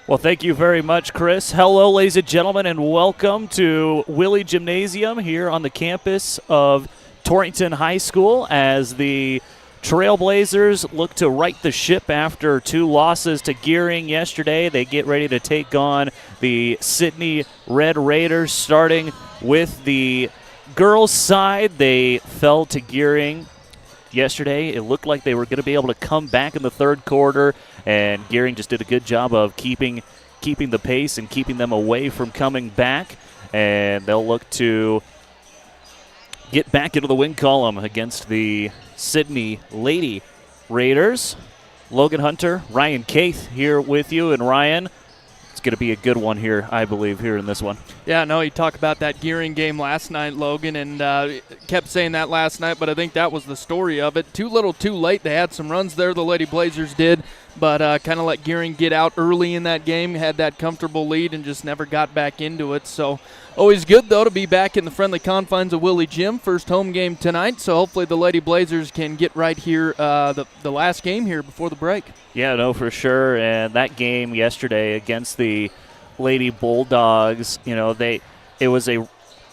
Well, thank you very much, Chris. Hello, ladies and gentlemen, and welcome to Willie Gymnasium here on the campus of Torrington High School as the Trailblazers look to right the ship after 2 losses to Gearing yesterday. They get ready to take on the Sidney Red Raiders, starting with the girls' side. They fell to Gearing yesterday. It looked like they were going to be able to come back in the third quarter, and Gearing just did a good job of keeping the pace and keeping them away from coming back. And they'll look to get back into the win column against the Sidney Lady Raiders. Logan Hunter, Ryan Caith here with you. And Ryan, it's going to be a good one here, I believe, here in this one. Yeah, no, you talk about that Gearing game last night, Logan, and kept saying that last night, but I think that was the story of it. Too little, too late. They had some runs there, the Lady Blazers did, but kind of let Gearing get out early in that game, had that comfortable lead, and just never got back into it. So always good, though, to be back in the friendly confines of Willie Gym. First home game tonight, so hopefully the Lady Blazers can get right here the last game here before the break. Yeah, no, for sure. And that game yesterday against the Lady Bulldogs, you know, it was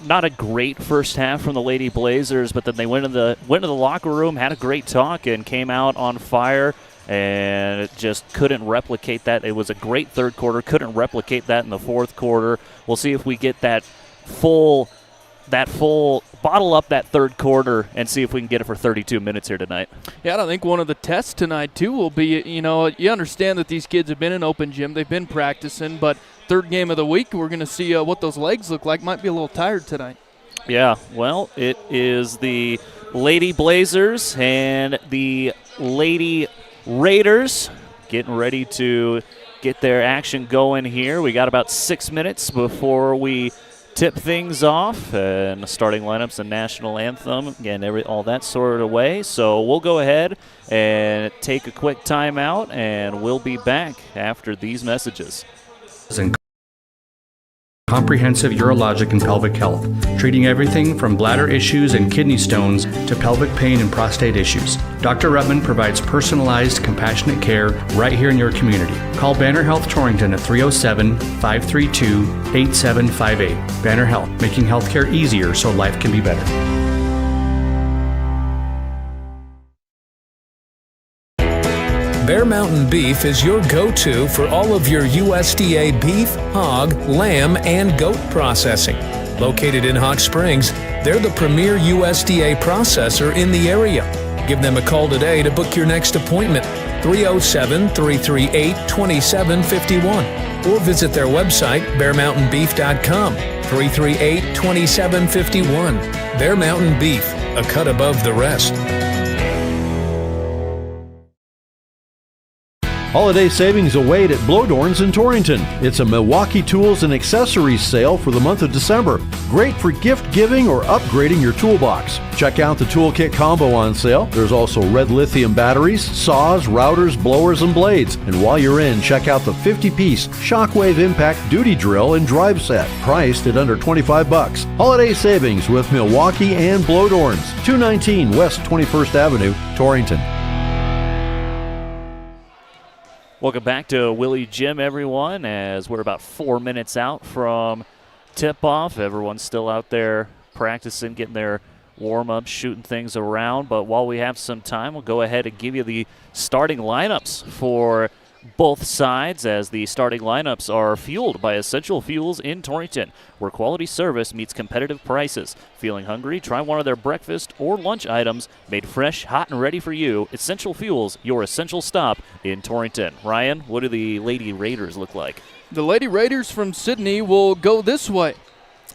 not a great first half from the Lady Blazers, but then they went into the locker room, had a great talk, and came out on fire. And it just couldn't replicate that. It was a great third quarter. Couldn't replicate that in the fourth quarter. We'll see if we get that full bottle up that third quarter and see if we can get it for 32 minutes here tonight. Yeah, I think one of the tests tonight, too, will be, you know, you understand that these kids have been in open gym. They've been practicing, but third game of the week, we're going to see what those legs look like. Might be a little tired tonight. Yeah, well, it is the Lady Blazers and the Lady Raiders getting ready to get their action going here. We got about 6 minutes before we tip things off, and the starting lineups and national anthem, again, all that sort of way. So we'll go ahead and take a quick timeout, and we'll be back after these messages. Comprehensive urologic and pelvic health, treating everything from bladder issues and kidney stones to pelvic pain and prostate issues. Dr. Ruttman provides personalized, compassionate care right here in your community. Call Banner Health Torrington at 307-532-8758. Banner Health, making healthcare easier so life can be better. Bear Mountain Beef is your go-to for all of your USDA beef, hog, lamb, and goat processing. Located in Hot Springs, they're the premier USDA processor in the area. Give them a call today to book your next appointment, 307-338-2751, or visit their website, bearmountainbeef.com, 338-2751. Bear Mountain Beef, a cut above the rest. Holiday savings await at Blowdorns in Torrington. It's a Milwaukee tools and accessories sale for the month of December. Great for gift giving or upgrading your toolbox. Check out the toolkit combo on sale. There's also red lithium batteries, saws, routers, blowers, and blades. And while you're in, check out the 50-piece Shockwave Impact Duty Drill and Drive Set, priced at under $25. Holiday savings with Milwaukee and Blowdorns, 219 West 21st Avenue, Torrington. Welcome back to Willie Gym, everyone, as we're about 4 minutes out from tip-off. Everyone's still out there practicing, getting their warm-up, shooting things around. But while we have some time, we'll go ahead and give you the starting lineups for both sides, as the starting lineups are fueled by Essential Fuels in Torrington, where quality service meets competitive prices. Feeling hungry? Try one of their breakfast or lunch items made fresh, hot, and ready for you. Essential Fuels, your essential stop in Torrington. Ryan, what do the Lady Raiders look like? The Lady Raiders from Sidney will go this way.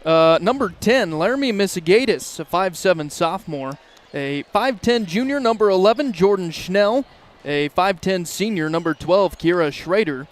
Number 10, Laramie Misigatis, a 5'7 sophomore. A 5'10 junior, number 11, Jordan Schnell. A 5'10 senior, number 12, Kira Schrader.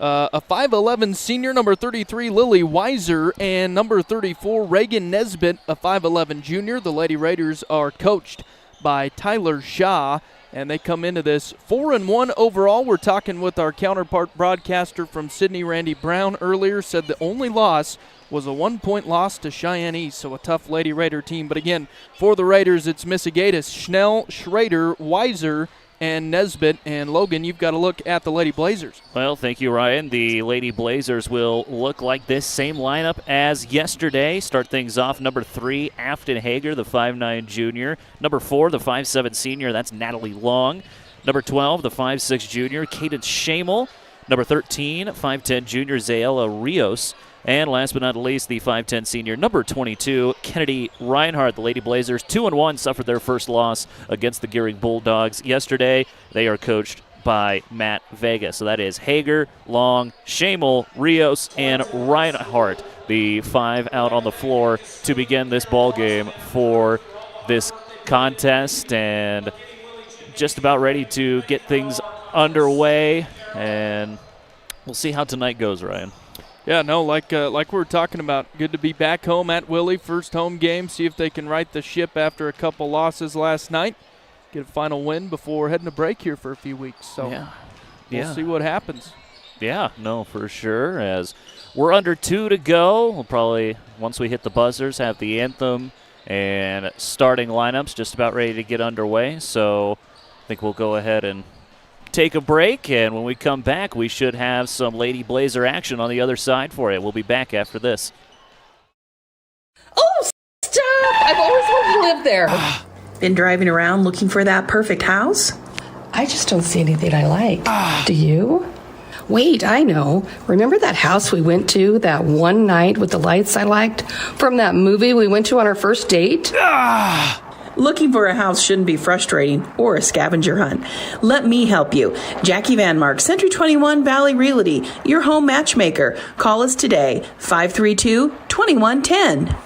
A 5'11 senior, number 33, Lily Weiser. And number 34, Reagan Nesbitt, a 5'11 junior. The Lady Raiders are coached by Tyler Shaw, and they come into this 4-1 overall. We're talking with our counterpart broadcaster from Sidney, Randy Brown, earlier, said the only loss was a 1-point loss to Cheyenne East, so a tough Lady Raider team. But again, for the Raiders, it's Misigatis, Schnell, Schrader, Weiser, and Nesbitt. And Logan, you've got to look at the Lady Blazers. Well, thank you, Ryan. The Lady Blazers will look like this same lineup as yesterday. Start things off, number 3, Afton Hager, the 5'9 junior. Number 4, the 5'7 senior, that's Natalie Long. Number 12, the 5'6 junior, Cadence Shamel. Number 13, 5'10 junior, Zayela Rios. And last but not least, the 5'10 senior, number 22, Kennedy Reinhardt. The Lady Blazers, 2-1, suffered their first loss against the Gearing Bulldogs yesterday. They are coached by Matt Vega. So that is Hager, Long, Shamel, Rios, and Reinhardt, the 5 out on the floor to begin this ball game for this contest. And just about ready to get things underway. And we'll see how tonight goes, Ryan. Yeah, no, like we were talking about, good to be back home at Willie, first home game, see if they can right the ship after a couple losses last night, get a final win before heading to break here for a few weeks. So we'll see what happens. Yeah, no, for sure. As we're under 2 to go, we'll probably, once we hit the buzzers, have the anthem and starting lineups just about ready to get underway. So I think we'll go ahead and take a break, and when we come back, we should have some Lady Blazer action on the other side for you. We'll be back after this. Oh, stop! I've always wanted to live there. Been driving around looking for that perfect house? I just don't see anything I like. Do you? Wait, I know. Remember that house we went to that one night with the lights I liked from that movie we went to on our first date? Looking for a house shouldn't be frustrating or a scavenger hunt. Let me help you. Jackie Van Mark, Century 21 Valley Realty, your home matchmaker. Call us today, 532-2110.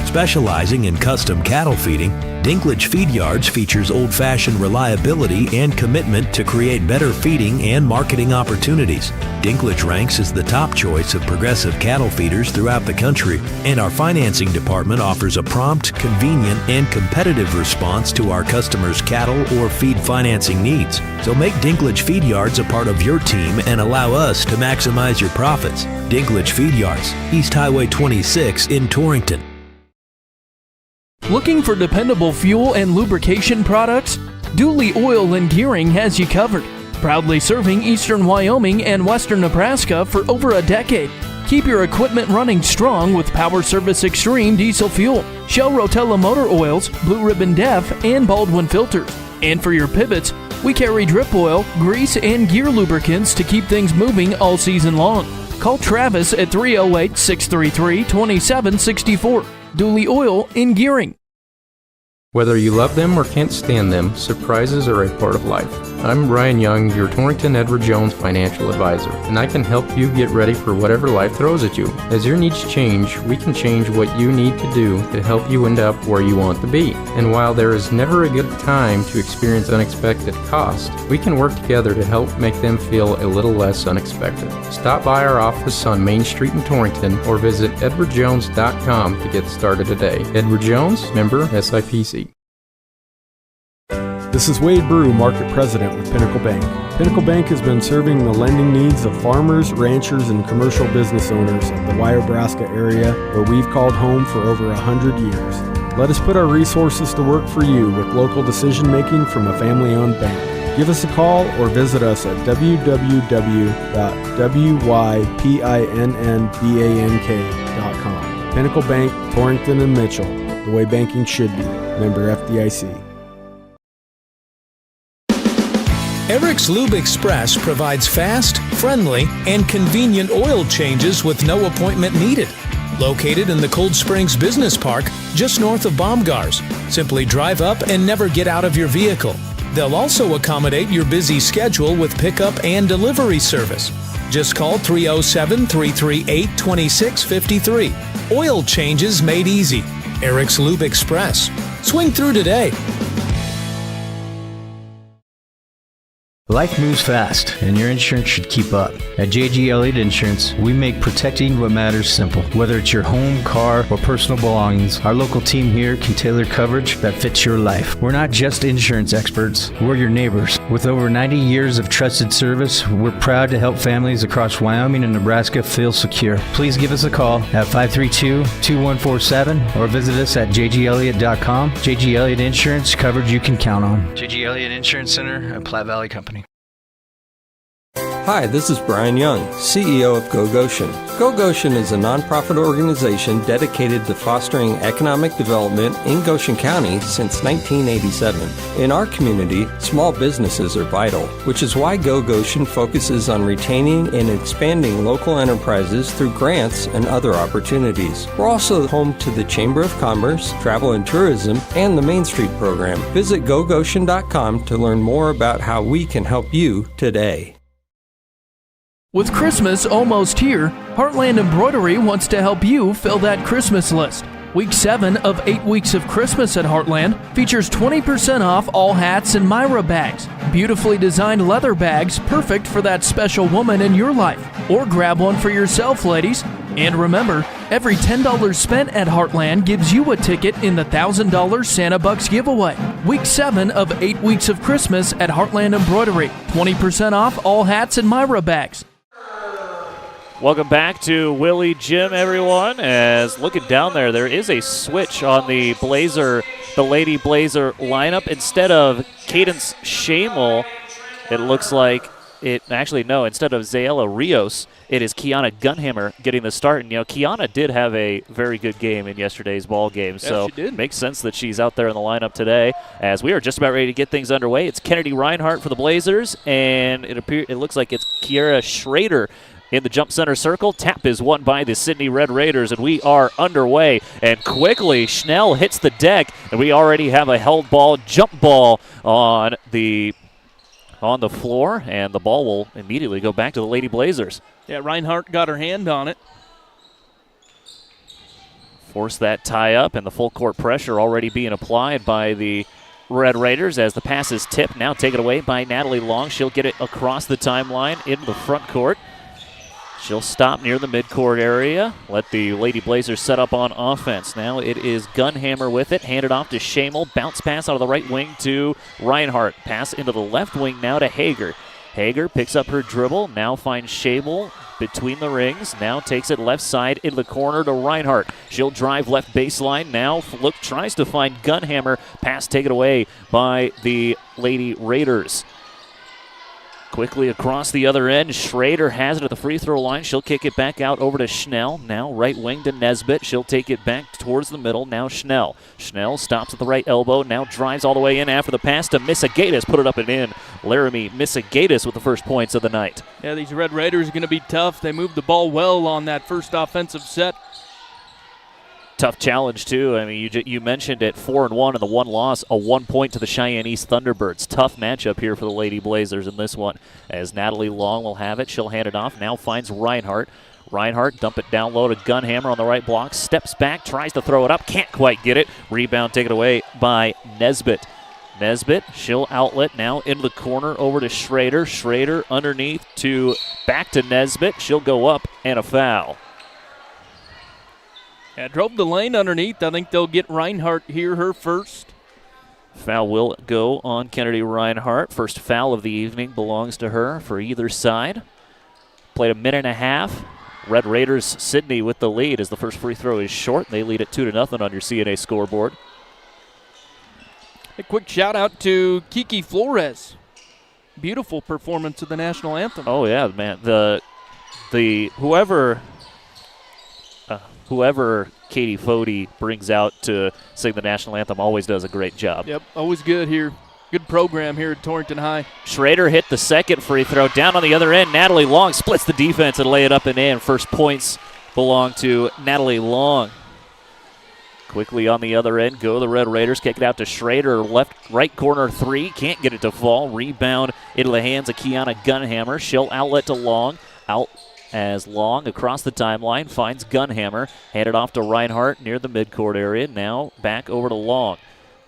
Specializing in custom cattle feeding, Dinklage Feed Yards features old-fashioned reliability and commitment to create better feeding and marketing opportunities. Dinklage ranks as the top choice of progressive cattle feeders throughout the country, and our financing department offers a prompt, convenient, and competitive response to our customers' cattle or feed financing needs. So make Dinklage Feed Yards a part of your team and allow us to maximize your profits. Dinklage Feed Yards, East Highway 26 in Torrington. Looking for dependable fuel and lubrication products? Dooley Oil and Gearing has you covered. Proudly serving eastern Wyoming and western Nebraska for over a decade. Keep your equipment running strong with Power Service Extreme diesel fuel, Shell Rotella motor oils, Blue Ribbon Def, and Baldwin filters. And for your pivots, we carry drip oil, grease, and gear lubricants to keep things moving all season long. Call Travis at 308-633-2764. Dooley Oil in Gearing. Whether you love them or can't stand them, surprises are a part of life. I'm Ryan Young, your Torrington Edward Jones financial advisor, and I can help you get ready for whatever life throws at you. As your needs change, we can change what you need to do to help you end up where you want to be. And while there is never a good time to experience unexpected costs, we can work together to help make them feel a little less unexpected. Stop by our office on Main Street in Torrington or visit edwardjones.com to get started today. Edward Jones, member SIPC. This is Wade Brew, Market President with Pinnacle Bank. Pinnacle Bank has been serving the lending needs of farmers, ranchers, and commercial business owners of the Wyobraska area, where we've called home for over 100 years. Let us put our resources to work for you with local decision-making from a family-owned bank. Give us a call or visit us at www.wypinnbank.com. Pinnacle Bank, Torrington and Mitchell, the way banking should be. Member FDIC. Eric's Lube Express provides fast, friendly, and convenient oil changes with no appointment needed. Located in the Cold Springs Business Park, just north of Baumgars. Simply drive up and never get out of your vehicle. They'll also accommodate your busy schedule with pickup and delivery service. Just call 307-338-2653. Oil changes made easy. Eric's Lube Express. Swing through today. Life moves fast, and your insurance should keep up. At JG Elliott Insurance, we make protecting what matters simple. Whether it's your home, car, or personal belongings, our local team here can tailor coverage that fits your life. We're not just insurance experts, we're your neighbors. With over 90 years of trusted service, we're proud to help families across Wyoming and Nebraska feel secure. Please give us a call at 532-2147 or visit us at jgelliott.com. JG Elliott Insurance, coverage you can count on. JG Elliott Insurance Center, a Platte Valley company. Hi, this is Brian Young, CEO of Go Goshen. Go Goshen is a nonprofit organization dedicated to fostering economic development in Goshen County since 1987. In our community, small businesses are vital, which is why Go Goshen focuses on retaining and expanding local enterprises through grants and other opportunities. We're also home to the Chamber of Commerce, Travel and Tourism, and the Main Street program. Visit gogoshen.com to learn more about how we can help you today. With Christmas almost here, Heartland Embroidery wants to help you fill that Christmas list. Week 7 of 8 weeks of Christmas at Heartland features 20% off all hats and Myra bags. Beautifully designed leather bags, perfect for that special woman in your life. Or grab one for yourself, ladies. And remember, every $10 spent at Heartland gives you a ticket in the $1,000 Santa Bucks giveaway. Week 7 of 8 weeks of Christmas at Heartland Embroidery. 20% off all hats and Myra bags. Welcome back to Willie Jim, everyone. As looking down there is a switch on the Lady Blazer lineup. Instead of Cadence Shamel, it looks like instead of Zayela Rios, it is Kiana Gunhammer getting the start. And, Kiana did have a very good game in yesterday's ball game. So it makes sense that she's out there in the lineup today. As we are just about ready to get things underway, it's Kennedy Reinhardt for the Blazers, and it looks like it's Kiera Schrader in the jump center circle. Tap is won by the Sidney Red Raiders, and we are underway. And quickly, Schnell hits the deck, and we already have a held ball, jump ball on the floor, and the ball will immediately go back to the Lady Blazers. Yeah, Reinhardt got her hand on it. Force that tie up, and the full court pressure already being applied by the Red Raiders as the pass is tipped. Now taken away by Natalie Long. She'll get it across the timeline into the front court. She'll stop near the midcourt area. Let the Lady Blazers set up on offense. Now it is Gunhammer with it. Handed off to Shamel. Bounce pass out of the right wing to Reinhardt. Pass into the left wing now to Hager. Hager picks up her dribble. Now finds Shamel between the rings. Now takes it left side into the corner to Reinhardt. She'll drive left baseline. Now tries to find Gunhammer. Pass taken away by the Lady Raiders. Quickly across the other end, Schrader has it at the free throw line. She'll kick it back out over to Schnell. Now right wing to Nesbitt. She'll take it back towards the middle. Now Schnell. Schnell stops at the right elbow. Now drives all the way in after the pass to Misagatis. Put it up and in. Laramie Misagatis with the first points of the night. Yeah, these Red Raiders are going to be tough. They moved the ball well on that first offensive set. Tough challenge, too. I mean, you mentioned it, 4-1 in the one loss, a 1 point to the Cheyenne East Thunderbirds. Tough matchup here for the Lady Blazers in this one. As Natalie Long will have it, she'll hand it off. Now finds Reinhardt. Reinhardt dump it down low to Gunhammer on the right block. Steps back, tries to throw it up, can't quite get it. Rebound taken away by Nesbitt. Nesbitt, she'll outlet now into the corner over to Schrader. Schrader underneath back to Nesbitt. She'll go up and a foul. Yeah, drove the lane underneath. I think they'll get Reinhardt here, her first. Foul will go on Kennedy Reinhardt. First foul of the evening belongs to her for either side. Played a minute and a half. Red Raiders Sidney with the lead as the first free throw is short. They lead it 2-0 on your CNA scoreboard. A quick shout out to Kiki Flores. Beautiful performance of the national anthem. Oh yeah, man. Whoever Katie Fody brings out to sing the national anthem always does a great job. Yep, always good here. Good program here at Torrington High. Schrader hit the second free throw. Down on the other end, Natalie Long splits the defense and lay it up and in. First points belong to Natalie Long. Quickly on the other end, go the Red Raiders. Kick it out to Schrader. Right corner three. Can't get it to fall. Rebound into the hands of Kiana Gunhammer. She'll outlet to Long. Out as Long across the timeline finds Gunhammer. Handed off to Reinhardt near the midcourt area. Now back over to Long.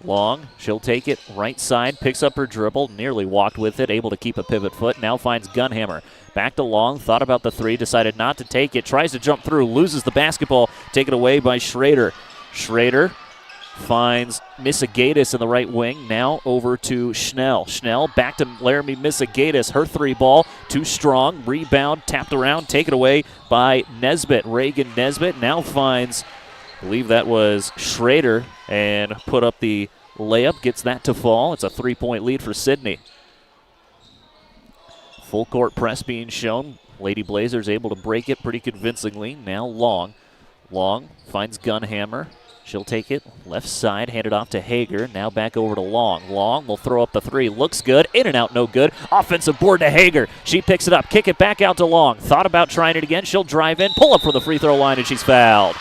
Long, she'll take it right side, picks up her dribble, nearly walked with it, able to keep a pivot foot, now finds Gunhammer. Back to Long, thought about the three, decided not to take it, tries to jump through, loses the basketball, taken away by Schrader. Schrader finds Misagatis in the right wing, now over to Schnell. Schnell back to Laramie Misagatis, her three ball, too strong, rebound, tapped around, taken away by Nesbitt. Reagan Nesbitt now finds, I believe that was Schrader, and put up the layup, gets that to fall. It's a 3-point lead for Sidney. Full court press being shown. Lady Blazers able to break it pretty convincingly. Now Long. Long finds Gunhammer. She'll take it left side, hand it off to Hager. Now back over to Long. Long will throw up the three. Looks good. In and out, no good. Offensive board to Hager. She picks it up. Kick it back out to Long. Thought about trying it again. She'll drive in, pull up for the free throw line, and she's fouled.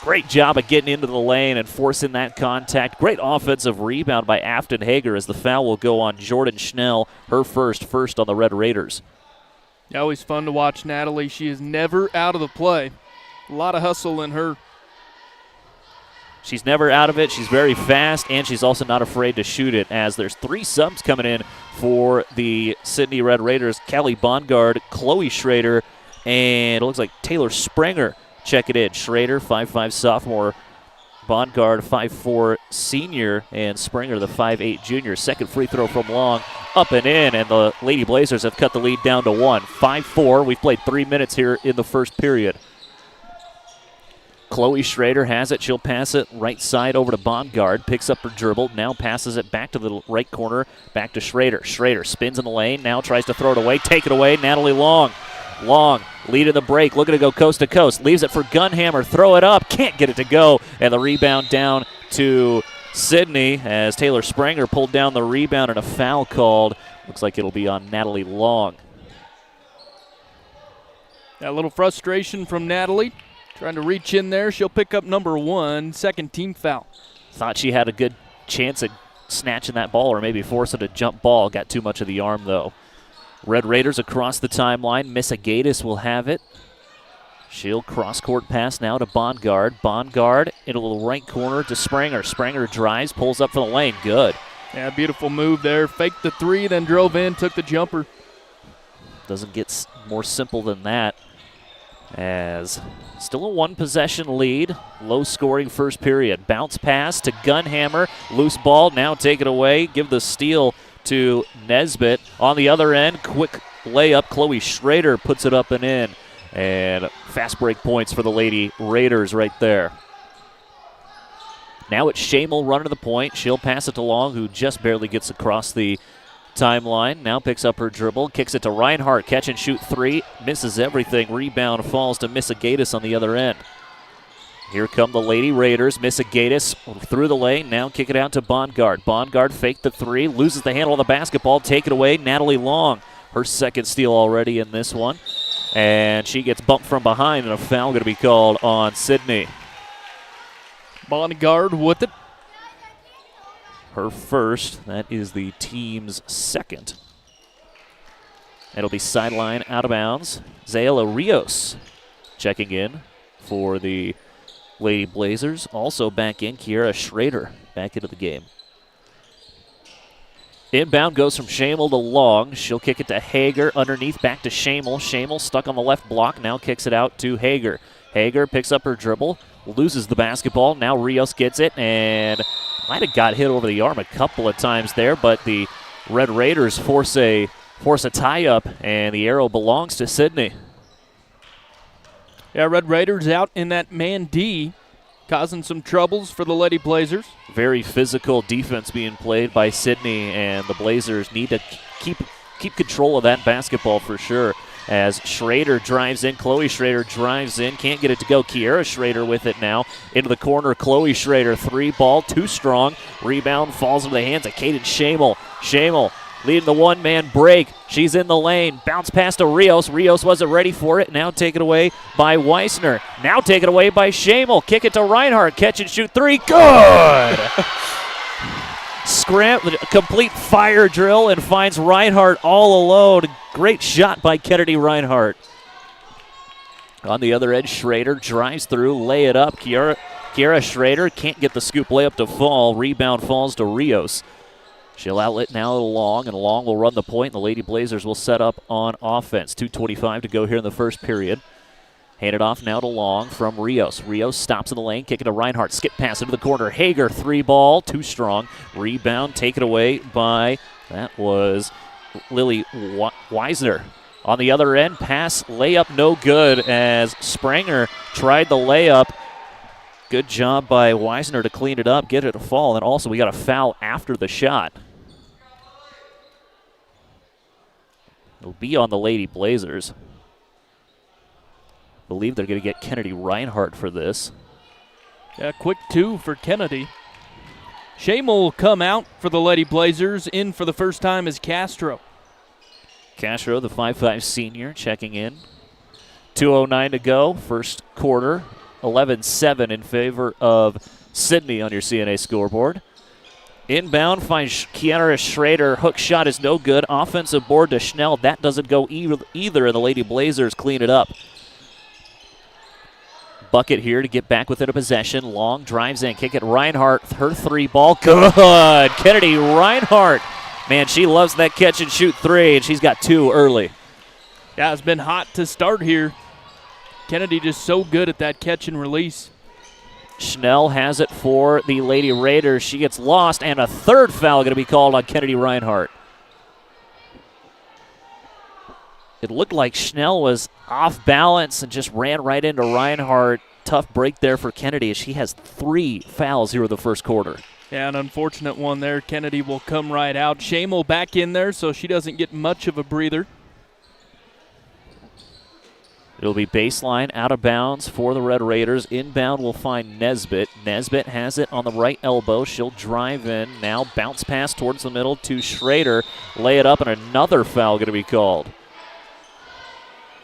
Great job of getting into the lane and forcing that contact. Great offensive rebound by Afton Hager as the foul will go on Jordan Schnell, her first on the Red Raiders. Always fun to watch Natalie. She is never out of the play. A lot of hustle in her. She's never out of it. She's very fast, and she's also not afraid to shoot it, as there's three subs coming in for the Sidney Red Raiders. Kelly Bongard, Chloe Schrader, and it looks like Taylor Springer check it in. Schrader, 5'5 sophomore. Bongard, 5'4 senior, and Springer, the 5'8 junior. Second free throw from Long, up and in, and the Lady Blazers have cut the lead down to 1. 5-4. We've played 3 minutes here in the first period. Chloe Schrader has it. She'll pass it right side over to Bongard. Picks up her dribble. Now passes it back to the right corner. Back to Schrader. Schrader spins in the lane. Now tries to throw it away. Take it away. Natalie Long. Long, lead in the break. Looking to go coast to coast. Leaves it for Gunhammer. Throw it up. Can't get it to go. And the rebound down to Sidney as Taylor Springer pulled down the rebound and a foul called. Looks like it'll be on Natalie Long. A little frustration from Natalie. Trying to reach in there. She'll pick up number 1, second team foul. Thought she had a good chance at snatching that ball or maybe forcing a jump ball. Got too much of the arm, though. Red Raiders across the timeline. Misagatis will have it. She'll cross-court pass now to Bongard. Bongard into the right corner to Springer. Springer drives, pulls up for the lane. Good. Yeah, beautiful move there. Faked the three, then drove in, took the jumper. Doesn't get more simple than that. As still a one-possession lead. Low-scoring first period. Bounce pass to Gunhammer. Loose ball. Now take it away. Give the steal to Nesbitt. On the other end, quick layup. Chloe Schrader puts it up and in. And fast break points for the Lady Raiders right there. Now it's Shamel running to the point. She'll pass it to Long, who just barely gets across the timeline. Now picks up her dribble, kicks it to Reinhardt. Catch and shoot three. Misses everything. Rebound falls to Misagatis on the other end. Here come the Lady Raiders. Misagatis through the lane. Now kick it out to Bongard. Bongard faked the three. Loses the handle of the basketball. Take it away. Natalie Long. Her second steal already in this one. And she gets bumped from behind, and a foul going to be called on Sidney. Bongard with it. Her first. That is the team's second. It'll be sideline out of bounds. Zayla Rios checking in for the Lady Blazers. Also back in, Kiera Schrader back into the game. Inbound goes from Shamel to Long. She'll kick it to Hager. Underneath, back to Shamel. Shamel stuck on the left block. Now kicks it out to Hager. Hager picks up her dribble. Loses the basketball. Now Rios gets it and might have got hit over the arm a couple of times there, but the Red Raiders force a tie-up, and the arrow belongs to Sidney. Yeah, Red Raiders out in that man D, causing some troubles for the Lady Blazers. Very physical defense being played by Sidney, and the Blazers need to keep control of that basketball for sure. As Schrader drives in, Chloe Schrader drives in, can't get it to go. Kiera Schrader with it now. Into the corner, Chloe Schrader, three ball, too strong. Rebound falls into the hands of Kaden Shamel. Shamel leading the one-man break. She's in the lane. Bounce pass to Rios. Rios wasn't ready for it. Now taken away by Weissner. Now taken away by Shamel. Kick it to Reinhardt. Catch and shoot three. Good! Complete fire drill and finds Reinhardt all alone. Great shot by Kennedy Reinhardt. On the other end, Schrader drives through, lay it up. Kiera Kiara Schrader can't get the scoop layup to fall. Rebound falls to Rios. She'll outlet now to Long, and Long will run the point. The Lady Blazers will set up on offense. 2:25 to go here in the first period. Hand it off now to Long from Rios. Rios stops in the lane, kick it to Reinhardt. Skip pass into the corner. Hager, 3-ball, too strong. Rebound taken away by, that was Lily Weisner. On the other end, pass, layup no good as Spranger tried the layup. Good job by Weisner to clean it up, get it to fall, and also we got a foul after the shot. It'll be on the Lady Blazers. Believe they're going to get Kennedy Reinhardt for this. Yeah, quick 2 for Kennedy. Shame will come out for the Lady Blazers. In for the first time is Castro. Castro, the 5'5 senior, checking in. 2:09 to go, first quarter. 11-7 in favor of Sidney on your CNA scoreboard. Inbound finds Kiara Schrader. Hook shot is no good. Offensive board to Schnell. That doesn't go either, and the Lady Blazers clean it up. Bucket here to get back within a possession. Long drives in, kick it. Reinhardt, her 3-ball. Good. Kennedy Reinhardt. Man, she loves that catch and shoot 3, and she's got 2 early. Yeah, it's been hot to start here. Kennedy just so good at that catch and release. Schnell has it for the Lady Raiders. She gets lost, and a third foul going to be called on Kennedy Reinhardt. It looked like Schnell was off balance and just ran right into Reinhardt. Tough break there for Kennedy as she has 3 fouls here in the first quarter. Yeah, an unfortunate one there. Kennedy will come right out. Shamel back in there, so she doesn't get much of a breather. It'll be baseline out of bounds for the Red Raiders. Inbound will find Nesbitt. Nesbitt has it on the right elbow. She'll drive in. Now bounce pass towards the middle to Schrader. Lay it up, and another foul going to be called.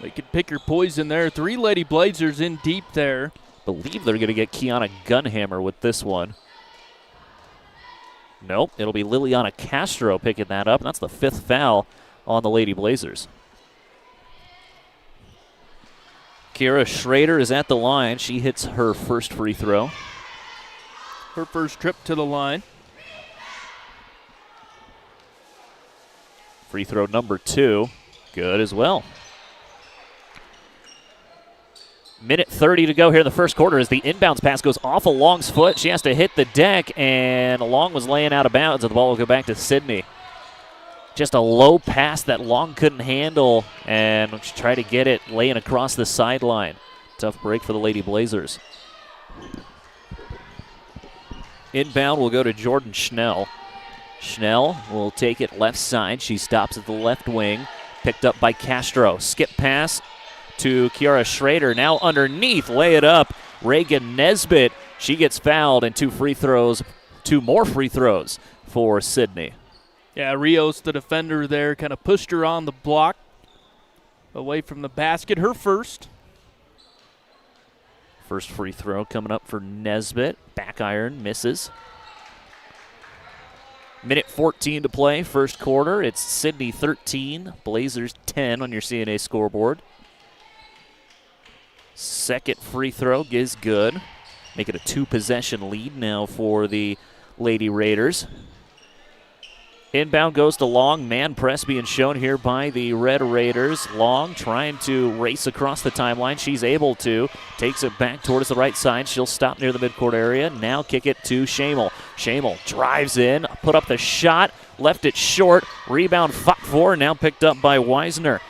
They could pick her poison there. 3 Lady Blazers in deep there. Believe they're going to get Kiana Gunhammer with this one. Nope, it'll be Liliana Castro picking that up, and that's the 5th foul on the Lady Blazers. Kiara Schrader is at the line. She hits her first free throw. Her first trip to the line. Free throw number 2, good as well. Minute 30 to go here in the first quarter as the inbounds pass goes off of Long's foot. She has to hit the deck, and Long was laying out of bounds, and the ball will go back to Sidney. Just a low pass that Long couldn't handle, and she tried to get it laying across the sideline. Tough break for the Lady Blazers. Inbound will go to Jordan Schnell. Schnell will take it left side. She stops at the left wing. Picked up by Castro. Skip pass to Kiara Schrader. Now underneath, lay it up. Reagan Nesbitt. She gets fouled, and 2 more free throws for Sidney. Yeah, Rios, the defender there, kind of pushed her on the block away from the basket. Her first. First free throw coming up for Nesbitt. Back iron misses. Minute 14 to play, first quarter. It's Sidney 13, Blazers 10 on your CNA scoreboard. Second free throw is good. Make it a 2-possession lead now for the Lady Raiders. Inbound goes to Long. Man press being shown here by the Red Raiders. Long trying to race across the timeline. She's able to. Takes it back towards the right side. She'll stop near the midcourt area. Now kick it to Shamel. Shamel drives in. Put up the shot. Left it short. Rebound fought for. Now picked up by Weisner.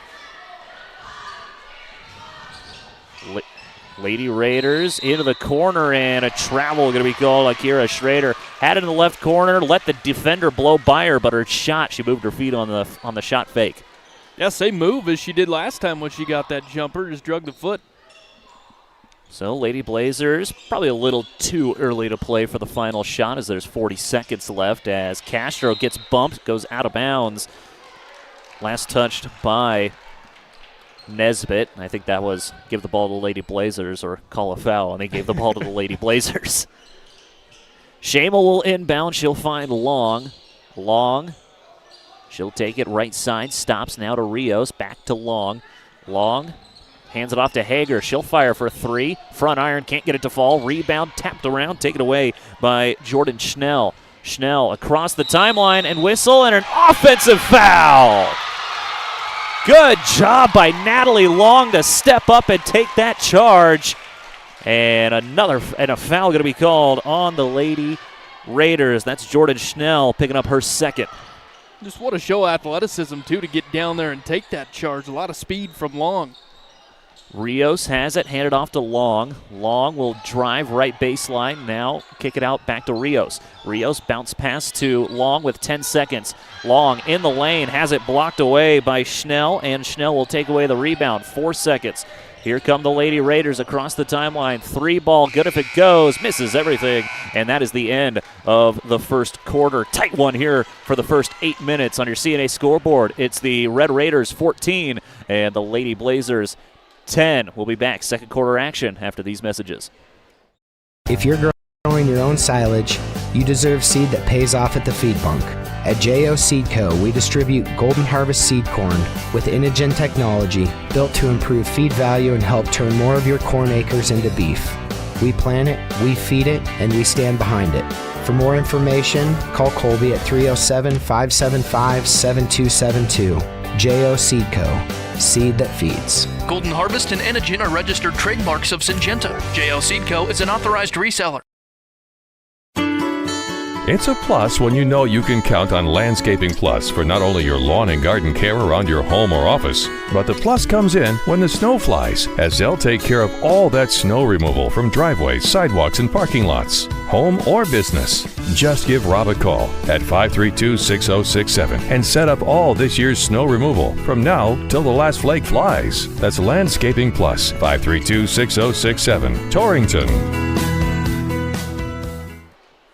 Lady Raiders into the corner, and a travel going to be called on Kiara Schrader. Had it in the left corner, let the defender blow by her, but her shot, she moved her feet on the shot fake. Yeah, same move as she did last time when she got that jumper, just drug the foot. So Lady Blazers, probably a little too early to play for the final shot as there's 40 seconds left as Castro gets bumped, goes out of bounds. Last touched by Nesbitt. I think that was give the ball to the Lady Blazers or call a foul, and they gave the ball to the Lady Blazers. Shamel will inbound. She'll find Long. Long. She'll take it right side. Stops now to Rios. Back to Long. Long hands it off to Hager. She'll fire for 3. Front iron, can't get it to fall. Rebound, tapped around, taken away by Jordan Schnell. Schnell across the timeline and whistle, and an offensive foul. Good job by Natalie Long to step up and take that charge. And a foul going to be called on the Lady Raiders. That's Jordan Schnell picking up her second. Just want to show athleticism, too, to get down there and take that charge. A lot of speed from Long. Rios has it, handed off to Long. Long will drive right baseline, now kick it out back to Rios. Rios bounce pass to Long with 10 seconds. Long in the lane, has it blocked away by Schnell, and Schnell will take away the rebound. 4 seconds. Here come the Lady Raiders across the timeline. 3 ball, good if it goes, misses everything. And that is the end of the first quarter. Tight one here for the first 8 minutes on your CNA scoreboard. It's the Red Raiders 14 and the Lady Blazers 10. We'll be back. Second quarter action after these messages. If you're growing your own silage, you deserve seed that pays off at the feed bunk. At KGOS Seed Co., we distribute Golden Harvest seed corn with Inogen technology built to improve feed value and help turn more of your corn acres into beef. We plant it, we feed it, and we stand behind it. For more information, call Colby at 307-575-7272. KGOS Seed Co., seed that feeds. Golden Harvest and Inogen are registered trademarks of Syngenta. KGOS Seed Co. is an authorized reseller. It's a plus when you know you can count on Landscaping Plus for not only your lawn and garden care around your home or office, but the plus comes in when the snow flies, as they'll take care of all that snow removal from driveways, sidewalks, and parking lots, home or business. Just give Rob a call at 532-6067 and set up all this year's snow removal from now till the last flake flies. That's Landscaping Plus, 532-6067, Torrington.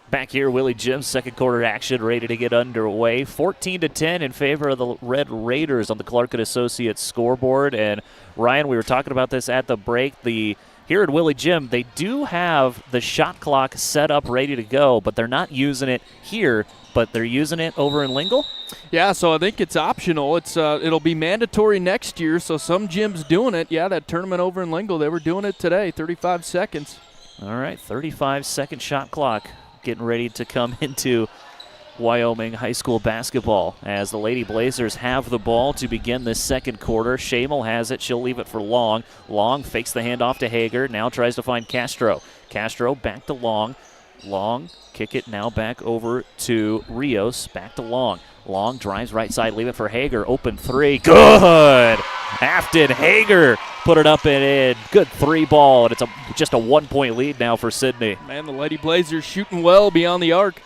Back here, Willie Jim's second quarter action ready to get underway. 14-10 in favor of the Red Raiders on the Clark & Associates scoreboard. And Ryan, we were talking about this at the break. Here at Willie Jim, they do have the shot clock set up ready to go, but they're not using it here, but they're using it over in Lingle? Yeah, so I think it's optional. It'll be mandatory next year, so some gyms doing it. Yeah, that tournament over in Lingle, they were doing it today, 35 seconds. All right, 35-second shot clock. Getting ready to come into Wyoming high school basketball as the Lady Blazers have the ball to begin this second quarter. Shamel has it. She'll leave it for Long. Long fakes the handoff to Hager. Now tries to find Castro. Castro back to Long. Long kick it now back over to Rios. Back to Long. Long drives right side. Leave it for Hager. Open 3. Good! Afton Hager put it up and in. Good 3 ball, and it's just a 1-point lead now for Sidney. Man, the Lady Blazers shooting well beyond the arc.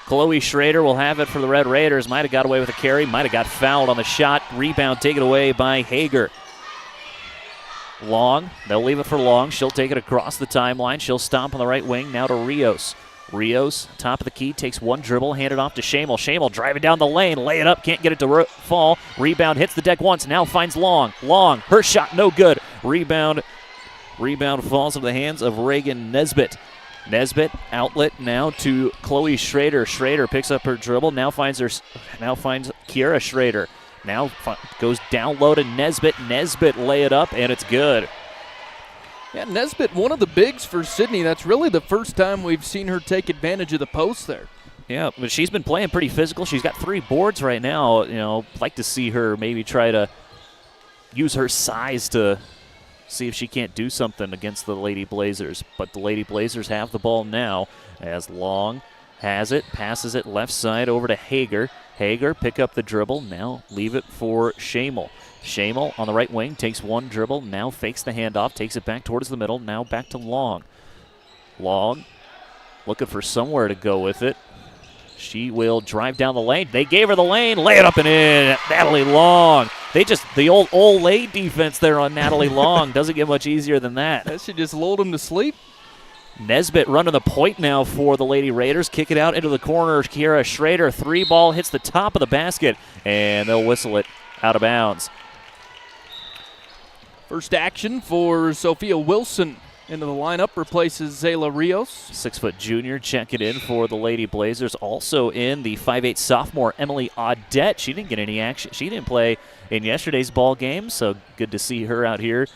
Chloe Schrader will have it for the Red Raiders. Might have got away with a carry. Might have got fouled on the shot. Rebound taken away by Hager. Long. They'll leave it for Long. She'll take it across the timeline. She'll stomp on the right wing. Now to Rios. Rios, top of the key, takes one dribble, hand it off to Shamel. Shamel driving down the lane, lay it up, can't get it to fall. Rebound hits the deck once, now finds Long. Long, her shot no good. Rebound falls into the hands of Reagan Nesbitt. Nesbitt outlet now to Chloe Schrader. Schrader picks up her dribble, now finds Kiara Schrader. Now goes down low to Nesbitt. Nesbitt lay it up, and it's good. Yeah, Nesbitt, one of the bigs for Sidney. That's really the first time we've seen her take advantage of the post there. Yeah, but she's been playing pretty physical. She's got 3 boards right now. You know, like to see her maybe try to use her size to see if she can't do something against the Lady Blazers. But the Lady Blazers have the ball now as Long has it, passes it left side over to Hager. Hager pick up the dribble, now leave it for Shamel. Shamel on the right wing takes one dribble, now fakes the handoff, takes it back towards the middle, now back to Long. Long looking for somewhere to go with it. She will drive down the lane. They gave her the lane, lay it up and in. Natalie Long. The old Olay defense there on Natalie Long doesn't get much easier than that. That should just lulled him to sleep. Nesbitt running the point now for the Lady Raiders. Kick it out into the corner. Kiara Schrader, 3 ball, hits the top of the basket, and they'll whistle it out of bounds. First action for Sophia Wilson into the lineup, replaces Zayla Rios. 6-foot junior checking in for the Lady Blazers. Also in the 5'8 sophomore, Emily Audette. She didn't get any action. She didn't play in yesterday's ball game, so good to see her out here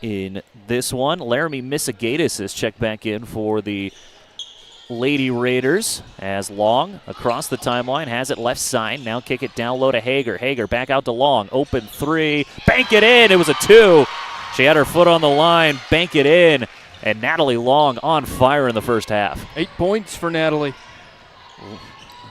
in this one. Laramie Missigatis is checked back in for the Lady Raiders as Long across the timeline has it left side. Now kick it down low to Hager. Hager back out to Long. Open three. Bank it in. It was a 2. She had her foot on the line. Bank it in. And Natalie Long on fire in the first half. 8 points for Natalie.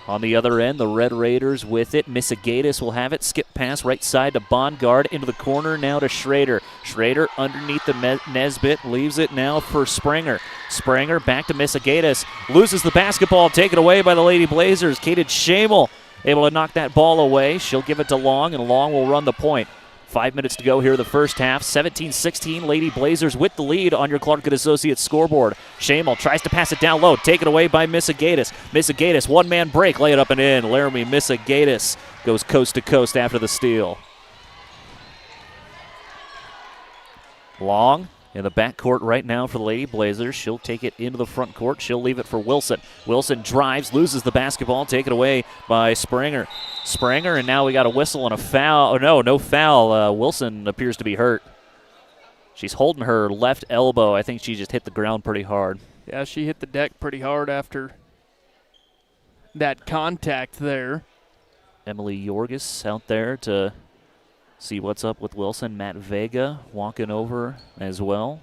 On the other end, the Red Raiders with it. Missigatis will have it. Skip pass right side to Bongard. Into the corner now to Schrader. Schrader underneath the Nesbitt. Leaves it now for Springer. Springer back to Missigatis. Loses the basketball. Taken away by the Lady Blazers. Kaden Shamel able to knock that ball away. She'll give it to Long, and Long will run the point. 5 minutes to go here in the first half. 17-16, Lady Blazers with the lead on your Clark & Associates scoreboard. Shamel tries to pass it down low, taken away by Missigatis. Missigatis, one-man break, lay it up and in. Laramie Missigatis goes coast to coast after the steal. Long in the backcourt right now for the Lady Blazers. She'll take it into the front court. She'll leave it for Wilson. Wilson drives, loses the basketball, taken away by Springer. Springer, and now we got a whistle and a foul. Oh, no foul. Wilson appears to be hurt. She's holding her left elbow. I think she just hit the ground pretty hard. Yeah, she hit the deck pretty hard after that contact there. Emily Yorgis out there to see what's up with Wilson. Matt Vega walking over as well.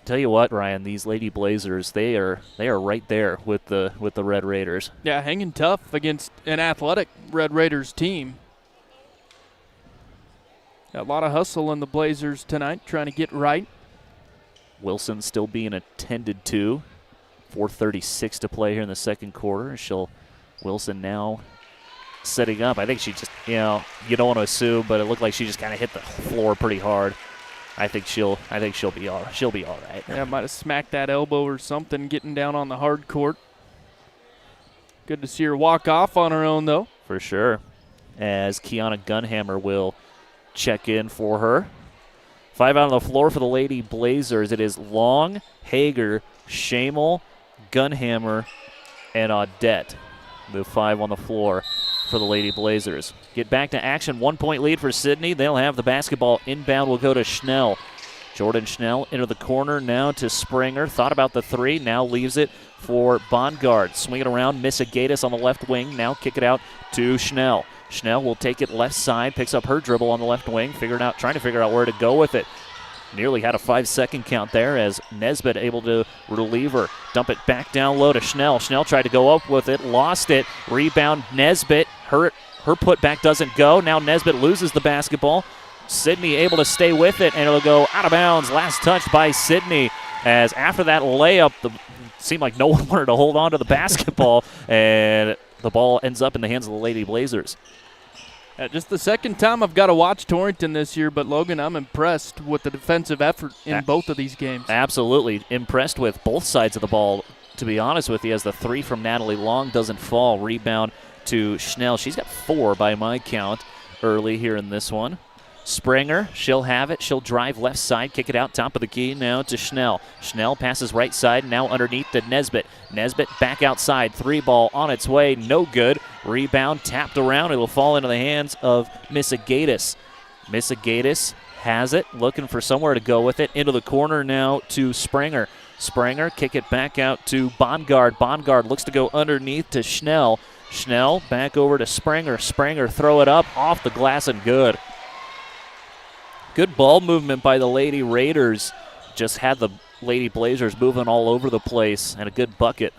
Tell you what, Ryan, these Lady Blazers, they are right there with the Red Raiders. Yeah, hanging tough against an athletic Red Raiders team. A lot of hustle in the Blazers tonight, trying to get right. Wilson still being attended to. 4:36 to play here in the second quarter. Wilson now setting up. I think she just, you don't want to assume, but it looked like she just kind of hit the floor pretty hard. I think she'll be all right. Yeah, might have smacked that elbow or something getting down on the hard court. Good to see her walk off on her own, though. For sure. As Kiana Gunhammer will check in for her. 5 out on the floor for the Lady Blazers. It is Long, Hager, Shamel, Gunhammer, and Audette. The 5 on the floor for the Lady Blazers. Get back to action. 1-point lead for Sidney. They'll have the basketball. Inbound will go to Schnell. Jordan Schnell into the corner now to Springer. Thought about the 3. Now leaves it for Bongard. Swing it around. Missigatis on the left wing. Now kick it out to Schnell. Schnell will take it left side. Picks up her dribble on the left wing. Trying to figure out where to go with it. Nearly had a 5-second count there as Nesbitt able to relieve her. Dump it back down low to Schnell. Schnell tried to go up with it, lost it. Rebound Nesbitt. Her putback doesn't go. Now Nesbitt loses the basketball. Sidney able to stay with it, and it'll go out of bounds. Last touch by Sidney. As after that layup, it seemed like no one wanted to hold on to the basketball, and the ball ends up in the hands of the Lady Blazers. Just the second time I've got to watch Torrington this year, but Logan, I'm impressed with the defensive effort in both of these games. Absolutely. Impressed with both sides of the ball, to be honest with you, as the 3 from Natalie Long doesn't fall. Rebound to Schnell. She's got 4 by my count early here in this one. Springer, she'll have it. She'll drive left side, kick it out top of the key now to Schnell. Schnell passes right side, now underneath to Nesbitt. Nesbitt back outside, 3 ball on its way, no good. Rebound tapped around. It'll fall into the hands of Missigatis. Missigatis has it, looking for somewhere to go with it. Into the corner now to Springer. Springer, kick it back out to Bongard. Bongard looks to go underneath to Schnell. Schnell back over to Springer. Springer throw it up, off the glass and good. Good ball movement by the Lady Raiders. Just had the Lady Blazers moving all over the place, and a good bucket.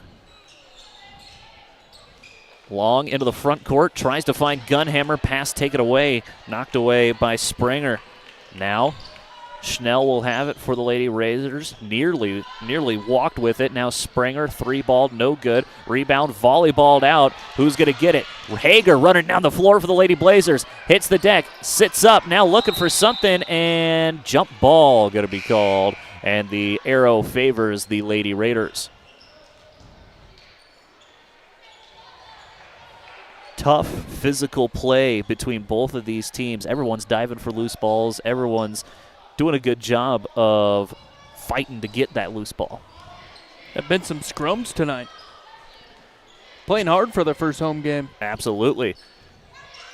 Long into the front court, tries to find Gunhammer, pass taken away, knocked away by Springer. Now Schnell will have it for the Lady Raiders. Nearly walked with it. Now Springer, 3-ball, no good. Rebound, volleyballed out. Who's going to get it? Hager running down the floor for the Lady Blazers. Hits the deck, sits up, now looking for something, and jump ball going to be called. And the arrow favors the Lady Raiders. Tough physical play between both of these teams. Everyone's diving for loose balls. Everyone's doing a good job of fighting to get that loose ball. There have been some scrums tonight. Playing hard for their first home game. Absolutely.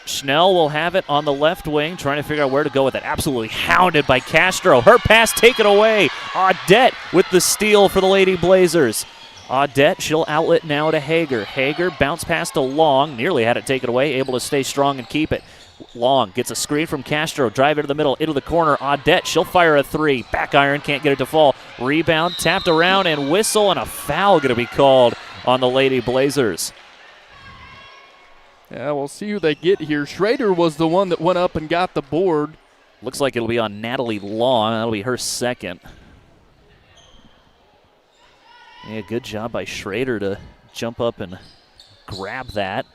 Schnell will have it on the left wing, trying to figure out where to go with it. Absolutely hounded by Castro. Her pass taken away. Audette with the steal for the Lady Blazers. Audette, she'll outlet now to Hager. Hager bounce pass to Long, nearly had it taken away, able to stay strong and keep it. Long gets a screen from Castro, drive into the middle, into the corner. Audette, she'll fire a three. Back iron, can't get it to fall. Rebound, tapped around, and whistle, and a foul going to be called on the Lady Blazers. Yeah, we'll see who they get here. Schrader was the one that went up and got the board. Looks like it'll be on Natalie Long. That'll be her second. Yeah, good job by Schrader to jump up and grab that.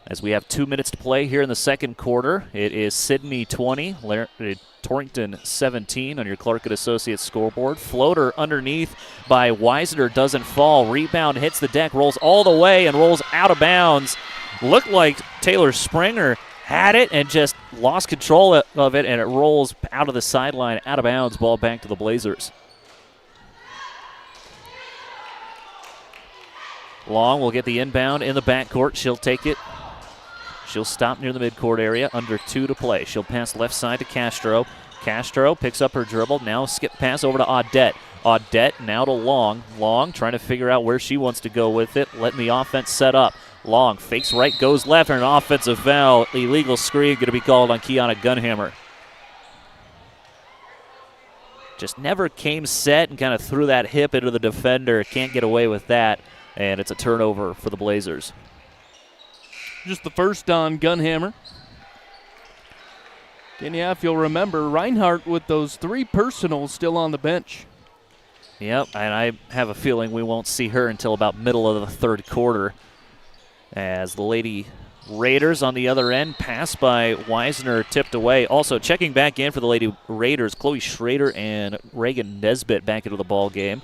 As we have 2 minutes to play here in the second quarter, it is Sidney 20, Torrington 17 on your Clark & Associates scoreboard. Floater underneath by Weisner doesn't fall. Rebound hits the deck, rolls all the way, and rolls out of bounds. Looked like Taylor Springer had it and just lost control of it, and it rolls out of the sideline, out of bounds, ball back to the Blazers. Long will get the inbound in the backcourt. She'll take it. She'll stop near the midcourt area. Under 2 to play. She'll pass left side to Castro. Castro picks up her dribble. Now skip pass over to Audette. Audette now to Long. Long trying to figure out where she wants to go with it. Letting the offense set up. Long fakes right, goes left, and an offensive foul. Illegal screen going to be called on Kiana Gunhammer. Just never came set and kind of threw that hip into the defender. Can't get away with that. And it's a turnover for the Blazers. Just the first on Gunhammer. And yeah, if you'll remember, Reinhardt with those 3 personals still on the bench. Yep, and I have a feeling we won't see her until about middle of the third quarter. As the Lady Raiders on the other end, pass by Weisner, tipped away. Also checking back in for the Lady Raiders, Chloe Schrader and Reagan Nesbitt back into the ball game.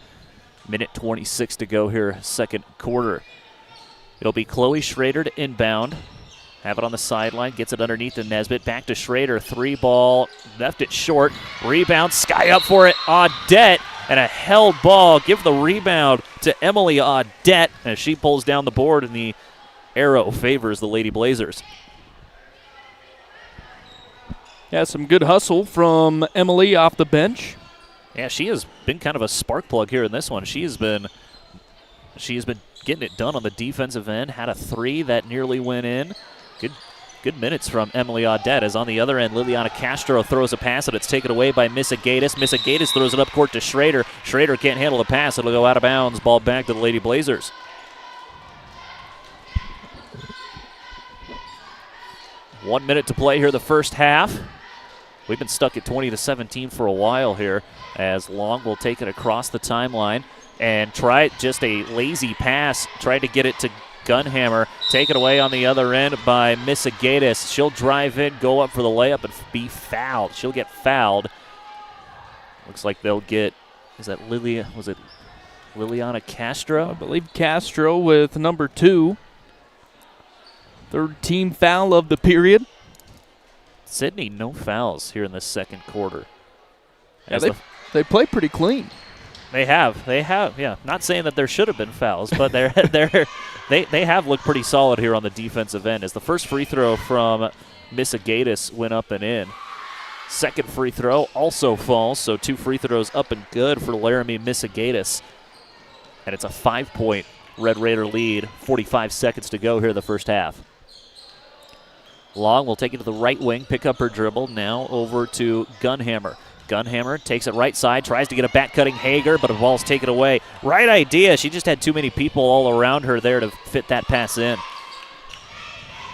Minute 26 to go here, second quarter. It'll be Chloe Schrader to inbound. Have it on the sideline, gets it underneath to Nesbitt. Back to Schrader, 3-ball, left it short. Rebound, Sky up for it. Audette, and a held ball. Give the rebound to Emily Audette as she pulls down the board, and the arrow favors the Lady Blazers. Yeah, some good hustle from Emily off the bench. Yeah, she has been kind of a spark plug here in this one. She has been getting it done on the defensive end. Had a 3 that nearly went in. Good minutes from Emily Audette. As on the other end, Liliana Castro throws a pass, and it's taken away by Misagatis. Misagatis throws it up court to Schrader. Schrader can't handle the pass. It'll go out of bounds. Ball back to the Lady Blazers. One minute to play here the first half. We've been stuck at 20-17 for a while here, as Long will take it across the timeline and try just a lazy pass, try to get it to Gunhammer, take it away on the other end by Misagatis. She'll drive in, go up for the layup, and be fouled. She'll get fouled. Looks like they'll get, is that Liliana Castro? I believe Castro with number 2. Third team foul of the period. Sidney, no fouls here in the second quarter. Yeah, they play pretty clean. They have, yeah. Not saying that there should have been fouls, but they have looked pretty solid here on the defensive end. As the first free throw from Misagatis went up and in. Second free throw also falls, so 2 free throws up and good for Laramie Misagatis. And it's a 5-point Red Raider lead. 45 seconds to go here in the first half. Long will take it to the right wing, pick up her dribble. Now over to Gunhammer. Gunhammer takes it right side, tries to get a back-cutting Hager, but the ball's taken away. Right idea. She just had too many people all around her there to fit that pass in.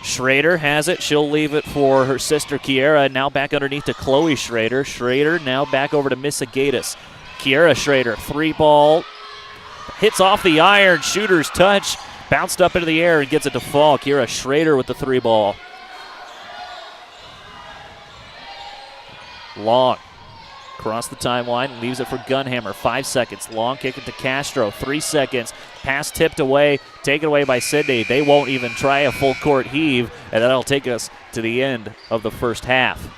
Schrader has it. She'll leave it for her sister Kiera. Now back underneath to Chloe Schrader. Schrader now back over to Misagatis. Kiera Schrader, 3-ball. Hits off the iron. Shooter's touch. Bounced up into the air and gets it to fall. Kiera Schrader with the 3-ball. Long. Across the timeline, leaves it for Gunhammer. 5 seconds. Long kick it to Castro. 3 seconds. Pass tipped away. Taken away by Sidney. They won't even try a full court heave, and that'll take us to the end of the first half.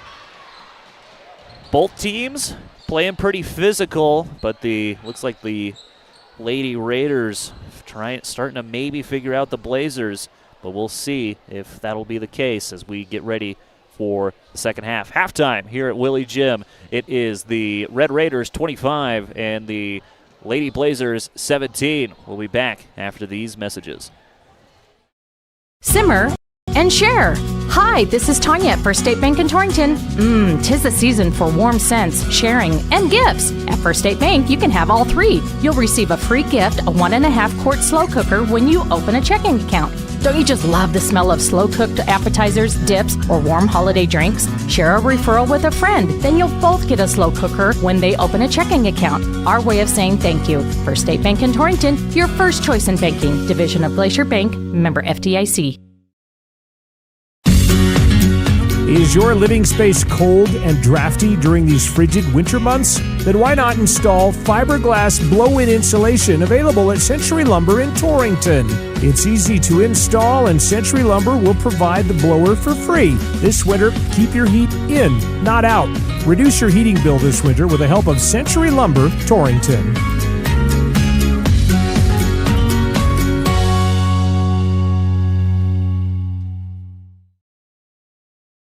Both teams playing pretty physical, but looks like the Lady Raiders starting to maybe figure out the Blazers, but we'll see if that'll be the case as we get ready for the second half. Halftime here at Willie Gym. It is the Red Raiders 25 and the Lady Blazers 17. We'll be back after these messages. Simmer and share. Hi, this is Tanya at First State Bank in Torrington. Tis the season for warm scents, sharing, and gifts. At First State Bank, you can have all three. You'll receive a free gift, a 1.5 quart slow cooker when you open a checking account. Don't you just love the smell of slow-cooked appetizers, dips, or warm holiday drinks? Share a referral with a friend. Then you'll both get a slow cooker when they open a checking account. Our way of saying thank you. First State Bank in Torrington, your first choice in banking. Division of Glacier Bank, member FDIC. Is your living space cold and drafty during these frigid winter months? Then why not install fiberglass blow-in insulation available at Century Lumber in Torrington? It's easy to install, and Century Lumber will provide the blower for free. This winter, keep your heat in, not out. Reduce your heating bill this winter with the help of Century Lumber, Torrington.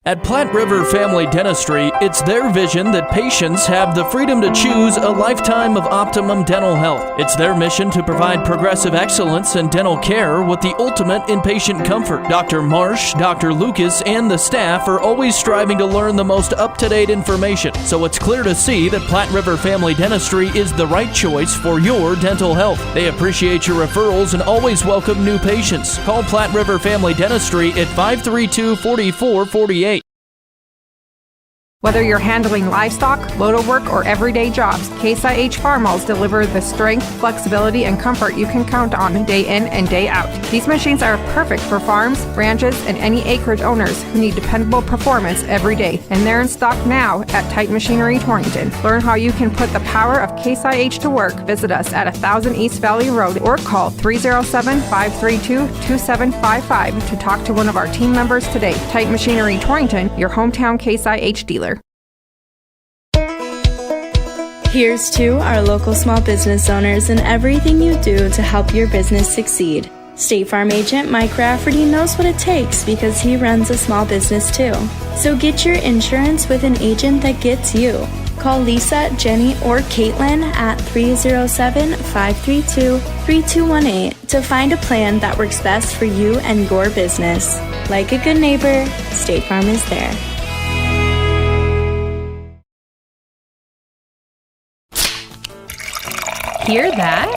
At Platte River Family Dentistry, it's their vision that patients have the freedom to choose a lifetime of optimum dental health. It's their mission to provide progressive excellence in dental care with the ultimate inpatient comfort. Dr. Marsh, Dr. Lucas, and the staff are always striving to learn the most up-to-date information, so it's clear to see that Platte River Family Dentistry is the right choice for your dental health. They appreciate your referrals and always welcome new patients. Call Platte River Family Dentistry at 532-4448. Whether you're handling livestock, loader work, or everyday jobs, Case IH Farm Mills deliver the strength, flexibility, and comfort you can count on day in and day out. These machines are perfect for farms, ranches, and any acreage owners who need dependable performance every day. And they're in stock now at Tight Machinery Torrington. Learn how you can put the power of Case IH to work. Visit us at 1000 East Valley Road or call 307-532-2755 to talk to one of our team members today. Tight Machinery Torrington, your hometown Case IH dealer. Here's to our local small business owners and everything you do to help your business succeed. State Farm agent Mike Rafferty knows what it takes because he runs a small business too. So get your insurance with an agent that gets you. Call Lisa, Jenny, or Caitlin at 307-532-3218 to find a plan that works best for you and your business. Like a good neighbor, State Farm is there. Hear that?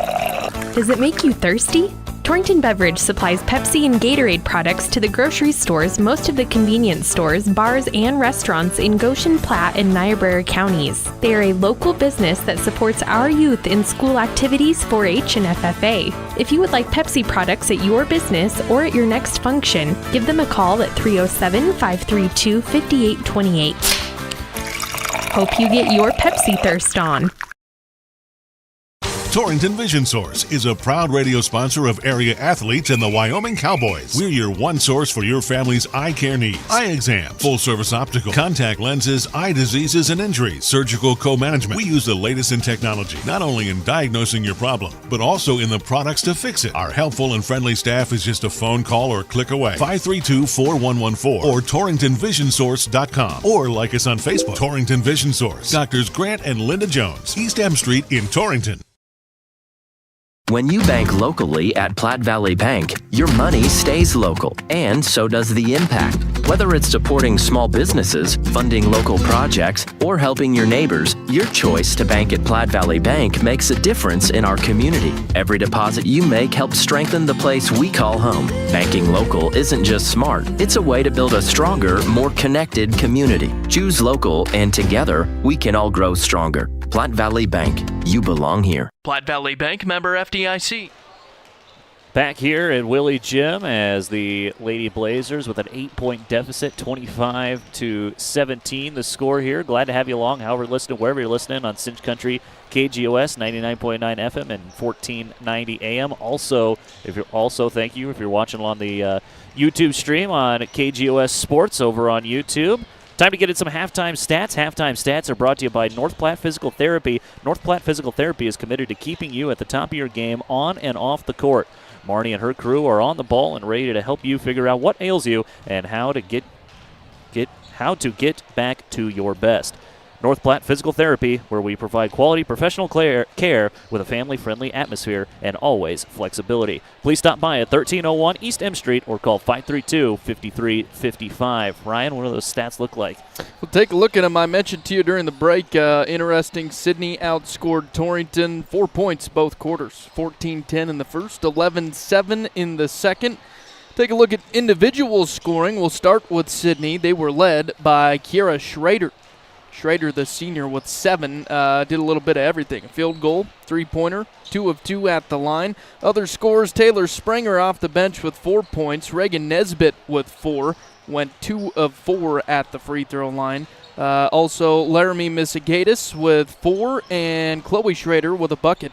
Does it make you thirsty? Torrington Beverage supplies Pepsi and Gatorade products to the grocery stores, most of the convenience stores, bars, and restaurants in Goshen, Platte, and Niobrara counties. They are a local business that supports our youth in school activities, 4-H, and FFA. If you would like Pepsi products at your business or at your next function, give them a call at 307-532-5828. Hope you get your Pepsi thirst on. Torrington Vision Source is a proud radio sponsor of area athletes and the Wyoming Cowboys. We're your one source for your family's eye care needs. Eye exam, full service optical, contact lenses, eye diseases and injuries, surgical co-management. We use the latest in technology, not only in diagnosing your problem, but also in the products to fix it. Our helpful and friendly staff is just a phone call or click away. 532-4114 or TorringtonVisionSource.com, or like us on Facebook. Torrington Vision Source. Doctors Grant and Linda Jones, East M Street in Torrington. When you bank locally at Platte Valley Bank, your money stays local, and so does the impact. Whether it's supporting small businesses, funding local projects, or helping your neighbors, your choice to bank at Platte Valley Bank makes a difference in our community. Every deposit you make helps strengthen the place we call home. Banking local isn't just smart, it's a way to build a stronger, more connected community. Choose local, and together, we can all grow stronger. Platte Valley Bank, you belong here. Platte Valley Bank, member FDIC. Back here at Willie Gym as the Lady Blazers with an 8-point deficit, 25-17 the score here. Glad to have you along, however listening, wherever you're listening on Cinch Country, KGOS 99.9 FM and 1490 AM. Also, thank you if you're watching on the YouTube stream on KGOS Sports over on YouTube. Time to get at some halftime stats. Halftime stats are brought to you by North Platte Physical Therapy. North Platte Physical Therapy is committed to keeping you at the top of your game on and off the court. Marnie and her crew are on the ball and ready to help you figure out what ails you and how to get back to your best. North Platte Physical Therapy, where we provide quality professional care with a family-friendly atmosphere and always flexibility. Please stop by at 1301 East M Street or call 532-5355. Ryan, what do those stats look like? We'll take a look at them. I mentioned to you during the break, interesting, Sidney outscored Torrington 4 points both quarters, 14-10 in the first, 11-7 in the second. Take a look at individual scoring. We'll start with Sidney. They were led by Kiera Schrader. Schrader, the senior, with 7, did a little bit of everything. A field goal, three-pointer, 2 of 2 at the line. Other scores, Taylor Springer off the bench with 4 points. Reagan Nesbitt with 4, went 2 of 4 at the free throw line. Also, Laramie Misigatis with 4, and Chloe Schrader with a bucket.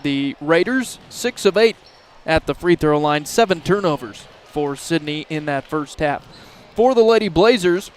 The Raiders, 6 of 8 at the free throw line, 7 turnovers for Sidney in that first half. For the Lady Blazers,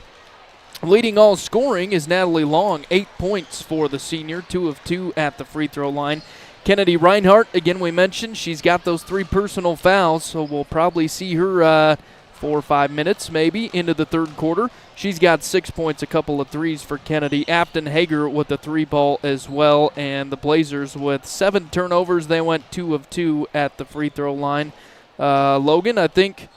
leading all scoring is Natalie Long, 8 points for the senior, 2 of 2 at the free throw line. Kennedy Reinhardt, again we mentioned, she's got those 3 personal fouls, so we'll probably see her 4 or 5 minutes maybe into the third quarter. She's got 6 points, a couple of threes for Kennedy. Afton Hager with the 3-ball as well, and the Blazers with 7 turnovers. They went 2 of 2 at the free throw line. Logan, I think,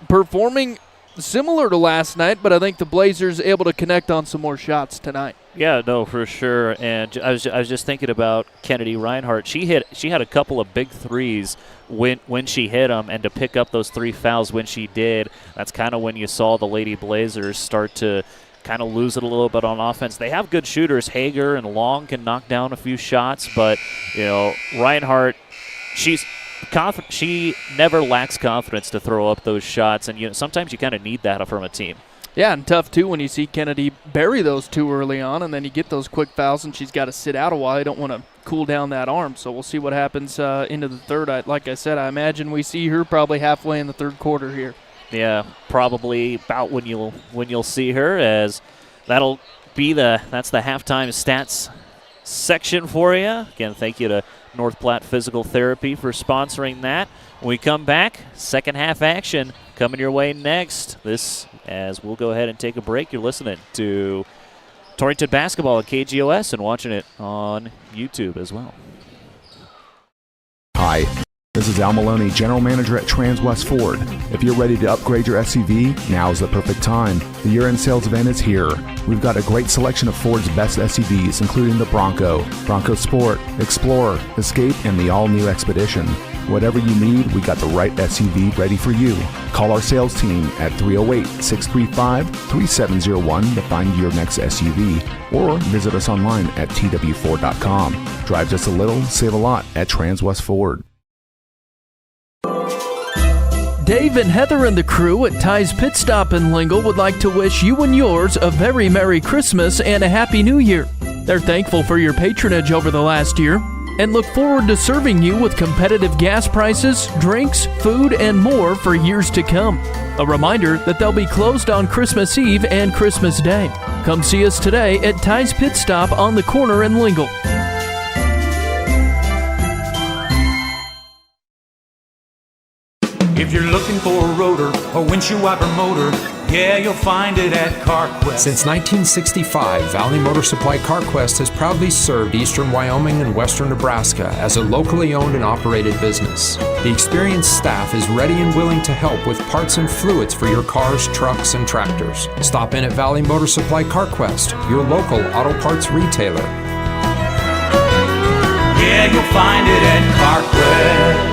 performing similar to last night, but I think the Blazers able to connect on some more shots tonight. Yeah, no, for sure. And I was just thinking about Kennedy Reinhardt. She had a couple of big threes when she hit them, and to pick up those 3 fouls when she did, that's kind of when you saw the Lady Blazers start to kind of lose it a little bit on offense. They have good shooters. Hager and Long can knock down a few shots, but Reinhardt, she never lacks confidence to throw up those shots, and sometimes you kind of need that from a team. Yeah, and tough too when you see Kennedy bury those 2 early on, and then you get those quick fouls, and she's got to sit out a while. You don't want to cool down that arm, so we'll see what happens into the third. Like I said, I imagine we see her probably halfway in the third quarter here. Yeah, probably about when you'll see her, as that'll be that's the halftime stats section for you. Again, thank you to North Platte Physical Therapy for sponsoring that. When we come back, second half action coming your way next. This, as we'll go ahead and take a break. You're listening to Torrington basketball at KGOS and watching it on YouTube as well. Hi, this is Al Maloney, General Manager at Transwest Ford. If you're ready to upgrade your SUV, now's the perfect time. The year-end sales event is here. We've got a great selection of Ford's best SUVs, including the Bronco, Bronco Sport, Explorer, Escape, and the all-new Expedition. Whatever you need, we got the right SUV ready for you. Call our sales team at 308-635-3701 to find your next SUV, or visit us online at twford.com. Drive just a little, save a lot at Transwest Ford. Dave and Heather and the crew at Ty's Pit Stop in Lingle would like to wish you and yours a very Merry Christmas and a Happy New Year. They're thankful for your patronage over the last year and look forward to serving you with competitive gas prices, drinks, food, and more for years to come. A reminder that they'll be closed on Christmas Eve and Christmas Day. Come see us today at Ty's Pit Stop on the corner in Lingle. If you're looking for a rotor or windshield wiper motor, yeah, you'll find it at CarQuest. Since 1965, Valley Motor Supply CarQuest has proudly served eastern Wyoming and western Nebraska as a locally owned and operated business. The experienced staff is ready and willing to help with parts and fluids for your cars, trucks, and tractors. Stop in at Valley Motor Supply CarQuest, your local auto parts retailer. Yeah, you'll find it at CarQuest.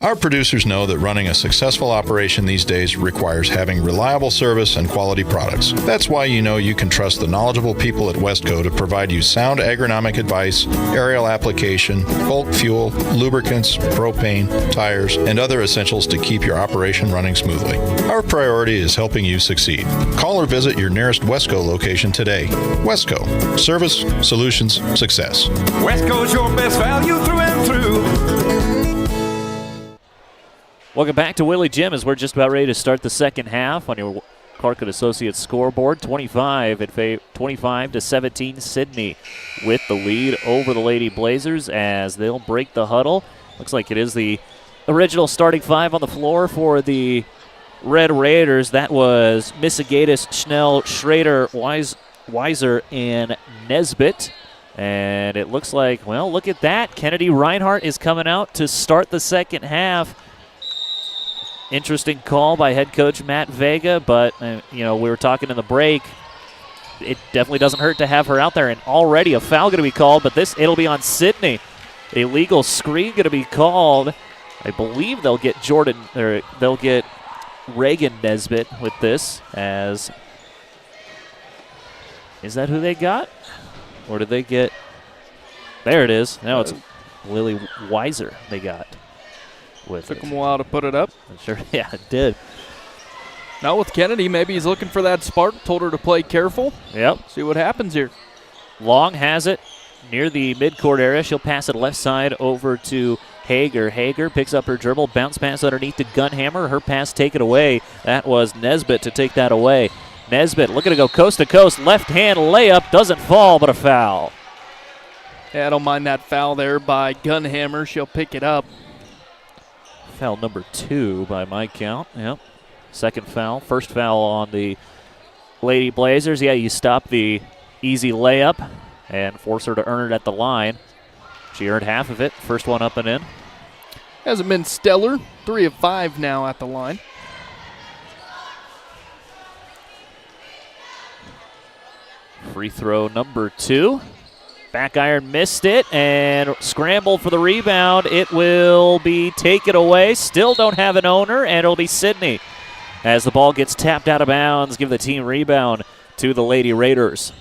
Our producers know that running a successful operation these days requires having reliable service and quality products. That's why you can trust the knowledgeable people at Westco to provide you sound agronomic advice, aerial application, bulk fuel, lubricants, propane, tires, and other essentials to keep your operation running smoothly. Our priority is helping you succeed. Call or visit your nearest Westco location today. Westco. Service, solutions, success. Westco's your best value through and through. Welcome back to Willie Jim as we're just about ready to start the second half on your Clark & Associates scoreboard. 25-17, Sidney with the lead over the Lady Blazers as they'll break the huddle. Looks like it is the original starting five on the floor for the Red Raiders. That was Missigatis, Schnell, Schrader, Weiser, and Nesbitt. And it looks like, well, look at that. Kennedy Reinhardt is coming out to start the second half. Interesting call by head coach Matt Vega, but, we were talking in the break. It definitely doesn't hurt to have her out there, and already a foul going to be called, but it'll be on Sidney. Illegal screen going to be called. I believe they'll get Reagan Nesbitt with this as, is that who they got? Or did they get, there it is. Now it's Lily Weiser they got. Took him a while to put it up. Sure, yeah, it did. Now with Kennedy, maybe he's looking for that spark. Told her to play careful. Yep. See what happens here. Long has it near the midcourt area. She'll pass it left side over to Hager. Hager picks up her dribble, bounce pass underneath to Gunhammer. Her pass taken away. That was Nesbitt to take that away. Nesbitt looking to go coast to coast. Left hand layup doesn't fall, but a foul. Yeah, I don't mind that foul there by Gunhammer. She'll pick it up. Foul number 2 by my count. Yep. Second foul. First foul on the Lady Blazers. Yeah, you stop the easy layup and force her to earn it at the line. She earned half of it. First one up and in. Hasn't been stellar. 3 of 5 now at the line. Free throw number 2. Back iron missed it and scrambled for the rebound. It will be taken away. Still don't have an owner, and it'll be Sidney as the ball gets tapped out of bounds. Give the team rebound to the Lady Raiders.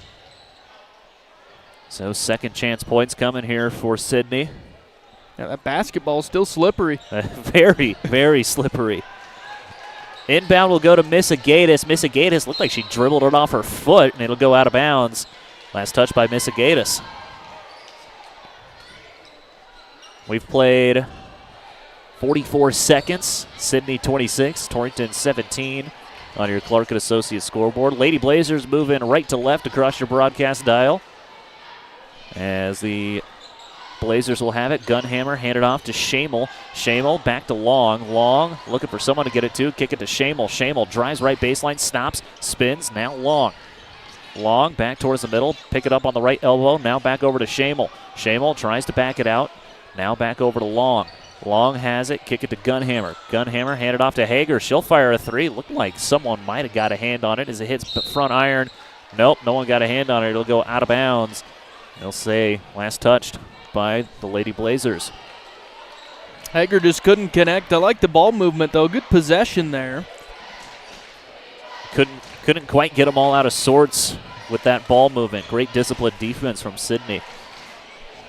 So second chance points coming here for Sidney. Yeah, that basketball's still slippery. Very, very slippery. Inbound will go to Missigatis. Missigatis looked like she dribbled it off her foot, and it'll go out of bounds. Last touch by Missigatis. We've played 44 seconds. Sidney 26, Torrington 17 on your Clark & Associates scoreboard. Lady Blazers moving right to left across your broadcast dial. As the Blazers will have it. Gunhammer handed off to Shamel. Shamel back to Long. Long looking for someone to get it to. Kick it to Shamel. Shamel drives right baseline, stops, spins. Now Long. Long back towards the middle. Pick it up on the right elbow. Now back over to Shamel. Shamel tries to back it out. Now back over to Long. Long has it. Kick it to Gunhammer. Gunhammer handed off to Hager. She'll fire a 3. Looked like someone might have got a hand on it as it hits front iron. Nope, no one got a hand on it. It'll go out of bounds. They'll say last touched by the Lady Blazers. Hager just couldn't connect. I like the ball movement, though. Good possession there. Couldn't quite get them all out of sorts with that ball movement. Great disciplined defense from Sidney.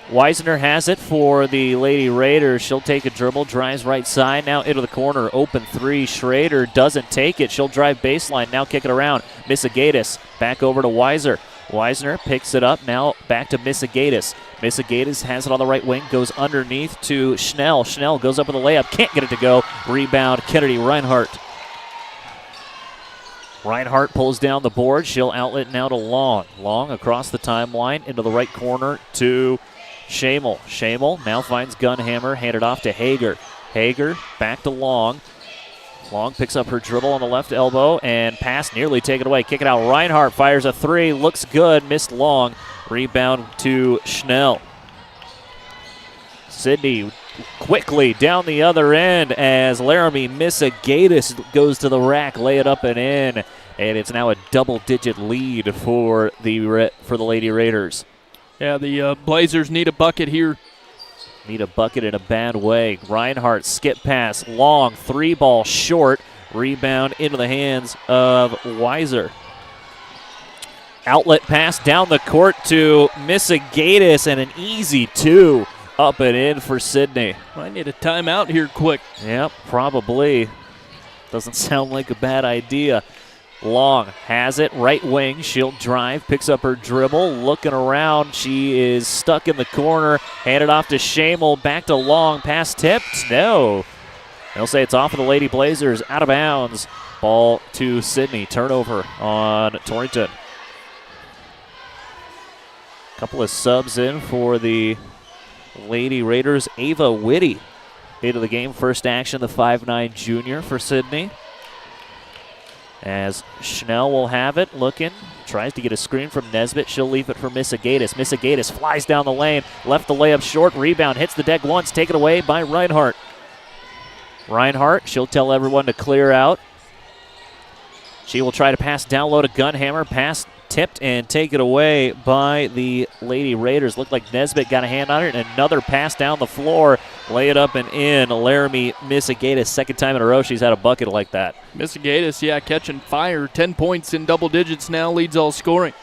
Weisner has it for the Lady Raiders. She'll take a dribble, drives right side, now into the corner. Open 3, Schrader doesn't take it. She'll drive baseline, now kick it around. Missigatis back over to Weiser. Weisner picks it up, now back to Missigatis. Missigatis has it on the right wing, goes underneath to Schnell. Schnell goes up with a layup, can't get it to go. Rebound, Kennedy Reinhardt. Reinhardt pulls down the board. She'll outlet now to Long. Long across the timeline into the right corner to Shamel. Shamel now finds Gunhammer, handed off to Hager. Hager back to Long. Long picks up her dribble on the left elbow and pass nearly taken away. Kick it out. Reinhardt fires a 3. Looks good. Missed Long. Rebound to Schnell. Sidney quickly down the other end as Laramie Missigatis goes to the rack, lay it up and in, and it's now a double-digit lead for the Lady Raiders. Yeah, the Blazers need a bucket here. Need a bucket in a bad way. Reinhardt skip pass, Long 3-ball short, rebound into the hands of Weiser. Outlet pass down the court to Missigatis and an easy 2. Up and in for Sidney. Might need a timeout here quick. Yep, probably. Doesn't sound like a bad idea. Long has it, right wing. She'll drive, picks up her dribble, looking around. She is stuck in the corner. Handed off to Shamel, back to Long. Pass tipped. No. They'll say it's off of the Lady Blazers, out of bounds. Ball to Sidney. Turnover on Torrington. Couple of subs in for the Lady Raiders. Ava Whitty into the game. First action, the 5'9 junior for Sidney. As Schnell will have it, looking, tries to get a screen from Nesbitt. She'll leave it for Misagatis. Misagatis flies down the lane, left the layup short, rebound, hits the deck once, taken away by Reinhardt. Reinhardt, she'll tell everyone to clear out. She will try to pass down low to Gunhammer. Pass tipped and taken away by the Lady Raiders. Looked like Nesbitt got a hand on it. And another pass down the floor. Lay it up and in. Laramie Misagatis, second time in a row she's had a bucket like that. Misagatis, yeah, catching fire. 10 points in double digits now, leads all scoring.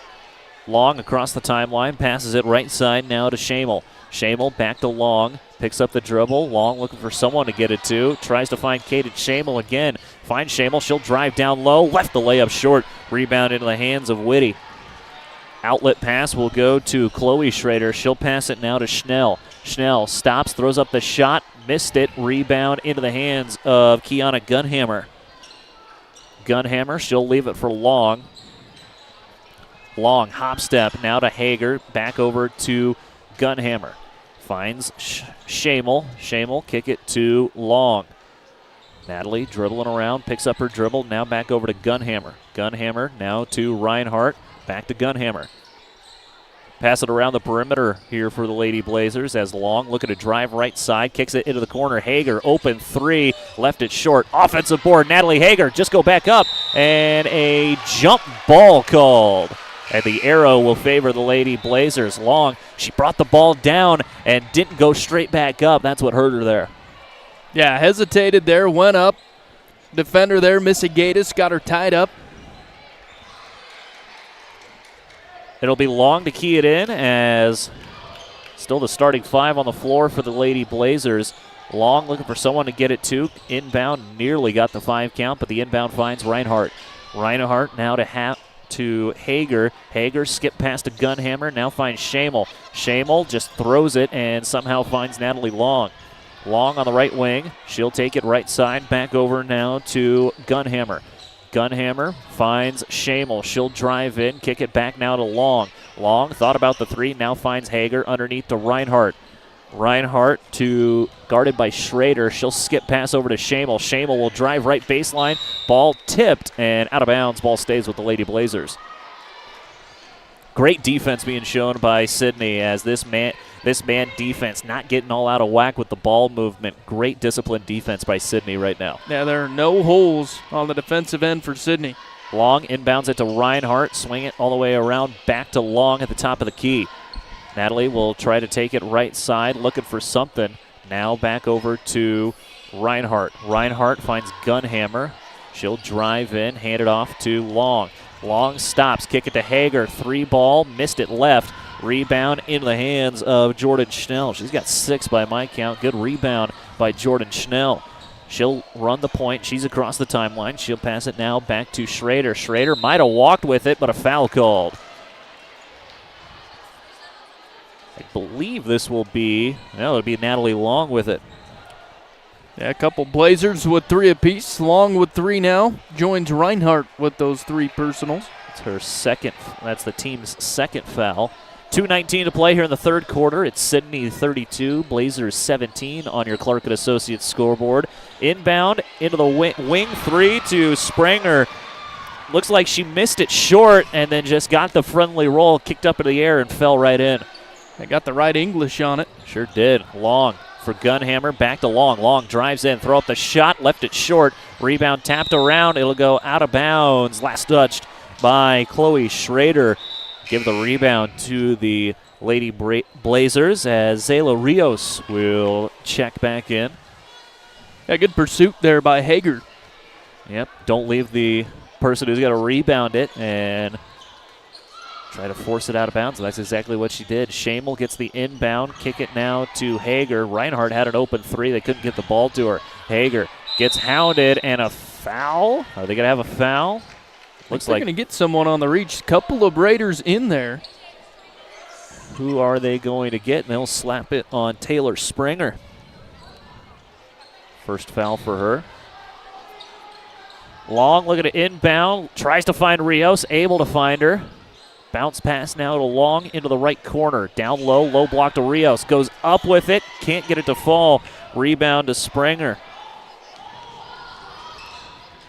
Long across the timeline, passes it right side now to Shamel. Shamel back to Long, picks up the dribble. Long looking for someone to get it to. Tries to find Kaden Shamel again. Finds Shamel, she'll drive down low. Left the layup short. Rebound into the hands of Whitty. Outlet pass will go to Chloe Schrader. She'll pass it now to Schnell. Schnell stops, throws up the shot, missed it. Rebound into the hands of Kiana Gunhammer. Gunhammer, she'll leave it for Long. Long, hop step now to Hager. Back over to Gunhammer. Finds Shamel. Shamel, kick it to Long. Natalie dribbling around, picks up her dribble. Now back over to Gunhammer. Gunhammer now to Reinhardt. Back to Gunhammer. Pass it around the perimeter here for the Lady Blazers as Long looking to drive right side. Kicks it into the corner. Hager, open three. Left it short. Offensive board. Natalie Hager just go back up. And a jump ball called. And the arrow will favor the Lady Blazers. Long, she brought the ball down and didn't go straight back up. That's what hurt her there. Yeah, hesitated there, went up. Defender there, Misagatis, got her tied up. It'll be Long to key it in as still the starting five on the floor for the Lady Blazers. Long looking for someone to get it to. Inbound nearly got the 5 count, but the inbound finds Reinhardt. Reinhardt now to Hager. Hager skip past to Gunhammer, now finds Shamel. Shamel just throws it and somehow finds Natalie Long. Long on the right wing. She'll take it right side. Back over now to Gunhammer. Gunhammer finds Shamel. She'll drive in. Kick it back now to Long. Long thought about the three. Now finds Hager underneath to Reinhardt. Reinhardt guarded by Schrader. She'll skip pass over to Shamel. Shamel will drive right baseline. Ball tipped and out of bounds. Ball stays with the Lady Blazers. Great defense being shown by Sidney as this man defense not getting all out of whack with the ball movement. Great disciplined defense by Sidney right now. Yeah, there are no holes on the defensive end for Sidney. Long inbounds it to Reinhardt. Swing it all the way around back to Long at the top of the key. Natalie will try to take it right side, looking for something. Now back over to Reinhardt. Reinhardt finds Gunhammer. She'll drive in, hand it off to Long. Long stops, kick it to Hager. 3 ball, missed it left. Rebound into the hands of Jordan Schnell. She's got 6 by my count. Good rebound by Jordan Schnell. She'll run the point. She's across the timeline. She'll pass it now back to Schrader. Schrader might have walked with it, but a foul called. I believe this will be, it'll be Natalie Long with it. Yeah, a couple Blazers with 3 apiece. Long with 3 now. Joins Reinhardt with those 3 personals. It's her second. That's the team's second foul. 2:19 to play here in the third quarter. It's Sidney 32, Blazers 17 on your Clark & Associates scoreboard. Inbound into the wing 3 to Springer. Looks like she missed it short and then just got the friendly roll, kicked up into the air and fell right in. They got the right English on it. Sure did. Long for Gunhammer, back to Long. Long drives in, throw up the shot, left it short. Rebound tapped around, it'll go out of bounds. Last touched by Chloe Schrader. Give the rebound to the Lady Blazers as Zayla Rios will check back in. Yeah, good pursuit there by Hager. Yep, don't leave the person who's got to rebound it and try to force it out of bounds. That's exactly what she did. Shamel gets the inbound, kick it now to Hager. Reinhardt had an open 3. They couldn't get the ball to her. Hager gets hounded and a foul. Are they going to have a foul? Looks they're like going to get someone on the reach. Couple of Raiders in there. Who are they going to get? And they'll slap it on Taylor Springer. First foul for her. Long looking at inbound. Tries to find Rios. Able to find her. Bounce pass now to Long into the right corner. Down low. Low block to Rios. Goes up with it. Can't get it to fall. Rebound to Springer.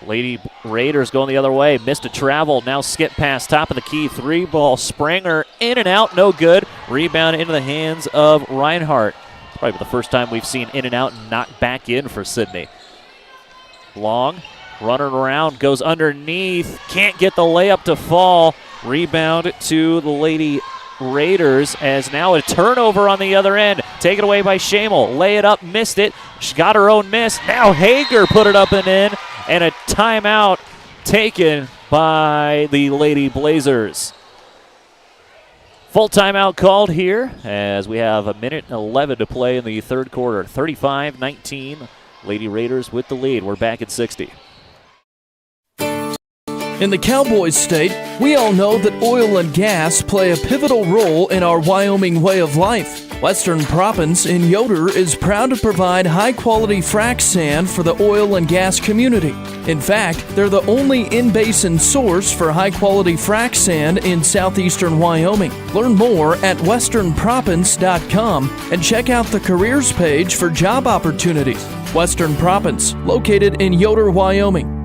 Lady Raiders going the other way. Missed a travel. Now skip pass. Top of the key. 3-ball. Springer in and out. No good. Rebound into the hands of Reinhardt. Probably the first time we've seen in and out and knocked back in for Sidney. Long. Running around. Goes underneath. Can't get the layup to fall. Rebound to the Lady Raiders as now a turnover on the other end. Taken away by Shamel. Lay it up. Missed it. She got her own miss. Now Hager put it up and in. And a timeout taken by the Lady Blazers. Full timeout called here as we have 1:11 to play in the third quarter. 35-19. Lady Raiders with the lead. We're back at 60. In the Cowboys state, we all know that oil and gas play a pivotal role in our Wyoming way of life. Western Proppants in Yoder is proud to provide high-quality frac sand for the oil and gas community. In fact, they're the only in-basin source for high-quality frac sand in southeastern Wyoming. Learn more at westernproppants.com and check out the careers page for job opportunities. Western Proppants, located in Yoder, Wyoming.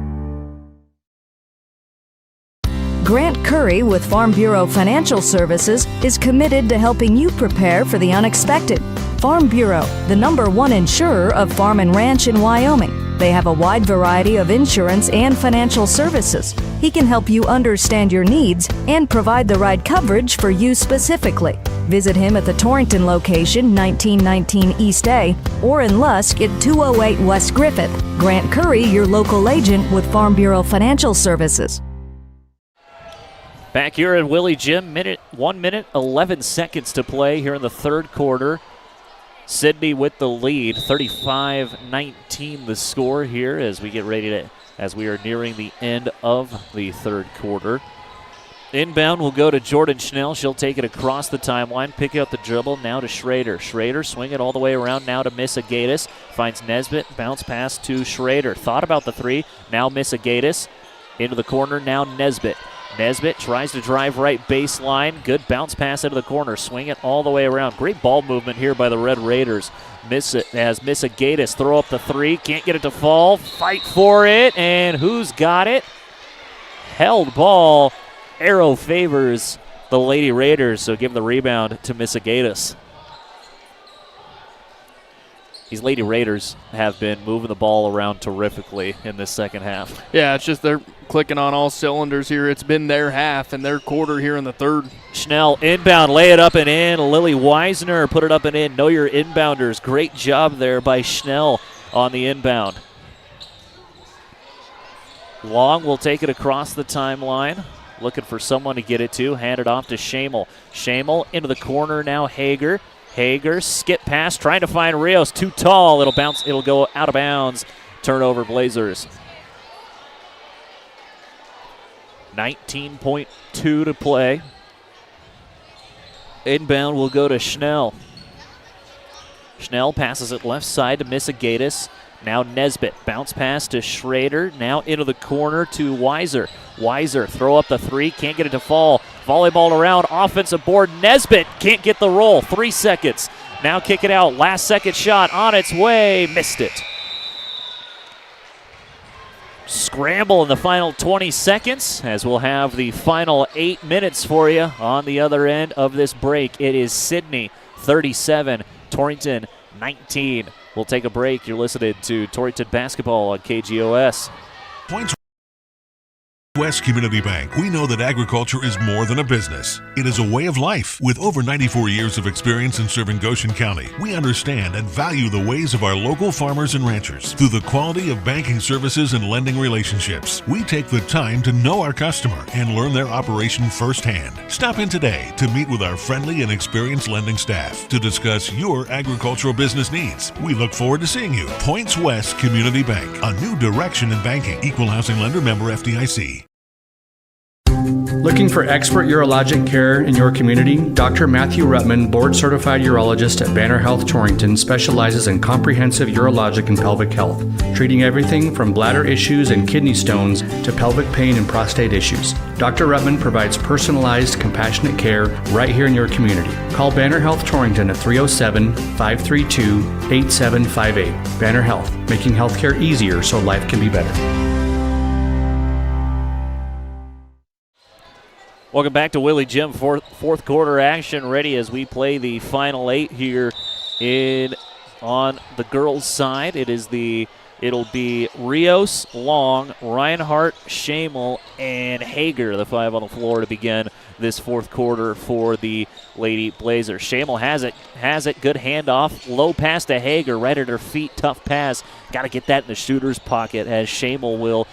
Grant Curry with Farm Bureau Financial Services is committed to helping you prepare for the unexpected. Farm Bureau, the #1 insurer of farm and ranch in Wyoming. They have a wide variety of insurance and financial services. He can help you understand your needs and provide the right coverage for you specifically. Visit him at the Torrington location, 1919 East A, or in Lusk at 208 West Griffith. Grant Curry, your local agent with Farm Bureau Financial Services. Back here at Willie Jim, 1 minute, 11 seconds to play here in the third quarter. Sidney with the lead, 35-19 the score here as we are nearing the end of the third quarter. Inbound will go to Jordan Schnell. She'll take it across the timeline, pick up the dribble, now to Schrader. Schrader swing it all the way around now to Misagatis. Finds Nesbitt, bounce pass to Schrader. Thought about the three, now Misagatis. Into the corner, now Nesbitt. Nesbitt tries to drive right baseline. Good bounce pass into the corner. Swing it all the way around. Great ball movement here by the Red Raiders. Miss it as Misagatis throw up the three. Can't get it to fall. Fight for it. And who's got it? Held ball. Arrow favors the Lady Raiders, so give the rebound to Misagatis. These Lady Raiders have been moving the ball around terrifically in this second half. Yeah, it's just they're clicking on all cylinders here. It's been their half and their quarter here in the third. Schnell inbound, lay it up and in. Lily Weisner put it up and in. Know your inbounders. Great job there by Schnell on the inbound. Long will take it across the timeline. Looking for someone to get it to. Hand it off to Shamel. Shamel into the corner now. Hager. Hager, skip pass, trying to find Rios. Too tall. It'll bounce. It'll go out of bounds. Turnover Blazers. 19.2 to play. Inbound will go to Schnell. Schnell passes it left side to Misagatis. Now Nesbitt. Bounce pass to Schrader. Now into the corner to Weiser. Weiser throw up the three. Can't get it to fall. Volleyball around. Offensive board. Nesbitt can't get the roll. 3 seconds. Now kick it out. Last second shot on its way. Missed it. Scramble in the final 20 seconds as we'll have the final 8 minutes for you on the other end of this break. It is Sidney 37, Torrington 19. We'll take a break. You're listening to Torrington Basketball on KGOS. Points West Community Bank. We know that agriculture is more than a business. It is a way of life. With over 94 years of experience in serving Goshen County, we understand and value the ways of our local farmers and ranchers. Through the quality of banking services and lending relationships, we take the time to know our customer and learn their operation firsthand. Stop in today to meet with our friendly and experienced lending staff to discuss your agricultural business needs. We look forward to seeing you. Points West Community Bank, a new direction in banking. Equal housing lender, member FDIC. Looking for expert urologic care in your community? Dr. Matthew Ruttman, board-certified urologist at Banner Health Torrington, specializes in comprehensive urologic and pelvic health, treating everything from bladder issues and kidney stones to pelvic pain and prostate issues. Dr. Ruttman provides personalized, compassionate care right here in your community. Call Banner Health Torrington at 307-532-8758. Banner Health, making healthcare easier so life can be better. Welcome back to Willie Jim. Fourth quarter action ready as we play the final 8 here on the girls' side. It'll be Rios, Long, Reinhardt, Schamel, and Hager, the 5 on the floor to begin this fourth quarter for the Lady Blazers. Schamel has it. Good handoff. Low pass to Hager, right at her feet. Tough pass. Got to get that in the shooter's pocket as Schamel will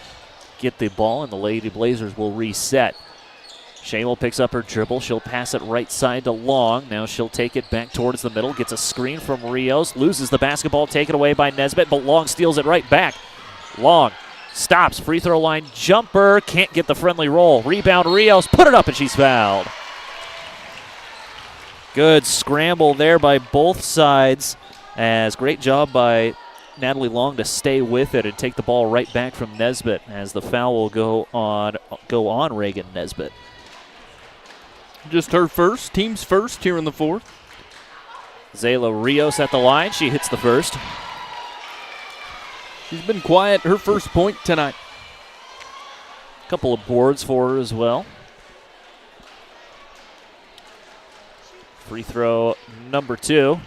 get the ball and the Lady Blazers will reset. Schamel picks up her dribble. She'll pass it right side to Long. Now she'll take it back towards the middle. Gets a screen from Rios. Loses the basketball. Taken away by Nesbitt, but Long steals it right back. Long stops. Free throw line jumper. Can't get the friendly roll. Rebound Rios. Put it up and she's fouled. Good scramble there by both sides. Great job by Natalie Long to stay with it and take the ball right back from Nesbitt as the foul will go on Reagan Nesbitt. Just her first, team's first here in the fourth. Zayla Rios at the line. She hits the first. She's been quiet, her first point tonight. A couple of boards for her as well. Free throw number 2.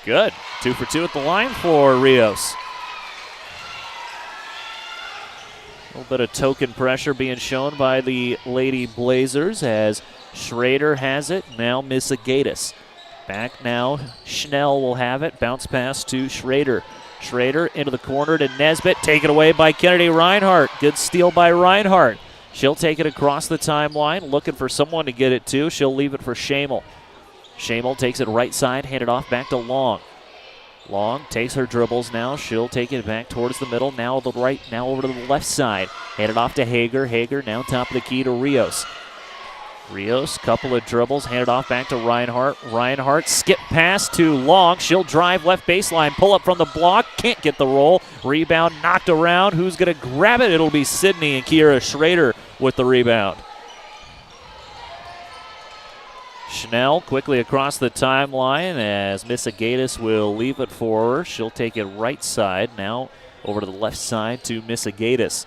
Good. 2 for 2 at the line for Rios. A little bit of token pressure being shown by the Lady Blazers as Schrader has it. Now Misagatis. Back now. Schnell will have it. Bounce pass to Schrader. Schrader into the corner to Nesbitt. Taken away by Kennedy Reinhardt. Good steal by Reinhardt. She'll take it across the timeline. Looking for someone to get it to. She'll leave it for Schamel. Schamel takes it right side. Handed off back to Long. Long takes her dribbles now. She'll take it back towards the middle. Now the right. Now over to the left side. Handed off to Hager. Hager now top of the key to Rios. Rios, couple of dribbles, handed off back to Reinhardt. Reinhardt, skip pass to Long. She'll drive left baseline, pull up from the block, can't get the roll. Rebound knocked around. Who's going to grab it? It'll be Sidney and Kiera Schrader with the rebound. Schnell quickly across the timeline as Misagatis will leave it for her. She'll take it right side. Now over to the left side to Misagatis.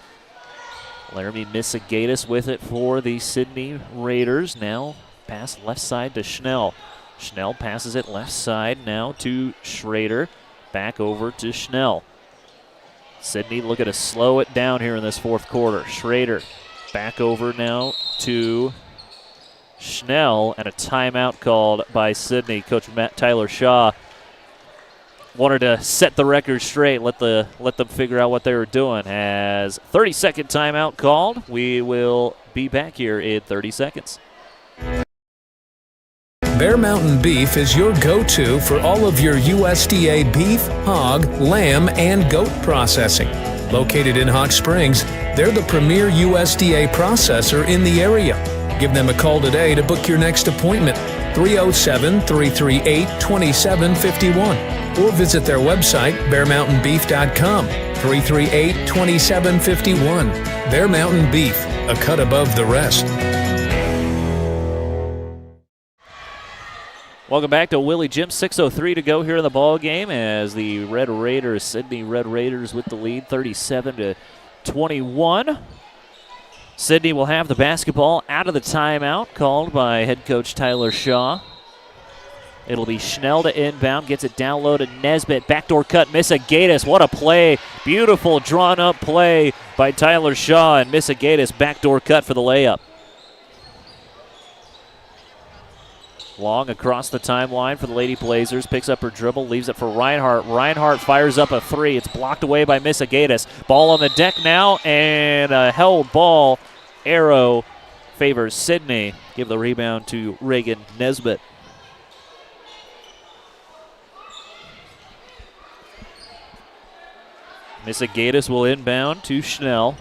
Laramie Misagatis with it for the Sidney Raiders. Now pass left side to Schnell. Schnell passes it left side now to Schrader. Back over to Schnell. Sidney looking to slow it down here in this fourth quarter. Schrader back over now to Schnell, and a timeout called by Sidney. Coach Tyler Shaw wanted to set the record straight, let them figure out what they were doing. As 30-second timeout called, we will be back here in 30 seconds. Bear Mountain Beef is your go-to for all of your USDA beef, hog, lamb, and goat processing. Located in Hot Springs, they're the premier USDA processor in the area. Give them a call today to book your next appointment, 307-338-2751. Or visit their website, bearmountainbeef.com, 338-2751. Bear Mountain Beef, a cut above the rest. Welcome back to Willie Jim. 6:03 to go here in the ball game as the Red Raiders, Sidney Red Raiders with the lead, 37-21. Sidney will have the basketball out of the timeout called by head coach Tyler Shaw. It'll be Schnell to inbound, gets it down low to Nesbitt. Backdoor cut, Misagatis. What a play. Beautiful drawn-up play by Tyler Shaw, and Misagatis backdoor cut for the layup. Long across the timeline for the Lady Blazers. Picks up her dribble, leaves it for Reinhardt. Reinhardt fires up a three. It's blocked away by Misagatis. Ball on the deck now, and a held ball. Arrow favors Sidney. Give the rebound to Reagan Nesbitt. Misagatis will inbound to Schnell.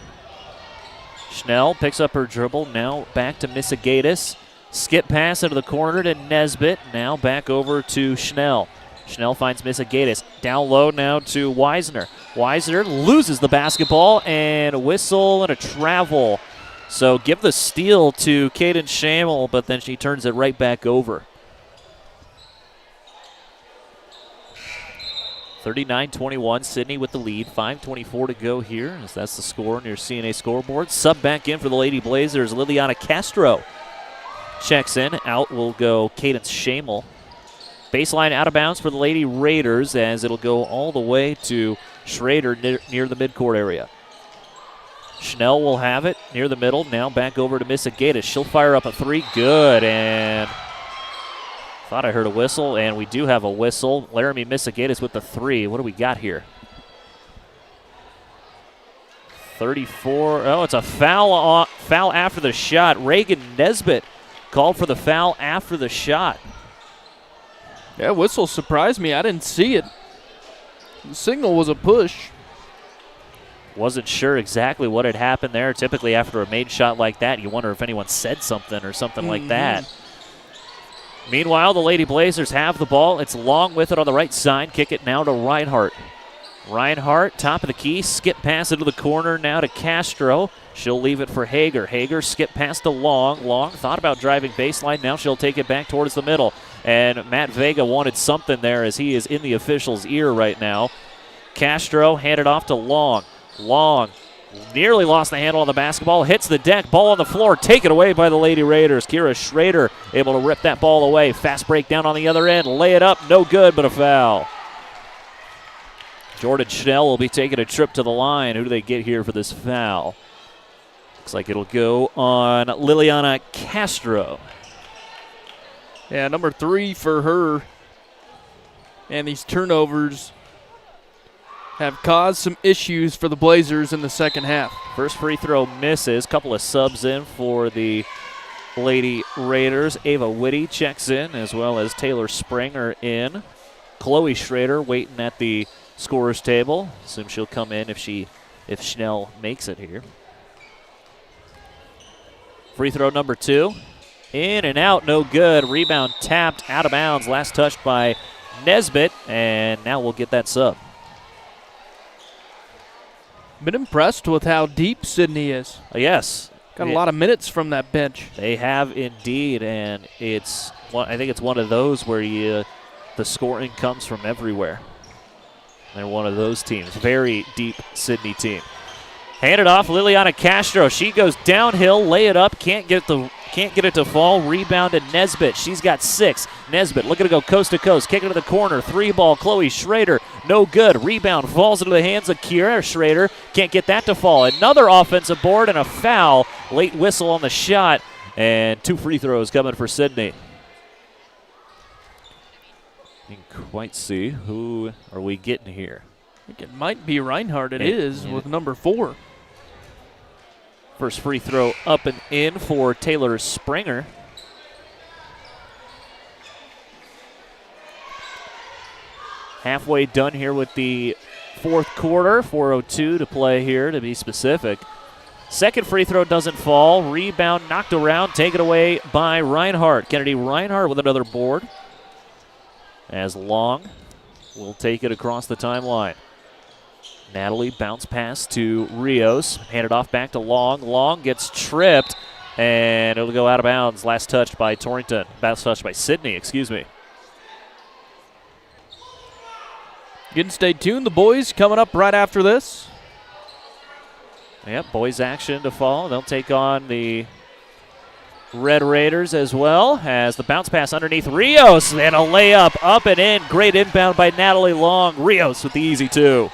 Schnell picks up her dribble. Now back to Misigatis. Skip pass into the corner to Nesbitt. Now back over to Schnell. Schnell finds Misigatis. Down low now to Weisner. Weisner loses the basketball and a whistle and a travel. So give the steal to Caden Shamel, but then she turns it right back over. 39-21, Sidney with the lead. 5:24 to go here, as that's the score on your CNA scoreboard. Sub back in for the Lady Blazers, Liliana Castro checks in. Out will go Cadence Shamel. Baseline out of bounds for the Lady Raiders, as it'll go all the way to Schrader near the midcourt area. Schnell will have it near the middle. Now back over to Misigatis. She'll fire up a three. Good. And thought I heard a whistle, and we do have a whistle. Laramie Misigatis with the three. What do we got here? 34. Oh, it's a foul after the shot. Reagan Nesbitt called for the foul after the shot. Yeah, whistle surprised me. I didn't see it. The signal was a push. Wasn't sure exactly what had happened there. Typically after a made shot like that, you wonder if anyone said something or something like that. Meanwhile, the Lady Blazers have the ball. It's Long with it on the right side. Kick it now to Reinhardt. Reinhardt, top of the key, skip pass into the corner now to Castro. She'll leave it for Hager. Hager, skip pass to Long. Long thought about driving baseline. Now she'll take it back towards the middle. And Matt Vega wanted something there, as he is in the official's ear right now. Castro handed off to Long. Long nearly lost the handle on the basketball, hits the deck, ball on the floor, taken away by the Lady Raiders. Kira Schrader able to rip that ball away. Fast break down on the other end, lay it up, no good, but a foul. Jordan Schnell will be taking a trip to the line. Who do they get here for this foul? Looks like it'll go on Liliana Castro. Yeah, number 3 for her. And these turnovers have caused some issues for the Blazers in the second half. First free throw misses. Couple of subs in for the Lady Raiders. Ava Whitty checks in, as well as Taylor Springer in. Chloe Schrader waiting at the scorer's table. Assume she'll come in if Schnell makes it here. Free throw number 2. In and out, no good. Rebound tapped out of bounds. Last touched by Nesbitt, and now we'll get that sub. Been impressed with how deep Sidney is. Yes. Got a lot of minutes from that bench. They have indeed, and I think it's one of those where the scoring comes from everywhere. They're one of those teams. Very deep Sidney team. Handed off, Liliana Castro. She goes downhill, lay it up, can't get it to fall. Rebound to Nesbitt. She's got 6. Nesbitt looking to go coast to coast. Kick it to the corner. 3-ball. Chloe Schrader. No good. Rebound falls into the hands of Kiera Schrader. Can't get that to fall. Another offensive board and a foul. Late whistle on the shot. And 2 free throws coming for Sidney. You can quite see who are we getting here. I think it might be Reinhardt. It is with number 4. First free throw up and in for Taylor Springer. Halfway done here with the fourth quarter. 4:02 to play here, to be specific. Second free throw doesn't fall. Rebound knocked around, taken away by Reinhardt. Kennedy Reinhardt with another board. As Long will take it across the timeline. Natalie bounce pass to Rios. Handed off back to Long. Long gets tripped, and it'll go out of bounds. Last touched by Torrington. Last touched by Sidney, excuse me. You can stay tuned. The boys coming up right after this. Yep, boys action to fall. They'll take on the Red Raiders as well, as the bounce pass underneath Rios, and a layup up and in. Great inbound by Natalie Long. Rios with the easy 2.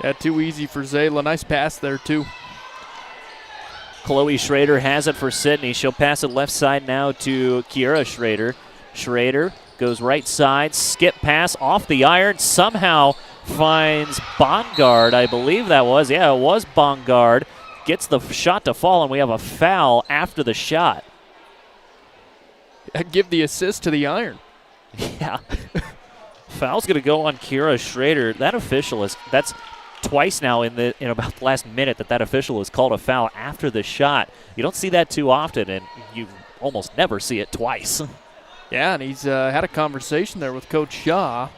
Yeah, too easy for Zayla. Nice pass there, too. Chloe Schrader has it for Sidney. She'll pass it left side now to Kiera Schrader. Schrader goes right side. Skip pass off the iron. Somehow finds Bongard, I believe that was. Yeah, it was Bongard. Gets the shot to fall, and we have a foul after the shot. Give the assist to the iron. Yeah. Foul's going to go on Kiera Schrader. That official that's twice now in about the last minute that official has called a foul after the shot. You don't see that too often, and you almost never see it twice. Yeah, and he's had a conversation there with Coach Shaw.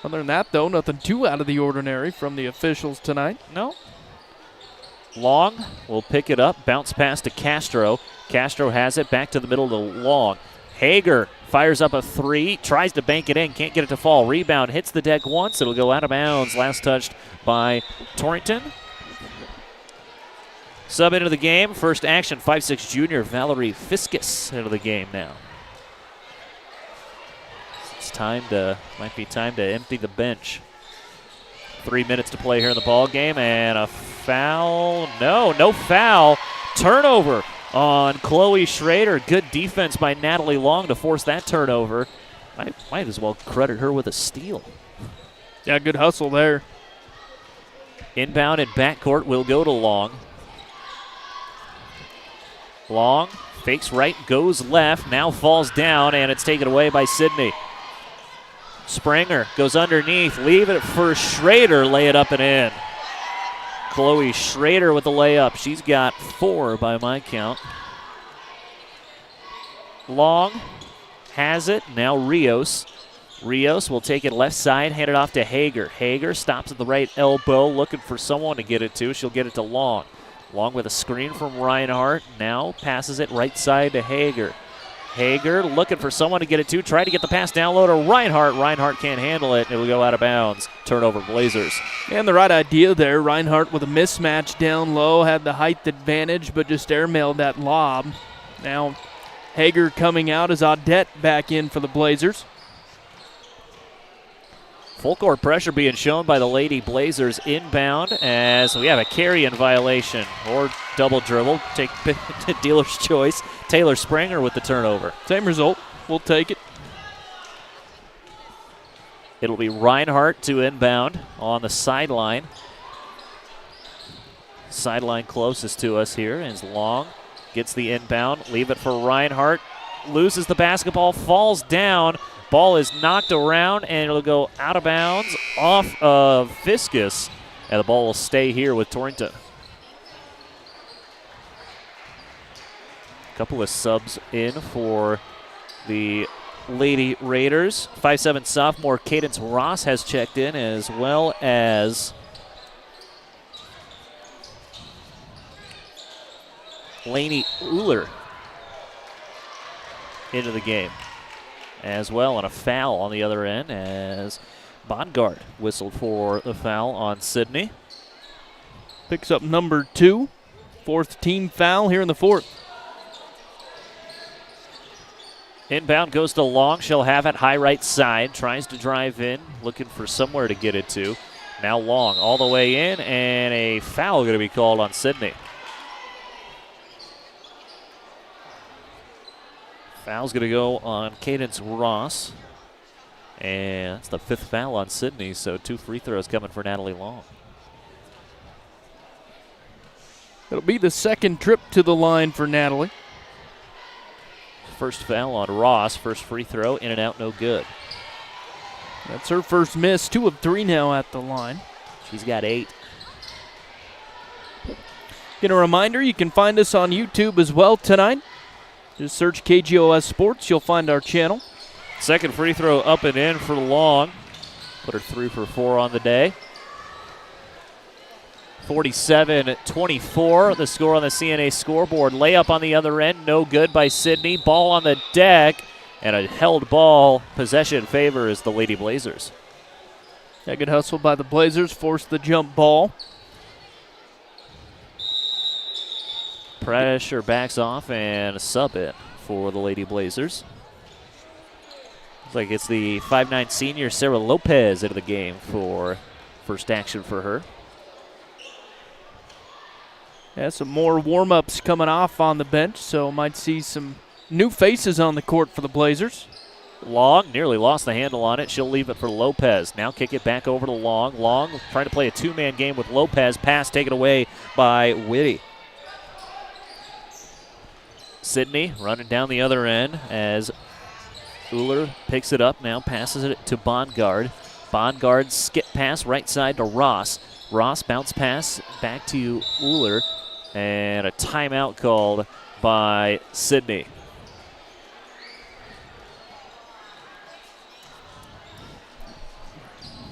Other than that, though, nothing too out of the ordinary from the officials tonight. No. Long will pick it up, bounce pass to Castro. Castro has it back to the middle to Long. Hager fires up a three, tries to bank it in, can't get it to fall. Rebound hits the deck once, it'll go out of bounds. Last touched by Torrington. Sub into the game, first action, 5'6" junior Valerie Fiskus into the game now. Might be time to empty the bench. 3 minutes to play here in the ball game, and a foul. No foul. Turnover on Chloe Schrader. Good defense by Natalie Long to force that turnover. Might as well credit her with a steal. Yeah, good hustle there. Inbound and backcourt will go to Long. Long fakes right, goes left, now falls down, and it's taken away by Sidney. Springer goes underneath, leave it for Schrader, lay it up and in. Chloe Schrader with the layup. She's got 4 by my count. Long has it, now Rios. Rios will take it left side, hand it off to Hager. Hager stops at the right elbow, looking for someone to get it to. She'll get it to Long. Long with a screen from Reinhardt, now passes it right side to Hager. Hager looking for someone to get it to, try to get the pass down low to Reinhardt. Reinhardt can't handle it. It will go out of bounds. Turnover Blazers. And the right idea there. Reinhardt with a mismatch down low, had the height advantage, but just airmailed that lob. Now Hager coming out as Audette back in for the Blazers. Full court pressure being shown by the Lady Blazers inbound as we have a carry in violation or double dribble. Take dealer's choice. Taylor Springer with the turnover. Same result. We'll take it. It'll be Reinhardt to inbound on the sideline. Sideline closest to us here is Long. Gets the inbound. Leave it for Reinhardt. Loses the basketball. Falls down. Ball is knocked around, and it'll go out of bounds off of Fiskus. And the ball will stay here with Torrington. A couple of subs in for the Lady Raiders. 5'7" sophomore Cadence Ross has checked in, as well as Lainey Euler into the game as well, and a foul on the other end as Bongard whistled for the foul on Sidney. Picks up number 2, 4th team foul here in the 4th. Inbound goes to Long. She'll have it high right side. Tries to drive in, looking for somewhere to get it to. Now Long all the way in, and a foul going to be called on Sidney. Foul's going to go on Cadence Ross. And that's the 5th foul on Sidney, so 2 free throws coming for Natalie Long. It'll be the 2nd trip to the line for Natalie. First foul on Ross. First free throw, in and out, no good. That's her first miss. 2 of 3 now at the line. She's got 8. Again, a reminder, you can find us on YouTube as well tonight. Just search KGOS Sports. You'll find our channel. Second free throw up and in for Long. Put her 3 for 4 on the day. 47-24, the score on the CNA scoreboard. Layup on the other end, no good by Sidney. Ball on the deck, and a held ball. Possession favors the Lady Blazers. Yeah, good hustle by the Blazers. Forced the jump ball. Pressure backs off and a sub it for the Lady Blazers. Looks like it's the 5'9" senior Sarah Lopez into the game for first action for her. Yeah, some more warm-ups coming off on the bench, so might see some new faces on the court for the Blazers. Long nearly lost the handle on it. She'll leave it for Lopez. Now kick it back over to Long. Long trying to play a 2-man game with Lopez. Pass taken away by Whitty. Sidney running down the other end as Uhler picks it up now, passes it to Bongard. Bongard skip pass right side to Ross. Ross bounce pass back to Uhler, and a timeout called by Sidney.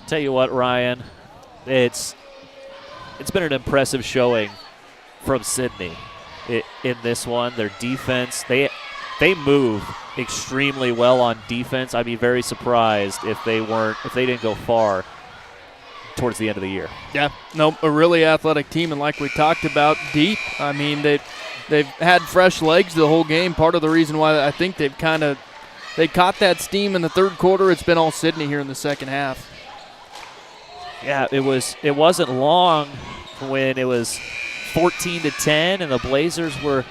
Tell you what, Ryan, it's been an impressive showing from Sidney in this one. Their defense, they move extremely well on defense. I'd be very surprised if they didn't go far towards the end of the year. Yeah, no, a really athletic team, and like we talked about, deep. I mean, they've had fresh legs the whole game. Part of the reason why I think they caught that steam in the third quarter. It's been all Sidney here in the second half. Yeah, it wasn't long when it was 14-10, and the Blazers were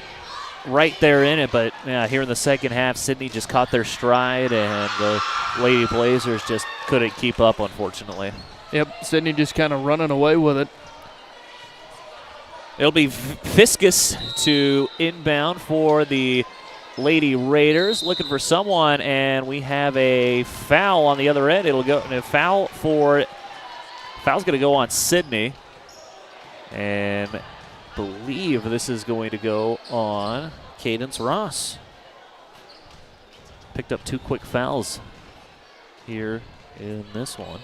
right there in it. But yeah, here in the second half, Sidney just caught their stride, and the Lady Blazers just couldn't keep up, unfortunately. Yep, Sidney just kind of running away with it. It'll be Fiskus to inbound for the Lady Raiders, looking for someone, and we have a foul on the other end. It'll go a foul's going to go on Sidney, and I believe this is going to go on Cadence Ross. Picked up 2 quick fouls here in this one.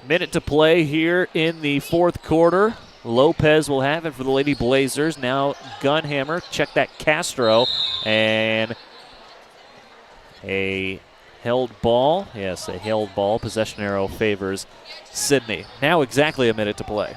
Minute to play here in the fourth quarter. Lopez will have it for the Lady Blazers. Now Gunhammer, check that Castro, and a held ball. Yes, a held ball. Possession arrow favors Sidney. Now exactly a minute to play.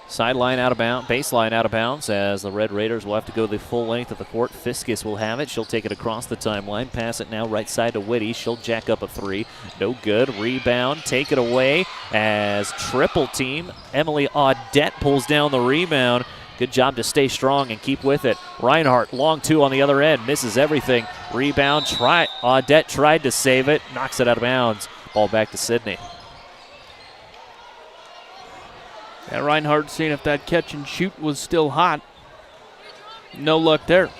Sideline out of bounds, baseline out of bounds, as the Red Raiders will have to go the full length of the court. Fiskus will have it. She'll take it across the timeline. Pass it now right side to Whitty. She'll jack up a 3. No good. Rebound. Take it away as triple team. Emily Audette pulls down the rebound. Good job to stay strong and keep with it. Reinhardt, long 2 on the other end. Misses everything. Rebound. Audette tried to save it. Knocks it out of bounds. Ball back to Sidney. Yeah, Reinhardt seeing if that catch and shoot was still hot. No luck there.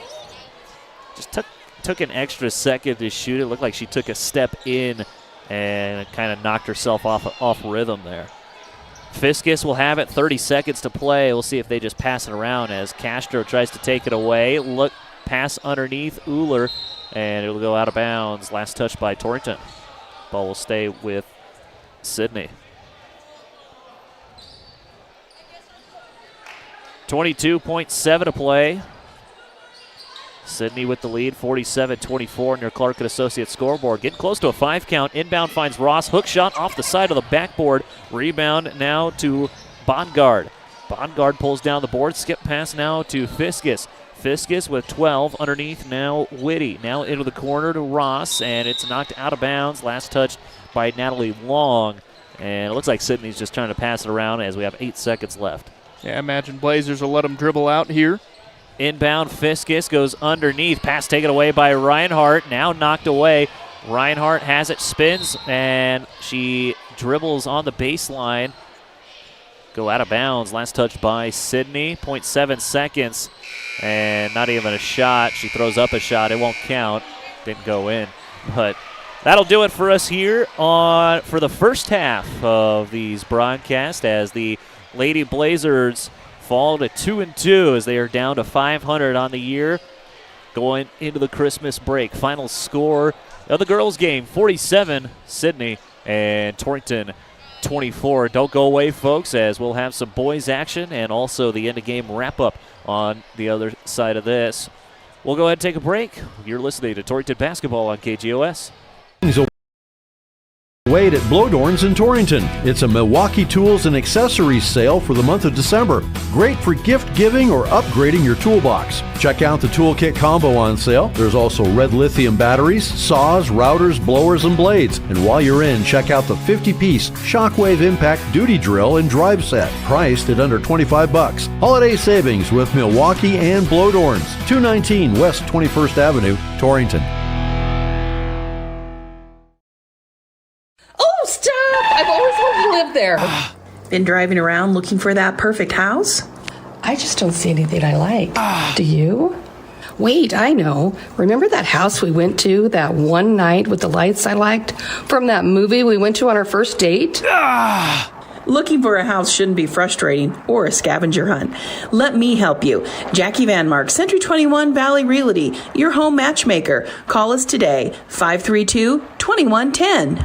Just took an extra second to shoot. It looked like she took a step in and kind of knocked herself off rhythm there. Fiskus will have it. 30 seconds to play. We'll see if they just pass it around as Castro tries to take it away. Look, pass underneath Uhler, and it'll go out of bounds. Last touch by Torrington. Ball will stay with Sidney. 22.7 to play. Sidney with the lead, 47-24 on your Clark & Associates scoreboard. Getting close to a 5 count. Inbound finds Ross. Hook shot off the side of the backboard. Rebound now to Bongard. Bongard pulls down the board. Skip pass now to Fiskus. Fiskus with 12 underneath now Whitty. Now into the corner to Ross, and it's knocked out of bounds. Last touch by Natalie Long. And it looks like Sidney's just trying to pass it around as we have 8 seconds left. Yeah, I imagine Blazers will let them dribble out here. Inbound, Fiskus goes underneath. Pass taken away by Reinhardt. Now knocked away. Reinhardt has it, spins, and she dribbles on the baseline. Go out of bounds. Last touch by Sidney. 0.7 seconds. And not even a shot. She throws up a shot. It won't count. Didn't go in. But that'll do it for us here for the first half of these broadcasts as the Lady Blazers fall to 2-2 as they are down to 500 on the year going into the Christmas break. Final score of the girls' game, 47, Sidney, and Torrington, 24. Don't go away, folks, as we'll have some boys action and also the end-of-game wrap-up on the other side of this. We'll go ahead and take a break. You're listening to Torrington Basketball on KGOS. Wait at Blowdorns in Torrington. It's a Milwaukee tools and accessories sale for the month of December. Great for gift giving or upgrading your toolbox. Check out the toolkit combo on sale. There's also red lithium batteries, saws, routers, blowers, and blades. And while you're in, check out the 50-piece Shockwave Impact Duty Drill and Drive Set, priced at under $25. Holiday savings with Milwaukee and Blowdorns. 219 West 21st Avenue, Torrington. Stop! I've always wanted to live there. Been driving around looking for that perfect house? I just don't see anything I like. Do you? Wait, I know. Remember that house we went to that one night with the lights I liked? From that movie we went to on our first date? Looking for a house shouldn't be frustrating or a scavenger hunt. Let me help you. Jackie Van Mark, Century 21 Valley Realty, your home matchmaker. Call us today, 532-2110.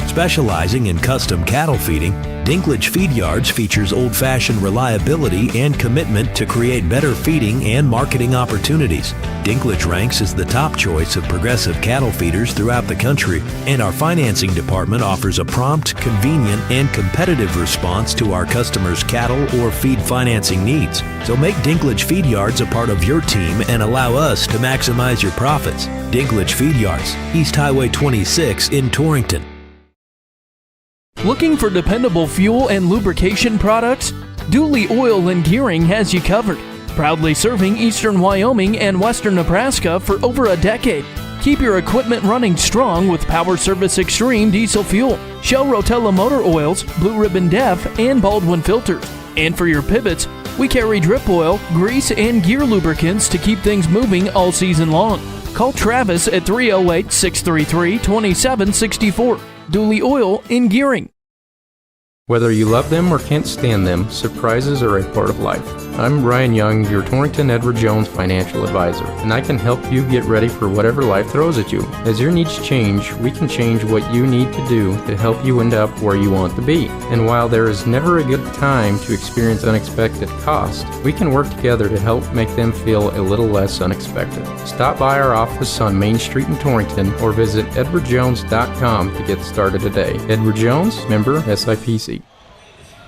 Specializing in custom cattle feeding, Dinklage Feed Yards features old-fashioned reliability and commitment to create better feeding and marketing opportunities. Dinklage ranks as the top choice of progressive cattle feeders throughout the country, and our financing department offers a prompt, convenient, and competitive response to our customers' cattle or feed financing needs. So make Dinklage Feed Yards a part of your team and allow us to maximize your profits. Dinklage Feed Yards, East Highway 26 in Torrington. Looking for dependable fuel and lubrication products? Dooley Oil and Gearing has you covered. Proudly serving eastern Wyoming and western Nebraska for over a decade. Keep your equipment running strong with Power Service Extreme diesel fuel, Shell Rotella motor oils, Blue Ribbon Def, and Baldwin filters. And for your pivots, we carry drip oil, grease, and gear lubricants to keep things moving all season long. Call Travis at 308-633-2764. Dooley Oil and Gearing. Whether you love them or can't stand them, surprises are a part of life. I'm Ryan Young, your Torrington Edward Jones financial advisor, and I can help you get ready for whatever life throws at you. As your needs change, we can change what you need to do to help you end up where you want to be. And while there is never a good time to experience unexpected costs, we can work together to help make them feel a little less unexpected. Stop by our office on Main Street in Torrington or visit edwardjones.com to get started today. Edward Jones, member SIPC.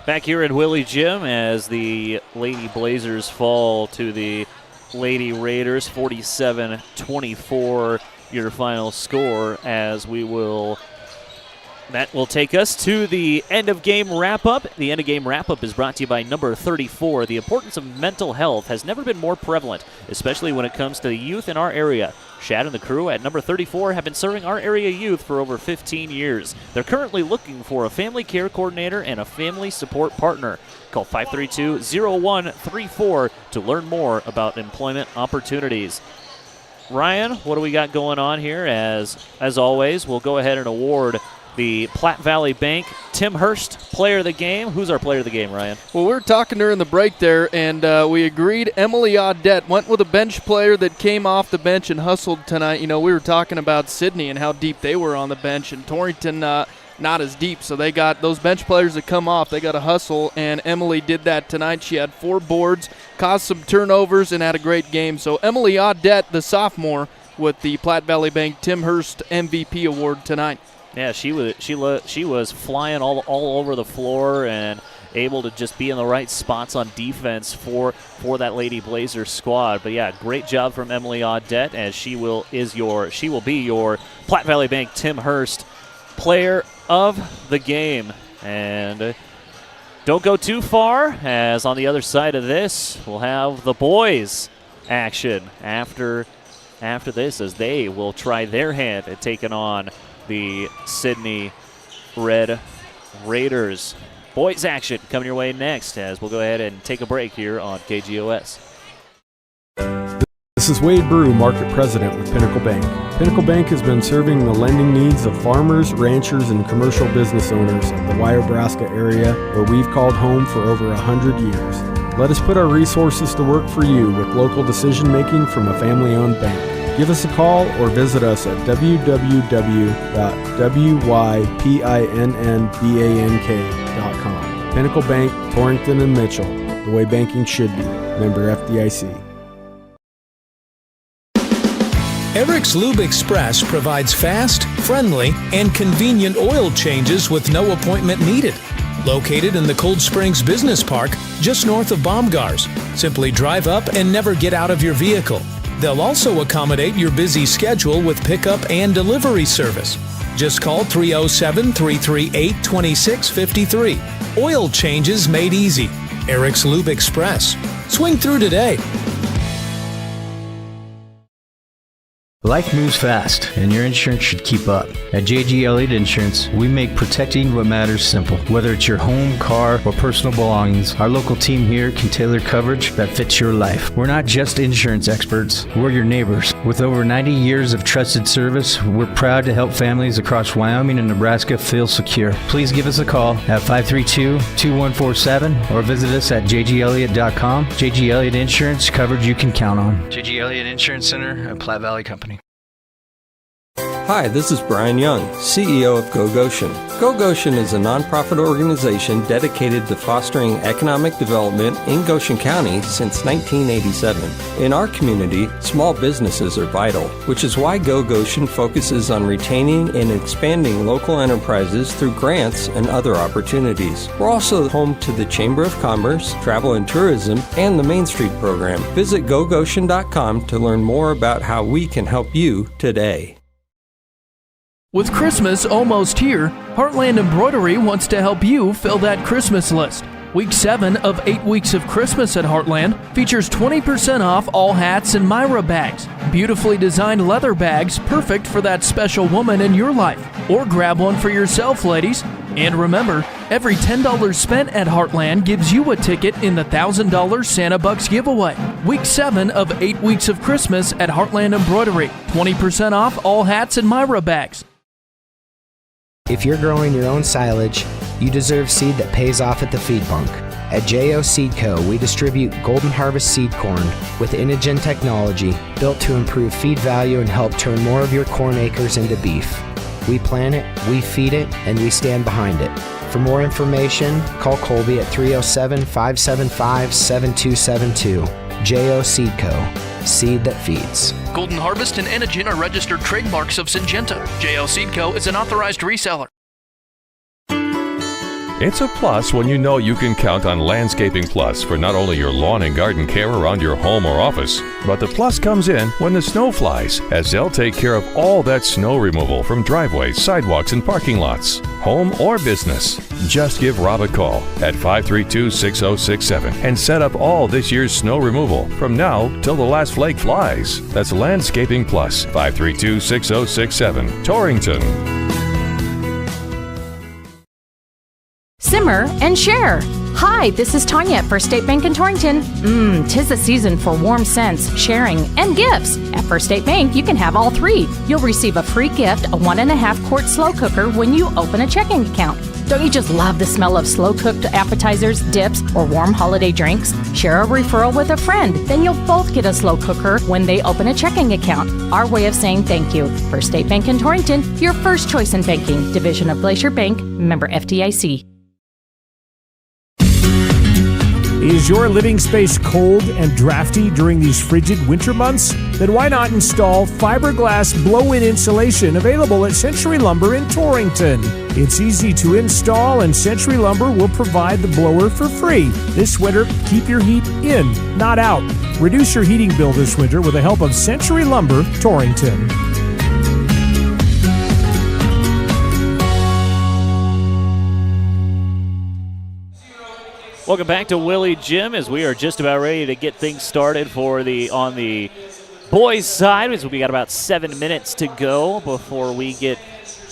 Back here at Willie Gym as the Lady Blazers fall to the Lady Raiders, 47-24 your final score, as that will take us to the end of game wrap-up. The end of game wrap-up is brought to you by number 34. The importance of mental health has never been more prevalent, especially when it comes to the youth in our area. Shad and the crew at number 34 have been serving our area youth for over 15 years. They're currently looking for a family care coordinator and a family support partner. Call 532-0134 to learn more about employment opportunities. Ryan, what do we got going on here? As always, we'll go ahead and award the Platte Valley Bank Tim Hurst Player of the Game. Who's our Player of the Game, Ryan? Well, we were talking during the break there, and we agreed Emily Audette went with a bench player that came off the bench and hustled tonight. You know, we were talking about Sidney and how deep they were on the bench, and Torrington not as deep. So they got those bench players that come off, they got to hustle, and Emily did that tonight. She had 4 boards, caused some turnovers, and had a great game. So Emily Audette, the sophomore, with the Platte Valley Bank Tim Hurst MVP award tonight. Yeah, she was flying all over the floor and able to just be in the right spots on defense for that Lady Blazers squad. But yeah, great job from Emily Audette, as she will be your Platte Valley Bank Tim Hurst Player of the Game. And don't go too far, as on the other side of this we'll have the boys action after this, as they will try their hand at taking on the Sidney Red Raiders. Boys action coming your way next, as we'll go ahead and take a break here on KGOS. This is Wade Brew, Market President with Pinnacle Bank. Pinnacle Bank has been serving the lending needs of farmers, ranchers, and commercial business owners of the Wyobraska area, where we've called home for over 100 years. Let us put our resources to work for you with local decision-making from a family-owned bank. Give us a call or visit us at www.wypinnbank.com. Pinnacle Bank, Torrington and Mitchell, the way banking should be. Member FDIC. Eric's Lube Express provides fast, friendly, and convenient oil changes with no appointment needed. Located in the Cold Springs Business Park, just north of Baumgars. Simply drive up and never get out of your vehicle. They'll also accommodate your busy schedule with pickup and delivery service. Just call 307-338-2653. Oil changes made easy. Eric's Lube Express. Swing through today. Life moves fast, and your insurance should keep up. At J.G. Elliott Insurance, we make protecting what matters simple. Whether it's your home, car, or personal belongings, our local team here can tailor coverage that fits your life. We're not just insurance experts, we're your neighbors. With over 90 years of trusted service, we're proud to help families across Wyoming and Nebraska feel secure. Please give us a call at 532-2147 or visit us at jgelliott.com. J.G. Elliott Insurance, coverage you can count on. J.G. Elliott Insurance Center at Platte Valley Company. Hi, this is Brian Young, CEO of Go Goshen. Go Goshen is a nonprofit organization dedicated to fostering economic development in Goshen County since 1987. In our community, small businesses are vital, which is why Go Goshen focuses on retaining and expanding local enterprises through grants and other opportunities. We're also home to the Chamber of Commerce, Travel and Tourism, and the Main Street program. Visit gogoshen.com to learn more about how we can help you today. With Christmas almost here, Heartland Embroidery wants to help you fill that Christmas list. Week 7 of 8 weeks of Christmas at Heartland features 20% off all hats and Myra bags. Beautifully designed leather bags, perfect for that special woman in your life. Or grab one for yourself, ladies. And remember, every $10 spent at Heartland gives you a ticket in the $1,000 Santa Bucks giveaway. Week 7 of 8 weeks of Christmas at Heartland Embroidery. 20% off all hats and Myra bags. If you're growing your own silage, you deserve seed that pays off at the feed bunk. At J.O. Seed Co., we distribute Golden Harvest seed corn with Inogen technology built to improve feed value and help turn more of your corn acres into beef. We plant it, we feed it, and we stand behind it. For more information, call Colby at 307-575-7272. J.O. Seed Co., seed that feeds. Golden Harvest and Inogen are registered trademarks of Syngenta. JL Seedco is an authorized reseller. It's a plus when you know you can count on Landscaping Plus for not only your lawn and garden care around your home or office, but the plus comes in when the snow flies, as they'll take care of all that snow removal from driveways, sidewalks, and parking lots, home or business. Just give Rob a call at 532-6067 and set up all this year's snow removal from now till the last flake flies. That's Landscaping Plus, 532-6067, Torrington. Simmer and share. Hi, this is Tanya at First State Bank in Torrington. Tis the season for warm scents, sharing, and gifts. At First State Bank, you can have all three. You'll receive a free gift, a 1.5 quart slow cooker when you open a checking account. Don't you just love the smell of slow-cooked appetizers, dips, or warm holiday drinks? Share a referral with a friend. Then you'll both get a slow cooker when they open a checking account. Our way of saying thank you. First State Bank in Torrington, your first choice in banking. Division of Glacier Bank, member FDIC. Is your living space cold and drafty during these frigid winter months? Then why not install fiberglass blow-in insulation available at Century Lumber in Torrington? It's easy to install, and Century Lumber will provide the blower for free. This winter, keep your heat in, not out. Reduce your heating bill this winter with the help of Century Lumber, Torrington. Welcome back to Willie Jim, as we are just about ready to get things started on the boys' side, as we got about 7 minutes to go before we get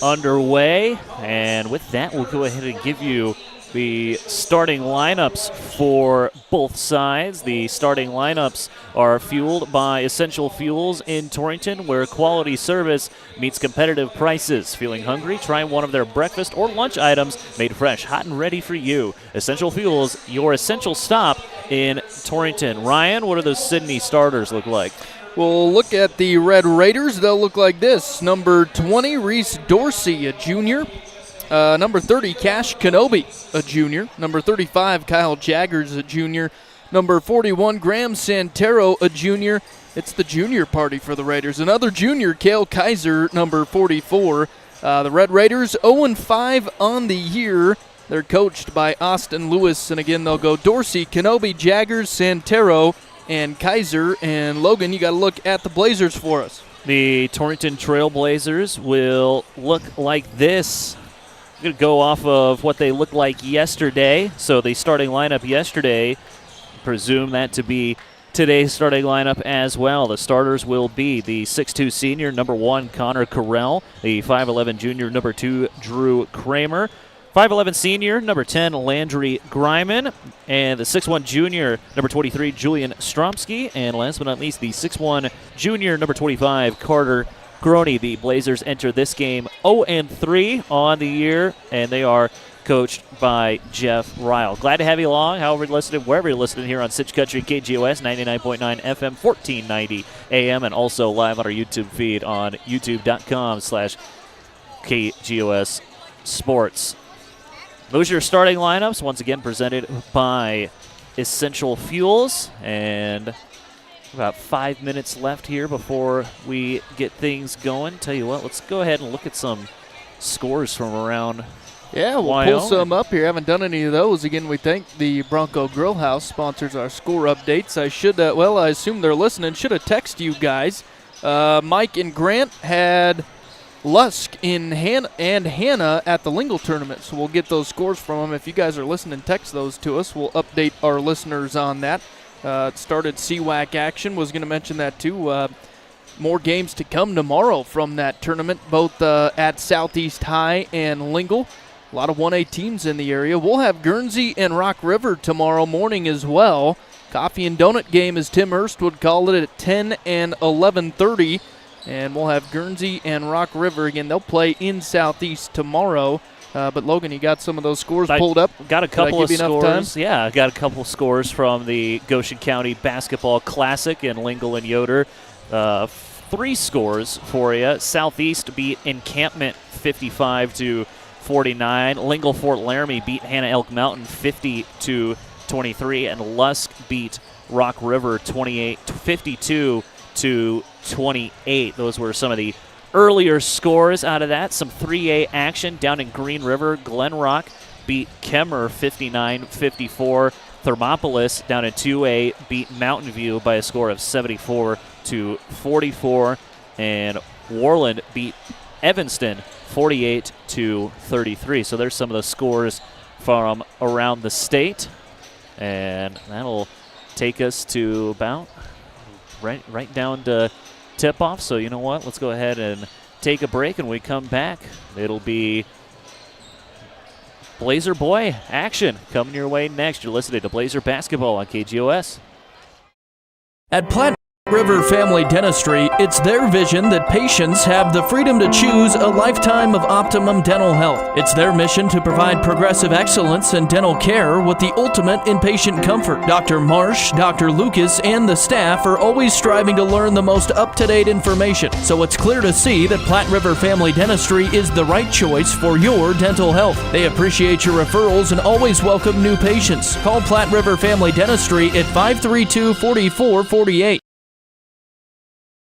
underway. And with that, we'll go ahead and give you the starting lineups for both sides. The starting lineups are fueled by Essential Fuels in Torrington, where quality service meets competitive prices. Feeling hungry? Try one of their breakfast or lunch items made fresh, hot and ready for you. Essential Fuels, your essential stop in Torrington. Ryan, what do those Sidney starters look like? We'll look at the Red Raiders. They'll look like this. Number 20, Reese Dorsey, a junior. Number 30, Cash Kenobi, a junior. Number 35, Kyle Jaggers, a junior. Number 41, Graham Santero, a junior. It's the junior party for the Raiders. Another junior, Cale Kaiser, number 44. The Red Raiders 0-5 on the year. They're coached by Austin Lewis. And again, they'll go Dorsey, Kenobi, Jaggers, Santero, and Kaiser. And Logan, you got to look at the Blazers for us. The Torrington Trailblazers will look like this. I'm going to go off of what they looked like yesterday. So the starting lineup yesterday, presume that to be today's starting lineup as well. The starters will be the 6'2 senior, number 1, Connor Carell, the 5'11 junior, number 2, Drew Kramer, 5'11 senior, number 10, Landry Greiman, and the 6'1 junior, number 23, Julian Stromsky, and last but not least, the 6'1 junior, number 25, Carter Groney. The Blazers enter this game 0-3 on the year, and they are coached by Jeff Ryle. Glad to have you along, however you're listening, wherever you're listening here on Sitch Country, KGOS 99.9 FM, 1490 AM, and also live on our YouTube feed on youtube.com/KGOS Sports. Those are your starting lineups, once again presented by Essential Fuels, and about 5 minutes left here before we get things going. Tell you what, let's go ahead and look at some scores from around Yeah, we'll Wyoming. pull some up here. Haven't done any of those. Again, we thank the Bronco Grill House sponsors our score updates. I should, I assume they're listening. Should have texted you guys. Mike and Grant had Lusk and Hannah at the Lingle tournament, so we'll get those scores from them. If you guys are listening, text those to us. We'll update our listeners on that. It started CWAC action. Was going to mention that too. More games to come tomorrow from that tournament, both at Southeast High and Lingle. A lot of 1A teams in the area. We'll have Guernsey and Rock River tomorrow morning as well. Coffee and donut game, as Tim Hurst would call it, at 10 and 11:30. And we'll have Guernsey and Rock River again. They'll play in Southeast tomorrow. But Logan, you got some of those scores pulled up? Got a couple of scores. Yeah, I got a couple of scores from the Goshen County Basketball Classic in Lingle and Yoder. 3 scores for you. Southeast beat Encampment 55-49. Lingle Fort Laramie beat Hannah Elk Mountain 50-23, and Lusk beat Rock River 52-28. Those were some of the earlier scores out of that. Some 3A action down in Green River. Glen Rock beat Kemmer 59-54. Thermopolis down in 2A beat Mountain View by a score of 74-44. And Warland beat Evanston 48-33. So there's some of the scores from around the state. And that'll take us to about right down to tip-off. So you know what? Let's go ahead and take a break, and when we come back, it'll be Blazer Boy action coming your way next. You're listening to Blazer Basketball on KGOS. At Platte River Family Dentistry, it's their vision that patients have the freedom to choose a lifetime of optimum dental health. It's their mission to provide progressive excellence in dental care with the ultimate in patient comfort. Dr. Marsh, Dr. Lucas, and the staff are always striving to learn the most up-to-date information, so it's clear to see that Platte River Family Dentistry is the right choice for your dental health. They appreciate your referrals and always welcome new patients. Call Platte River Family Dentistry at 532-4448.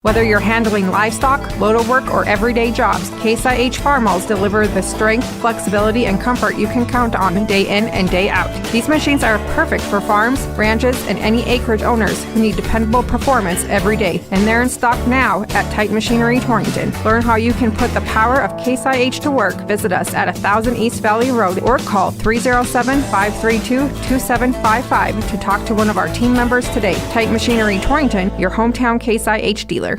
Whether you're handling livestock, loader work, or everyday jobs, Case IH Farm Mills deliver the strength, flexibility, and comfort you can count on day in and day out. These machines are perfect for farms, ranches, and any acreage owners who need dependable performance every day. And they're in stock now at Titan Machinery Torrington. Learn how you can put the power of Case IH to work. Visit us at 1000 East Valley Road or call 307-532-2755 to talk to one of our team members today. Titan Machinery Torrington, your hometown Case IH dealer.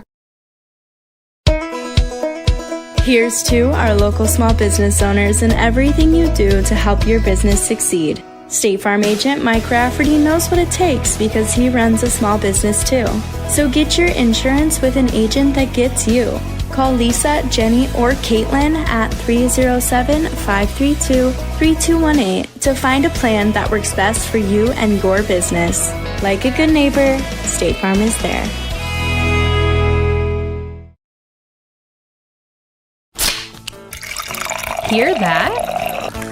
Here's to our local small business owners and everything you do to help your business succeed. State Farm agent Mike Rafferty knows what it takes because he runs a small business too. So get your insurance with an agent that gets you. Call Lisa, Jenny, or Caitlin at 307-532-3218 to find a plan that works best for you and your business. Like a good neighbor, State Farm is there. Hear that?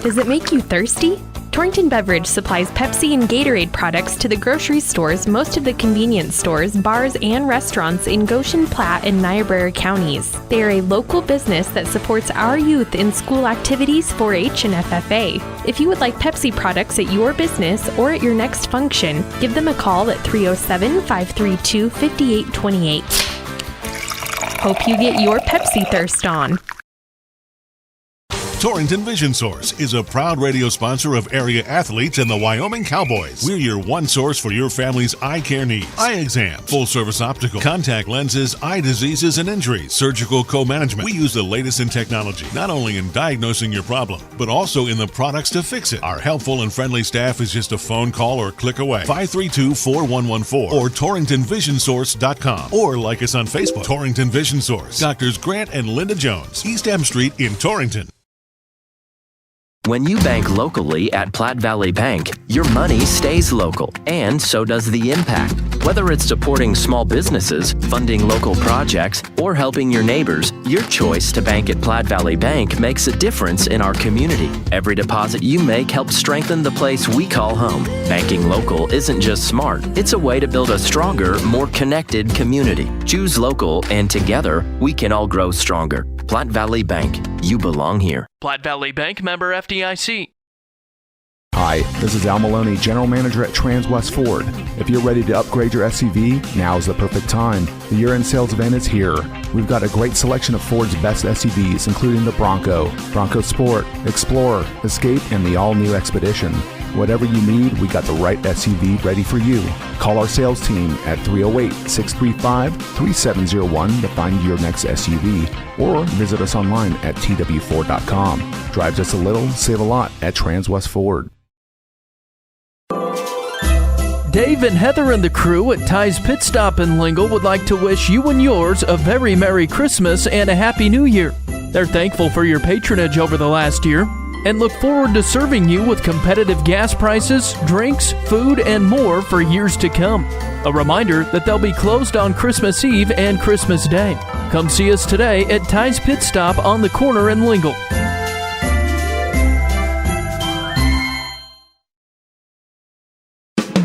Does it make you thirsty? Torrington Beverage supplies Pepsi and Gatorade products to the grocery stores, most of the convenience stores, bars, and restaurants in Goshen, Platte, and Niobrara counties. They are a local business that supports our youth in school activities, 4-H, and FFA. If you would like Pepsi products at your business or at your next function, give them a call at 307-532-5828. Hope you get your Pepsi thirst on. Torrington Vision Source is a proud radio sponsor of area athletes and the Wyoming Cowboys. We're your one source for your family's eye care needs. Eye exams, full-service optical, contact lenses, eye diseases and injuries, surgical co-management. We use the latest in technology, not only in diagnosing your problem, but also in the products to fix it. Our helpful and friendly staff is just a phone call or click away. 532-4114 or TorringtonVisionSource.com, or like us on Facebook. Torrington Vision Source. Doctors Grant and Linda Jones, East M Street in Torrington. When you bank locally at Platte Valley Bank, your money stays local, and so does the impact. Whether it's supporting small businesses, funding local projects, or helping your neighbors, your choice to bank at Platte Valley Bank makes a difference in our community. Every deposit you make helps strengthen the place we call home. Banking local isn't just smart, it's a way to build a stronger, more connected community. Choose local, and together, we can all grow stronger. Platte Valley Bank, you belong here. Platte Valley Bank, member FDIC. Hi, this is Al Maloney, General Manager at Transwest Ford. If you're ready to upgrade your SUV, now's the perfect time. The year-end sales event is here. We've got a great selection of Ford's best SUVs, including the Bronco, Bronco Sport, Explorer, Escape, and the all-new Expedition. Whatever you need, we got the right SUV ready for you. Call our sales team at 308-635-3701 to find your next SUV, or visit us online at twford.com. Drive just a little, save a lot at Transwest Ford. Dave and Heather and the crew at Ty's Pit Stop in Lingle would like to wish you and yours a very Merry Christmas and a Happy New Year. They're thankful for your patronage over the last year and look forward to serving you with competitive gas prices, drinks, food, and more for years to come. A reminder that they'll be closed on Christmas Eve and Christmas Day. Come see us today at Ty's Pit Stop on the corner in Lingle.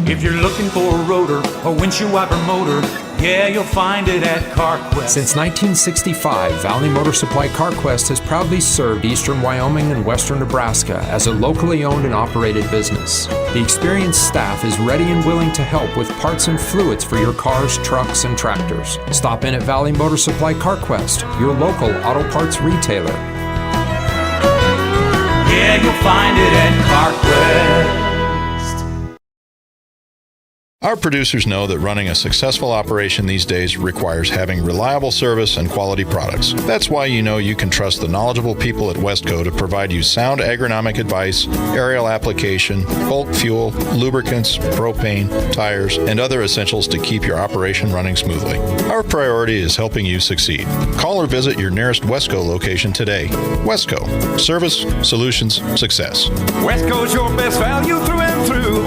If you're looking for a rotor or windshield wiper motor, yeah, you'll find it at CarQuest. Since 1965, Valley Motor Supply CarQuest has proudly served eastern Wyoming and western Nebraska as a locally owned and operated business. The experienced staff is ready and willing to help with parts and fluids for your cars, trucks, and tractors. Stop in at Valley Motor Supply CarQuest, your local auto parts retailer. Yeah, you'll find it at CarQuest. Our producers know that running a successful operation these days requires having reliable service and quality products. That's why you know you can trust the knowledgeable people at Westco to provide you sound agronomic advice, aerial application, bulk fuel, lubricants, propane, tires, and other essentials to keep your operation running smoothly. Our priority is helping you succeed. Call or visit your nearest Westco location today. Westco. Service, solutions, success. Westco's your best value through and through.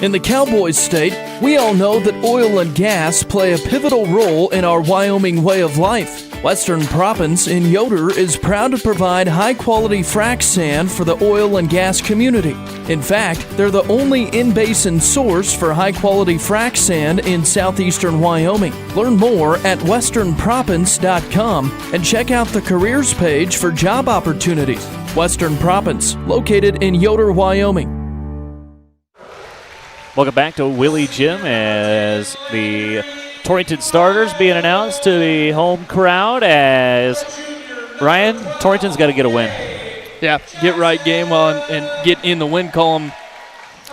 In the Cowboys state, we all know that oil and gas play a pivotal role in our Wyoming way of life. Western Proppants in Yoder is proud to provide high-quality frac sand for the oil and gas community. In fact, they're the only in-basin source for high-quality frac sand in southeastern Wyoming. Learn more at westernproppants.com and check out the careers page for job opportunities. Western Proppants, located in Yoder, Wyoming. Welcome back to Willie Jim as the Torrington starters being announced to the home crowd as Ryan, Torrington's got to get a win. Yeah, get right game on and get in the win column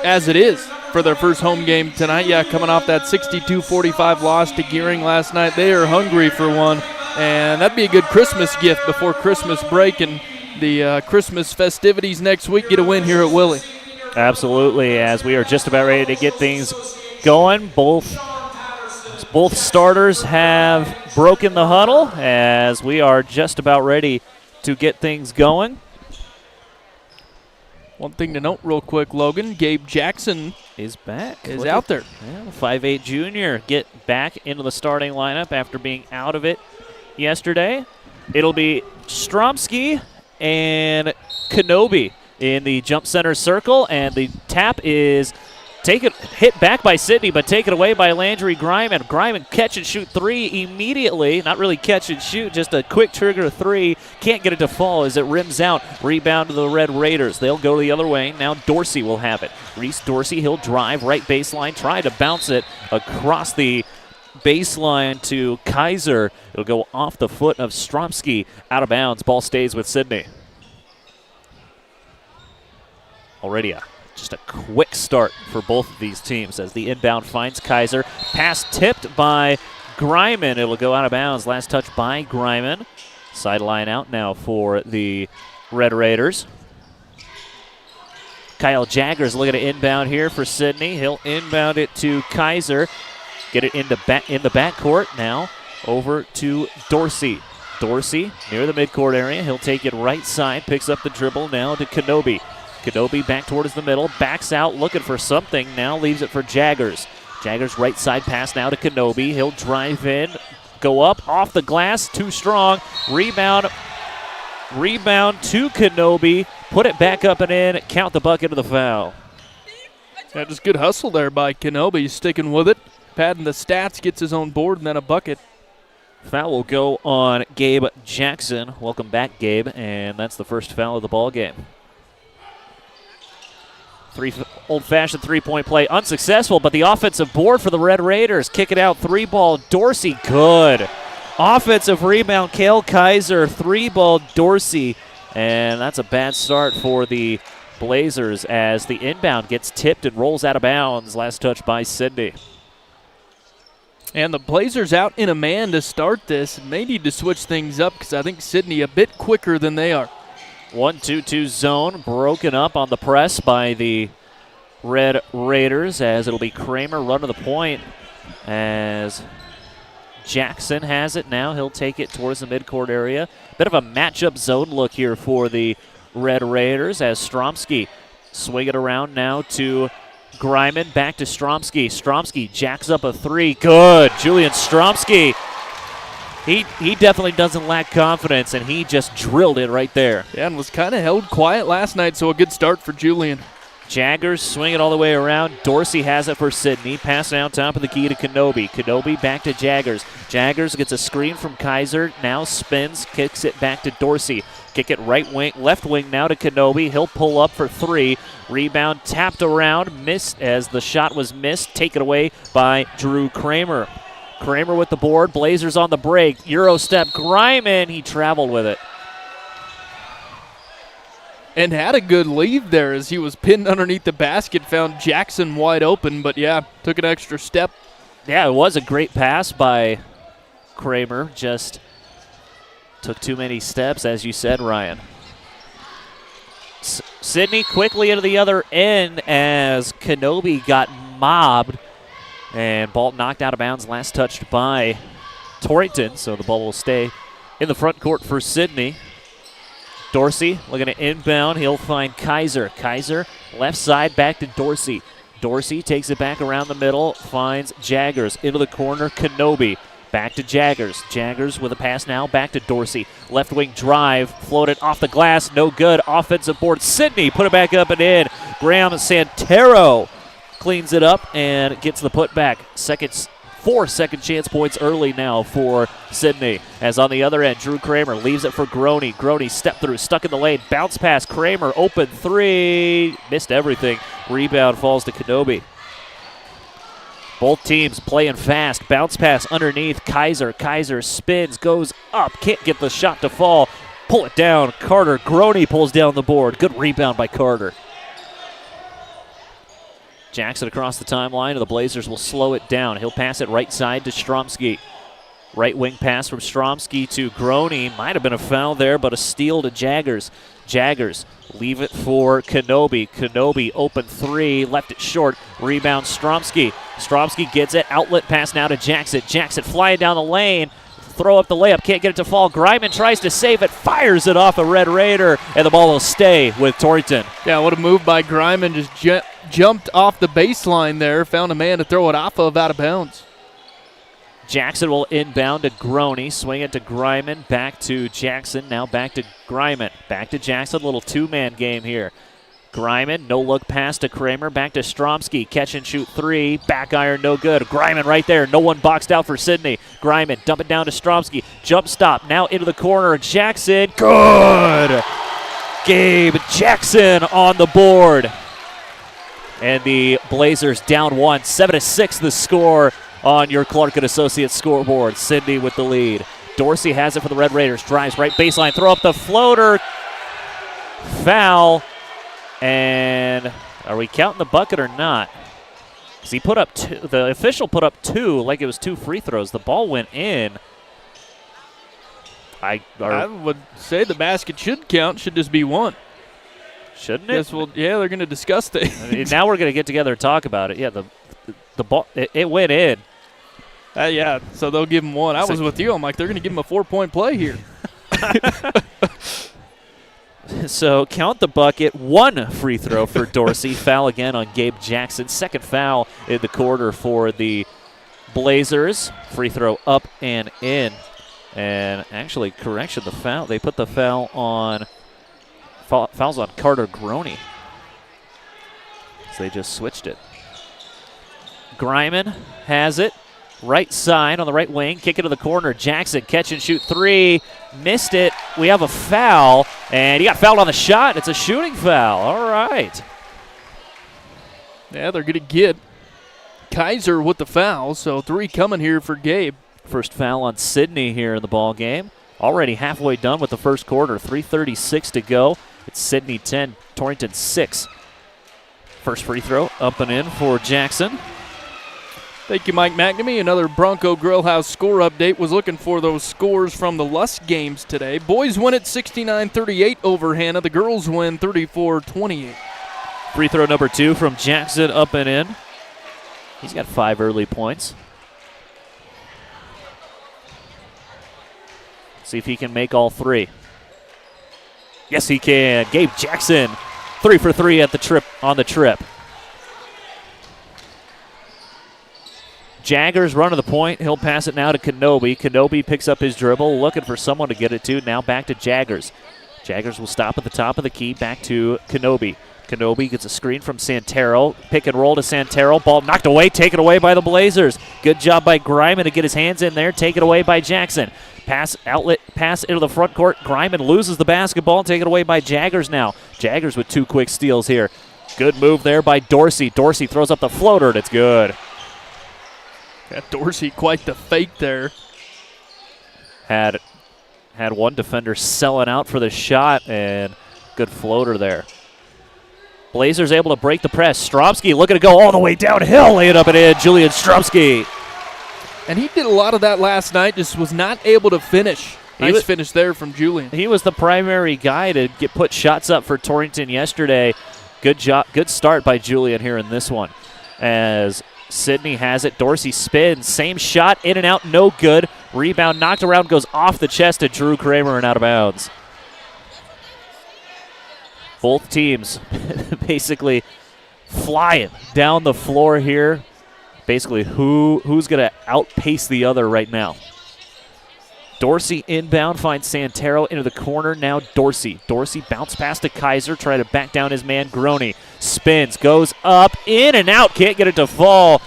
as it is for their first home game tonight. Yeah, coming off that 62-45 loss to Gearing last night. They are hungry for one, and that'd be a good Christmas gift before Christmas break and the Christmas festivities next week. Get a win here at Willie. Absolutely, as we are just about ready to get things going. Both starters have broken the huddle as we are just about ready to get things going. One thing to note real quick, Logan, Gabe Jackson is back. Is out there. Yeah, 5'8" junior get back into the starting lineup after being out of it yesterday. It'll be Stromsky and Kenobi in the jump center circle, and the tap is hit back by Sidney, but taken away by Landry Griman. Griman catch and shoot three immediately. Not really catch and shoot, just a quick trigger three. Can't get it to fall as it rims out. Rebound to the Red Raiders. They'll go the other way. Now Dorsey will have it. Reese Dorsey, he'll drive right baseline, try to bounce it across the baseline to Kaiser. It'll go off the foot of Stromsky, out of bounds. Ball stays with Sidney. Already just a quick start for both of these teams as the inbound finds Kaiser. Pass tipped by Greiman. It'll go out of bounds. Last touch by Greiman. Sideline out now for the Red Raiders. Kyle Jaggers looking to inbound here for Sidney. He'll inbound it to Kaiser. Get it in the backcourt now. Over to Dorsey. Dorsey near the midcourt area. He'll take it right side. Picks up the dribble now to Kenobi. Kenobi back towards the middle. Backs out looking for something. Now leaves it for Jaggers. Jaggers right side pass now to Kenobi. He'll drive in. Go up off the glass. Too strong. Rebound to Kenobi. Put it back up and in. Count the bucket of the foul. Yeah, just good hustle there by Kenobi. Sticking with it. Padding the stats. Gets his own board and then a bucket. Foul will go on Gabe Jackson. Welcome back, Gabe. And that's the first foul of the ball game. Old-fashioned three-point play. Unsuccessful, but the offensive board for the Red Raiders. Kick it out. 3-ball. Dorsey, good. Offensive rebound. Kale Kaiser. 3-ball. Dorsey. And that's a bad start for the Blazers as the inbound gets tipped and rolls out of bounds. Last touch by Sidney. And the Blazers out in a man to start this. And they need to switch things up because I think Sidney a bit quicker than they are. 1-2-2 zone broken up on the press by the Red Raiders as it'll be Kramer run to the point as Jackson has it now. He'll take it towards the midcourt area. Bit of a matchup zone look here for the Red Raiders as Stromsky swing it around now to Greiman. Back to Stromsky. Stromsky jacks up a three. Good. Julian Stromsky. He definitely doesn't lack confidence, and he just drilled it right there. Yeah, and was kind of held quiet last night, so a good start for Julian. Jaggers swing it all the way around. Dorsey has it for Sidney. Pass down top of the key to Kenobi. Kenobi back to Jaggers. Jaggers gets a screen from Kaiser. Now spins, kicks it back to Dorsey. Kick it right wing, left wing now to Kenobi. He'll pull up for three. Rebound tapped around, missed as the shot was missed. Taken away by Drew Kramer. Kramer with the board. Blazers on the break. Euro step. Greiman. He traveled with it. And had a good lead there as he was pinned underneath the basket. Found Jackson wide open, but yeah, took an extra step. Yeah, it was a great pass by Kramer. Just took too many steps, as you said, Ryan. Sidney quickly into the other end as Kenobi got mobbed. And ball knocked out of bounds, last touched by Torrington, so the ball will stay in the front court for Sidney. Dorsey looking to inbound. He'll find Kaiser. Kaiser left side back to Dorsey. Dorsey takes it back around the middle, finds Jaggers into the corner. Kenobi back to Jaggers. Jaggers with a pass now back to Dorsey. Left wing drive, floated off the glass, no good. Offensive board. Sidney put it back up and in. Graham Santero cleans it up and gets the putback. 4 second chance points early now for Sidney. As on the other end, Drew Kramer leaves it for Groney. Groney step through, stuck in the lane, bounce pass. Kramer open three, missed everything. Rebound falls to Kenobi. Both teams playing fast. Bounce pass underneath. Kaiser. Kaiser spins, goes up, can't get the shot to fall. Pull it down. Carter. Groney pulls down the board. Good rebound by Carter. Jackson across the timeline, and the Blazers will slow it down. He'll pass it right side to Stromsky. Right wing pass from Stromsky to Groney. Might have been a foul there, but a steal to Jaggers. Jaggers leave it for Kenobi. Kenobi open three, left it short. Rebound Stromsky. Stromsky gets it. Outlet pass now to Jackson. Jackson flying down the lane. Throw up the layup, can't get it to fall. Greiman tries to save it, fires it off a Red Raider, and the ball will stay with Torrington. Yeah, what a move by Greiman. Just jumped off the baseline there, found a man to throw it off of out of bounds. Jackson will inbound to Groney, swing it to Greiman, back to Jackson, now back to Greiman. Back to Jackson, little two-man game here. Greiman, no look pass to Kramer, back to Stromsky, catch and shoot three, back iron, no good. Greiman right there, no one boxed out for Sidney. Greiman, dump it down to Stromsky, jump stop, now into the corner, Jackson, good! Gabe Jackson on the board. And the Blazers down one, 7-6 the score on your Clark & Associates scoreboard. Sidney with the lead. Dorsey has it for the Red Raiders. Drives right baseline. Throw up the floater. Foul. And are we counting the bucket or not? Because he put up two. The official put up 2 like it was 2 free throws. The ball went in. I would say the basket should count. Should just be 1. Shouldn't it? Yes, well, yeah, they're going to discuss things. I mean, now we're going to get together and talk about it. Yeah, the ball, it went in. Yeah, so they'll give him 1. I was with you. I'm like, they're going to give him a 4-point play here. So count the bucket. 1 free throw for Dorsey. Foul again on Gabe Jackson. Second foul in the quarter for the Blazers. Free throw up and in. And actually, correction, the foul. They put the foul on fouls on Carter Groney. So they just switched it. Greiman has it. Right side on the right wing. Kick it to the corner. Jackson catch and shoot 3. Missed it. We have a foul. And he got fouled on the shot. It's a shooting foul. All right. Yeah, they're going to get Kaiser with the foul. So 3 coming here for Gabe. First foul on Sidney here in the ball game. Already halfway done with the first quarter. 3:36 to go. It's Sidney 10, Torrington 6. First free throw up and in for Jackson. Thank you, Mike McNamee. Another Bronco Grill House score update. Was looking for those scores from the Lust games today. Boys win at 69-38 over Hannah. The girls win 34-28. Free throw number 2 from Jackson up and in. He's got 5 early points. See if he can make all 3. Yes, he can. Gabe Jackson, 3 for 3 at the trip on the trip. Jaggers run to the point. He'll pass it now to Kenobi. Kenobi picks up his dribble, looking for someone to get it to. Now back to Jaggers. Jaggers will stop at the top of the key. Back to Kenobi. Kenobi gets a screen from Santero. Pick and roll to Santero. Ball knocked away, taken away by the Blazers. Good job by Greiman to get his hands in there. Taken away by Jackson. Pass, outlet, pass into the front court. Greiman loses the basketball. Taken away by Jaggers now. Jaggers with 2 quick steals here. Good move there by Dorsey. Dorsey throws up the floater, and it's good. Yeah, Dorsey quite the fake there. Had one defender selling out for the shot, and good floater there. Blazers able to break the press. Stromsky looking to go all the way downhill. Lay it up and in. Julian Stromsky. And he did a lot of that last night, just was not able to finish. Nice finish there from Julian. He was the primary guy to put shots up for Torrington yesterday. Good job, good start by Julian here in this one. As Sidney has it, Dorsey spins, same shot, in and out, no good. Rebound knocked around, goes off the chest to Drew Kramer and out of bounds. Both teams basically flying down the floor here. Basically, who's going to outpace the other right now? Dorsey inbound, finds Santero into the corner. Now Dorsey. Dorsey bounce pass to Kaiser, try to back down his man Groney. Spins, goes up, in and out, can't get it to fall.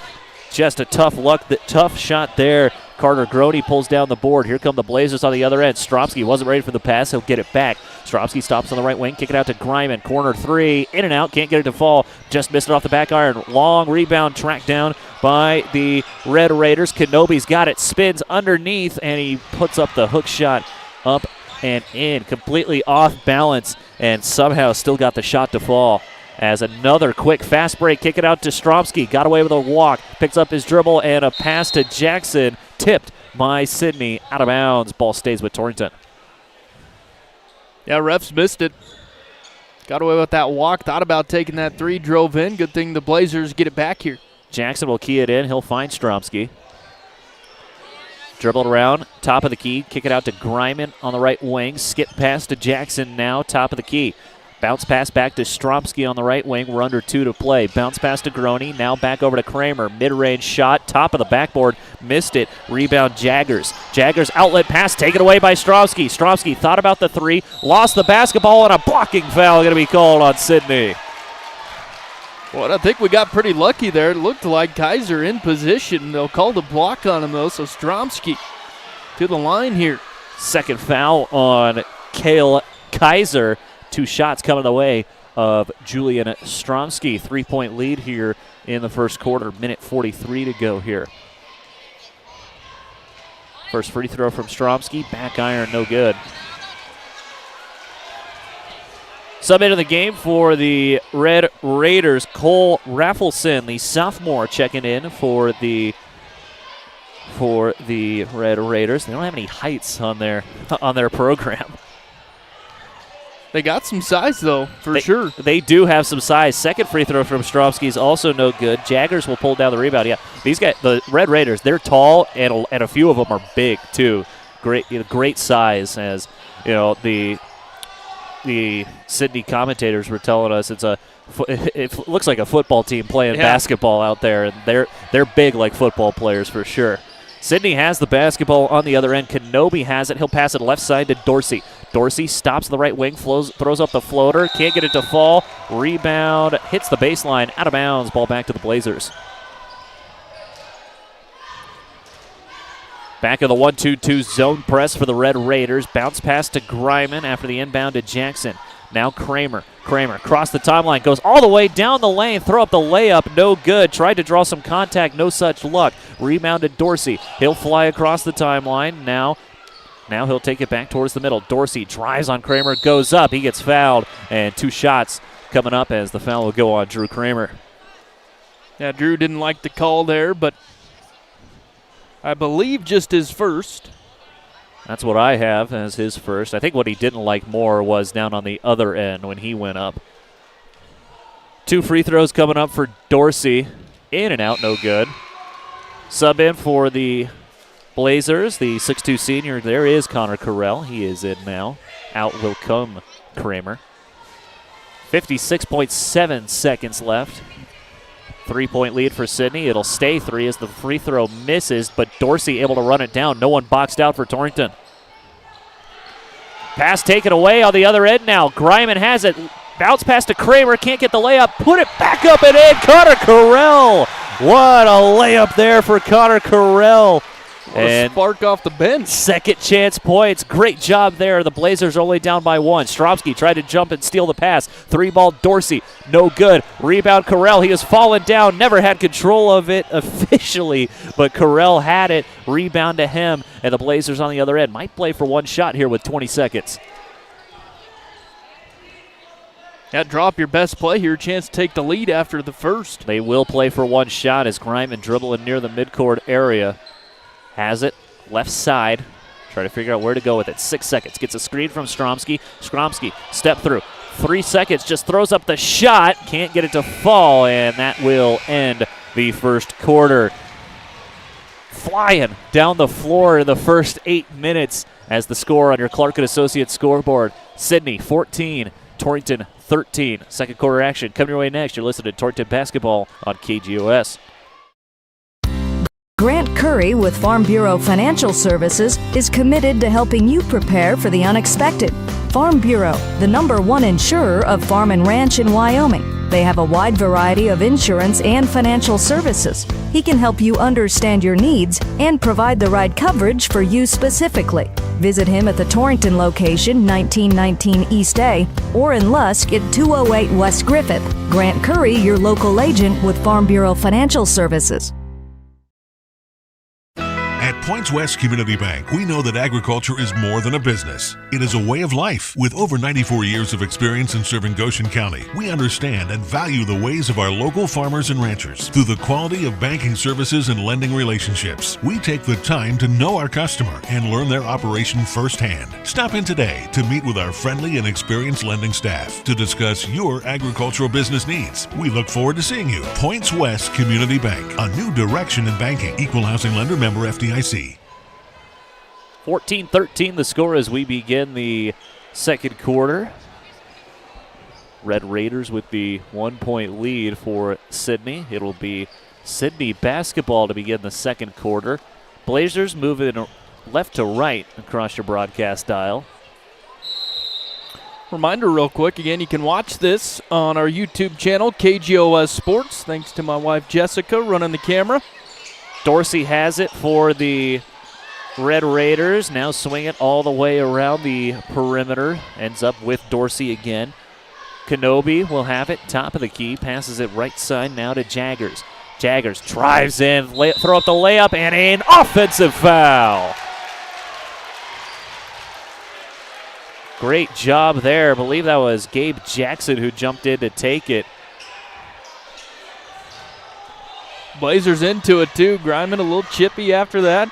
Just a tough shot there. Carter Groney pulls down the board. Here come the Blazers on the other end. Stromsky wasn't ready for the pass. He'll get it back. Stromsky stops on the right wing. Kick it out to Greiman. Corner 3. In and out. Can't get it to fall. Just missed it off the back iron. Long rebound tracked down by the Red Raiders. Kenobi's got it. Spins underneath, and he puts up the hook shot up and in. Completely off balance, and somehow still got the shot to fall. As another quick fast break, kick it out to Stromsky. Got away with a walk. Picks up his dribble and a pass to Jackson. Tipped by Sidney. Out of bounds. Ball stays with Torrington. Yeah, refs missed it. Got away with that walk. Thought about taking that 3. Drove in. Good thing the Blazers get it back here. Jackson will key it in. He'll find Stromsky. Dribbled around. Top of the key. Kick it out to Greiman on the right wing. Skip pass to Jackson now. Top of the key. Bounce pass back to Stromsky on the right wing. We're under 2 to play. Bounce pass to Groney. Now back over to Kramer. Mid-range shot. Top of the backboard. Missed it. Rebound Jaggers. Jaggers outlet pass taken away by Stromsky. Stromsky thought about the 3. Lost the basketball, and a blocking foul going to be called on Sidney. Well, I think we got pretty lucky there. It looked like Kaiser in position. They'll call the block on him, though, so Stromsky to the line here. Second foul on Kale Kaiser. 2 shots coming the way of Julian Stromsky. 3-point lead here in the first quarter. Minute 43 to go here. First free throw from Stromsky. Back iron, no good. Sub into the game for the Red Raiders, Cole Raffleson, the sophomore, checking in for the Red Raiders. They don't have any heights on their program. They got some size, though, for sure. They do have some size. Second free throw from Stromsky is also no good. Jaggers will pull down the rebound. Yeah, these guys, the Red Raiders, they're tall, and a few of them are big, too. Great size, as the Sidney commentators were telling us. It looks like a football team playing basketball out there, and they're big like football players for sure. Sidney has the basketball on the other end. Kenobi has it. He'll pass it left side to Dorsey. Dorsey stops the right wing, throws up the floater, can't get it to fall. Rebound, hits the baseline, out of bounds. Ball back to the Blazers. Back in the 1-2-2 zone press for the Red Raiders. Bounce pass to Greiman after the inbound to Jackson. Now Kramer. Kramer across the timeline, goes all the way down the lane, throw up the layup, no good. Tried to draw some contact, no such luck. Rebounded Dorsey. He'll fly across the timeline. Now he'll take it back towards the middle. Dorsey drives on Kramer, goes up. He gets fouled, and 2 shots coming up as the foul will go on Drew Kramer. Yeah, Drew didn't like the call there, but I believe just his first. That's what I have as his first. I think what he didn't like more was down on the other end when he went up. 2 free throws coming up for Dorsey. In and out, no good. Sub in for the Blazers, the 6'2 senior. There is Connor Carell. He is in now. Out will come Kramer. 56.7 seconds left. 3-point lead for Sidney. It'll stay 3 as the free throw misses, but Dorsey able to run it down. No one boxed out for Torrington. Pass taken away on the other end now. Greiman has it. Bounce pass to Kramer. Can't get the layup. Put it back up and in. Connor Carell. What a layup there for Connor Carell. And spark off the bench. Second chance points. Great job there. The Blazers are only down by 1. Stromsky tried to jump and steal the pass. 3-ball Dorsey. No good. Rebound Carell. He has fallen down. Never had control of it officially, but Carell had it. Rebound to him. And the Blazers on the other end might play for 1 shot here with 20 seconds. Yeah, drop your best play here. Chance to take the lead after the first. They will play for 1 shot as Greiman dribbling near the midcourt area. Has it, left side. Try to figure out where to go with it. 6 seconds. Gets a screen from Stromsky. Stromsky, step through. 3 seconds, just throws up the shot. Can't get it to fall, and that will end the first quarter. Flying down the floor in the first 8 minutes as the score on your Clark & Associates scoreboard. Sidney, 14. Torrington, 13. Second quarter action coming your way next. You're listening to Torrington Basketball on KGOS. Grant Curry with Farm Bureau Financial Services is committed to helping you prepare for the unexpected. Farm Bureau, the #1 insurer of farm and ranch in Wyoming. They have a wide variety of insurance and financial services. He can help you understand your needs and provide the right coverage for you specifically. Visit him at the Torrington location, 1919 East A, or in Lusk at 208 West Griffith. Grant Curry, your local agent with Farm Bureau Financial Services. At Points West Community Bank, we know that agriculture is more than a business. It is a way of life. With over 94 years of experience in serving Goshen County, we understand and value the ways of our local farmers and ranchers. Through the quality of banking services and lending relationships, we take the time to know our customer and learn their operation firsthand. Stop in today to meet with our friendly and experienced lending staff to discuss your agricultural business needs. We look forward to seeing you. Points West Community Bank, a new direction in banking. Equal housing lender, member FDIC. 14-13 the score as we begin the second quarter. Red Raiders with the 1-point lead for Sidney. It'll be Sidney basketball to begin the second quarter. Blazers moving left to right across your broadcast dial. Reminder real quick, again, you can watch this on our YouTube channel, KGOS Sports. Thanks to my wife Jessica running the camera. Dorsey has it for the Red Raiders. Now swing it all the way around the perimeter. Ends up with Dorsey again. Kenobi will have it, top of the key. Passes it right side now to Jaggers. Jaggers drives in, throw up the layup, and an offensive foul. Great job there. I believe that was Gabe Jackson who jumped in to take it. Blazers into it too. Griman a little chippy after that.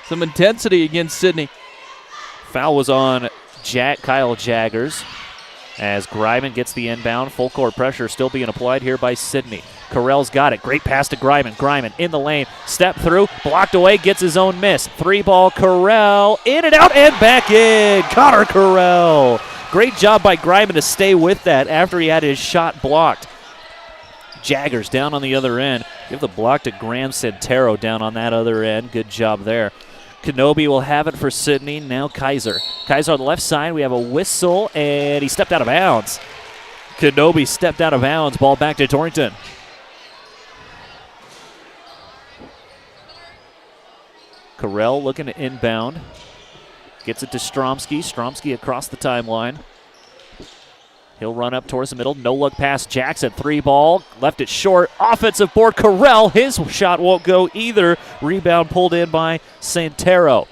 Some intensity against Sidney. Foul was on Kyle Jaggers as Griman gets the inbound. Full court pressure still being applied here by Sidney. Carell's got it. Great pass to Griman. Griman in the lane. Step through. Blocked away. Gets his own miss. 3-ball Carell. In and out and back in. Connor Carell. Great job by Griman to stay with that after he had his shot blocked. Jaggers down on the other end. Give the block to Graham Santero down on that other end. Good job there. Kenobi will have it for Sidney. Now Kaiser. Kaiser on the left side. We have a whistle, and he stepped out of bounds. Kenobi stepped out of bounds. Ball back to Torrington. Carell looking to inbound. Gets it to Stromsky. Stromsky across the timeline. He'll run up towards the middle. No look pass. Jackson. 3-ball. Left it short. Offensive board. Carell. His shot won't go either. Rebound pulled in by Santero.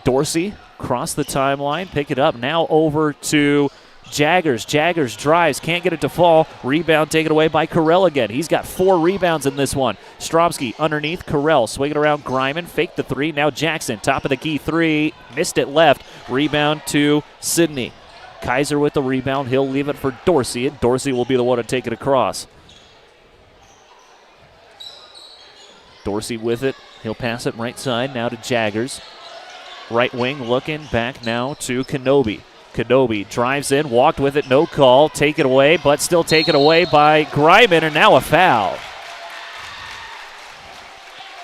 Dorsey across the timeline. Pick it up. Now over to Jaggers. Jaggers drives. Can't get it to fall. Rebound taken away by Carell again. He's got 4 rebounds in this one. Stromsky underneath. Carell swinging around Griman. Fake the 3. Now Jackson. Top of the key 3. Missed it left. Rebound to Sidney. Kaiser with the rebound. He'll leave it for Dorsey, and Dorsey will be the one to take it across. Dorsey with it. He'll pass it right side now to Jaggers. Right wing looking back now to Kenobi. Kenobi drives in, walked with it, no call. Take it away, but still taken away by Griman, and now a foul.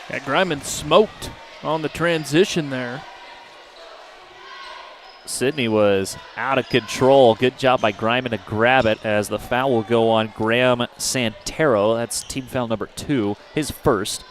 Yeah, Griman smoked on the transition there. Sidney was out of control. Good job by Griman to grab it as the foul will go on Graham Santero. That's team foul number 2, his first.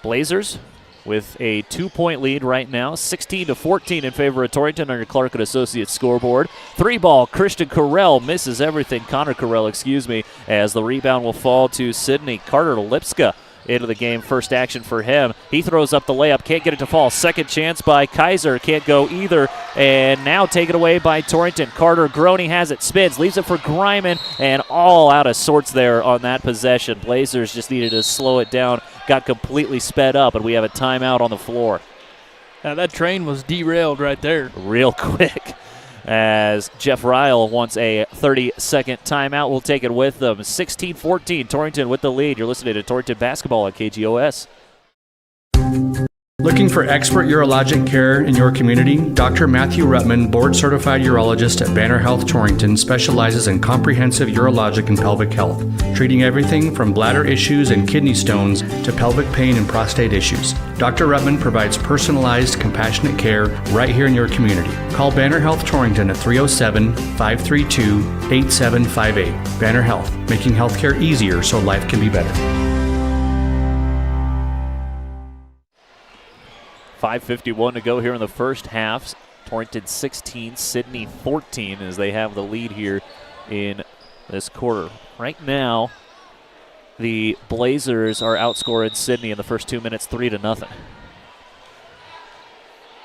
Blazers with a 2-point lead right now, 16-14 in favor of Torrington on your Clark & Associates scoreboard. 3-ball, Christian Carell misses everything. Connor Carell, excuse me, as the rebound will fall to Sidney. Carter Lipska into the game. First action for him. He throws up the layup. Can't get it to fall. Second chance by Kaiser. Can't go either. And now taken away by Torrington. Carter Groney has it. Spins. Leaves it for Griman. And all out of sorts there on that possession. Blazers just needed to slow it down. Got completely sped up. And we have a timeout on the floor. Now that train was derailed right there. Real quick. As Jeff Ryle wants a 30-second timeout. We'll take it with them. 16-14, Torrington with the lead. You're listening to Torrington Basketball at KGOS. Looking for expert urologic care in your community? Dr. Matthew Ruttman, board-certified urologist at Banner Health Torrington, specializes in comprehensive urologic and pelvic health, treating everything from bladder issues and kidney stones to pelvic pain and prostate issues. Dr. Ruttman provides personalized, compassionate care right here in your community. Call Banner Health Torrington at 307-532-8758. Banner Health, making healthcare easier so life can be better. 5:51 to go here in the first half. Torrington 16, Sidney 14 as they have the lead here in this quarter. Right now, the Blazers are outscoring Sidney in the first 2 minutes 3-0.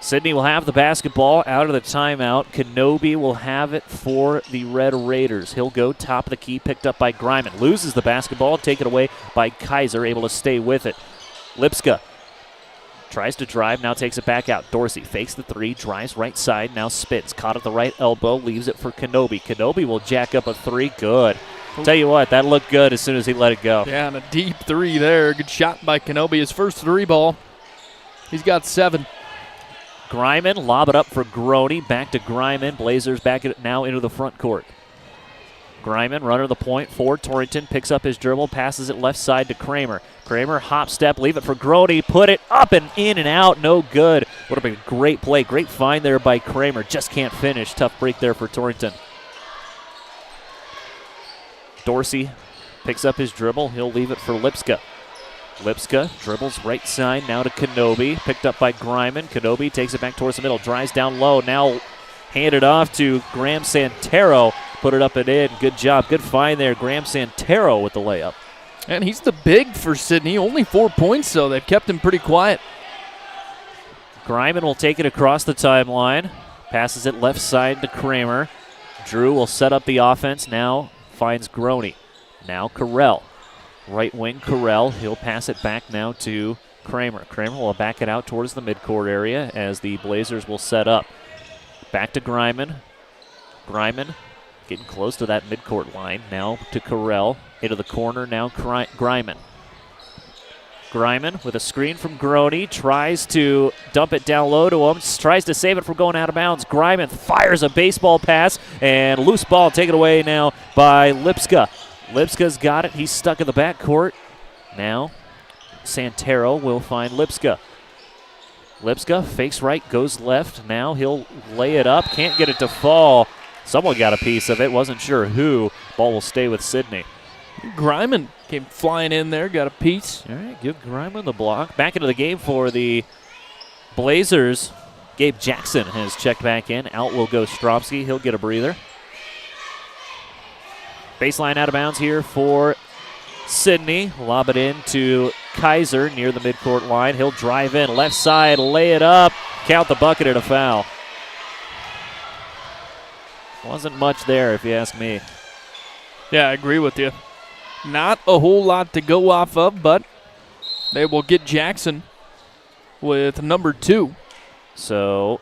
Sidney will have the basketball out of the timeout. Kenobi will have it for the Red Raiders. He'll go top of the key, picked up by Griman. Loses the basketball, taken away by Kaiser, able to stay with it. Lipska tries to drive, now takes it back out. Dorsey fakes the 3, drives right side, now spins. Caught at the right elbow, leaves it for Kenobi. Kenobi will jack up a 3, good. Tell you what, that looked good as soon as he let it go. Yeah, and a deep 3 there. Good shot by Kenobi. His first 3-ball. He's got 7. Griman, lob it up for Groney. Back to Griman. Blazers back it now into the front court. Griman, runner the point for Torrington, picks up his dribble, passes it left side to Kramer. Kramer, hop step, leave it for Groney, put it up and in and out, no good. Would have been a great play, great find there by Kramer, just can't finish. Tough break there for Torrington. Dorsey picks up his dribble, he'll leave it for Lipska. Lipska dribbles right side, now to Kenobi, picked up by Griman. Kenobi takes it back towards the middle, drives down low, now handed off to Graham Santero. Put it up and in. Good job. Good find there. Graham Santero with the layup. And he's the big for Sidney. Only 4 points, though. They've kept him pretty quiet. Griman will take it across the timeline. Passes it left side to Kramer. Drew will set up the offense. Now finds Groney. Now Carell. Right wing Carell. He'll pass it back now to Kramer. Kramer will back it out towards the midcourt area as the Blazers will set up. Back to Greiman. Greiman getting close to that midcourt line. Now to Carell. Into the corner now Greiman. Greiman with a screen from Groney. Tries to dump it down low to him. Tries to save it from going out of bounds. Greiman fires a baseball pass. And loose ball taken away now by Lipska. Lipska's got it. He's stuck in the backcourt. Now Santero will find Lipska. Lipska fakes right, goes left. Now he'll lay it up. Can't get it to fall. Someone got a piece of it. Wasn't sure who. Ball will stay with Sidney. Greiman came flying in there, got a piece. All right, give Greiman the block. Back into the game for the Blazers. Gabe Jackson has checked back in. Out will go Stromsky. He'll get a breather. Baseline out of bounds here for Sidney. Lob it in to Kaiser near the midcourt line. He'll drive in. Left side, lay it up. Count the bucket and a foul. Wasn't much there, if you ask me. Yeah, I agree with you. Not a whole lot to go off of, but they will get Jackson with number 2. So,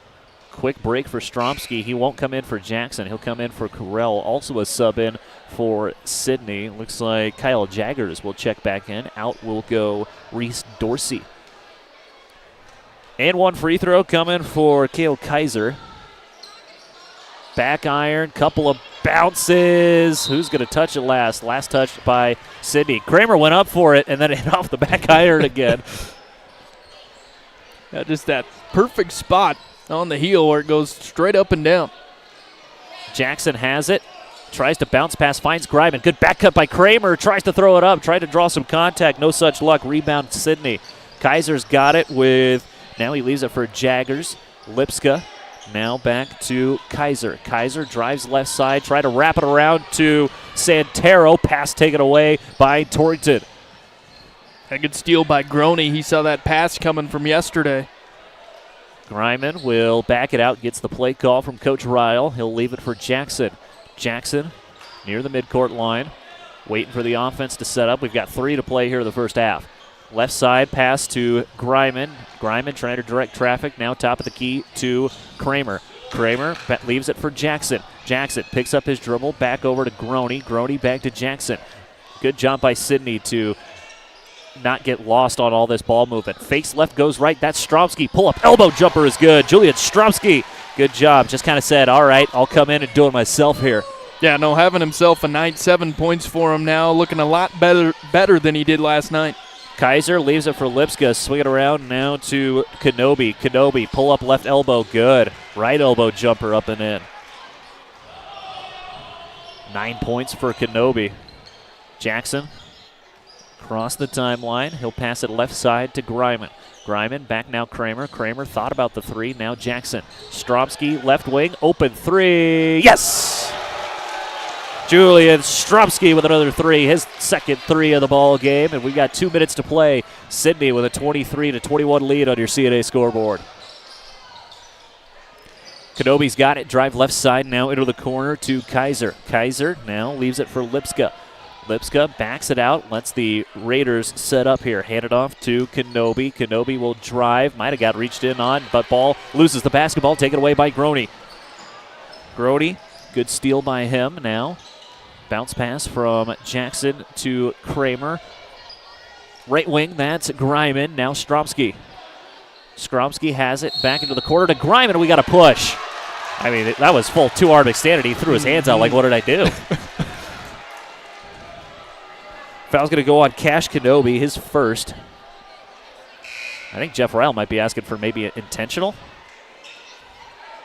quick break for Stromsky. He won't come in for Jackson. He'll come in for Carell. Also a sub in for Sidney. Looks like Kyle Jaggers will check back in. Out will go Reese Dorsey. And one free throw coming for Kale Kaiser. Back iron, couple of bounces. Who's going to touch it last? Last touch by Sidney. Kramer went up for it and then it hit off the back iron again. Just that perfect spot on the heel where it goes straight up and down. Jackson has it. Tries to bounce pass, finds Greiman. Good back cut by Kramer. Tries to throw it up. Tried to draw some contact. No such luck. Rebound Sidney. Kaiser's got it with, now he leaves it for Jaggers. Lipska. Now back to Kaiser. Kaiser drives left side. Try to wrap it around to Santero. Pass taken away by Torrington. A good steal by Groney. He saw that pass coming from yesterday. Greiman will back it out. Gets the play call from Coach Ryle. He'll leave it for Jackson. Jackson near the midcourt line. Waiting for the offense to set up. We've got 3 to play here in the first half. Left side pass to Greiman. Greiman trying to direct traffic. Now top of the key to Kramer. Kramer leaves it for Jackson. Jackson picks up his dribble. Back over to Groney. Groney back to Jackson. Good job by Sidney to not get lost on all this ball movement. Fakes left, goes right. That's Stromsky. Pull-up elbow jumper is good. Julian Stromsky, good job. Just kind of said, all right, I'll come in and do it myself here. Yeah, no, having himself a night, 7 points for him now. Looking a lot better than he did last night. Kaiser leaves it for Lipska. Swing it around now to Kenobi. Kenobi, pull up left elbow, good. Right elbow jumper up and in. 9 points for Kenobi. Jackson across the timeline. He'll pass it left side to Greiman. Greiman back now Kramer. Kramer thought about the 3. Now Jackson. Stromsky left wing. Open 3. Yes! Julian Stromsky with another 3. His second 3 of the ball game. And we've got 2 minutes to play. Sidney with a 23-21 lead on your CNA scoreboard. Kenobi's got it. Drive left side now into the corner to Kaiser. Kaiser now leaves it for Lipska. Lipska backs it out, lets the Raiders set up here. Hand it off to Kenobi. Kenobi will drive. Might have got reached in on, but ball loses the basketball. Taken away by Groney. Groney, good steal by him now. Bounce pass from Jackson to Kramer. Right wing, that's Greiman. Now Stromsky. Stromsky has it back into the corner to Greiman. We got a push. I mean, that was full 2-arm extended. He threw his hands out like, what did I do? Foul's going to go on Cash Kenobi, his first. I think Jeff Ryle might be asking for maybe intentional.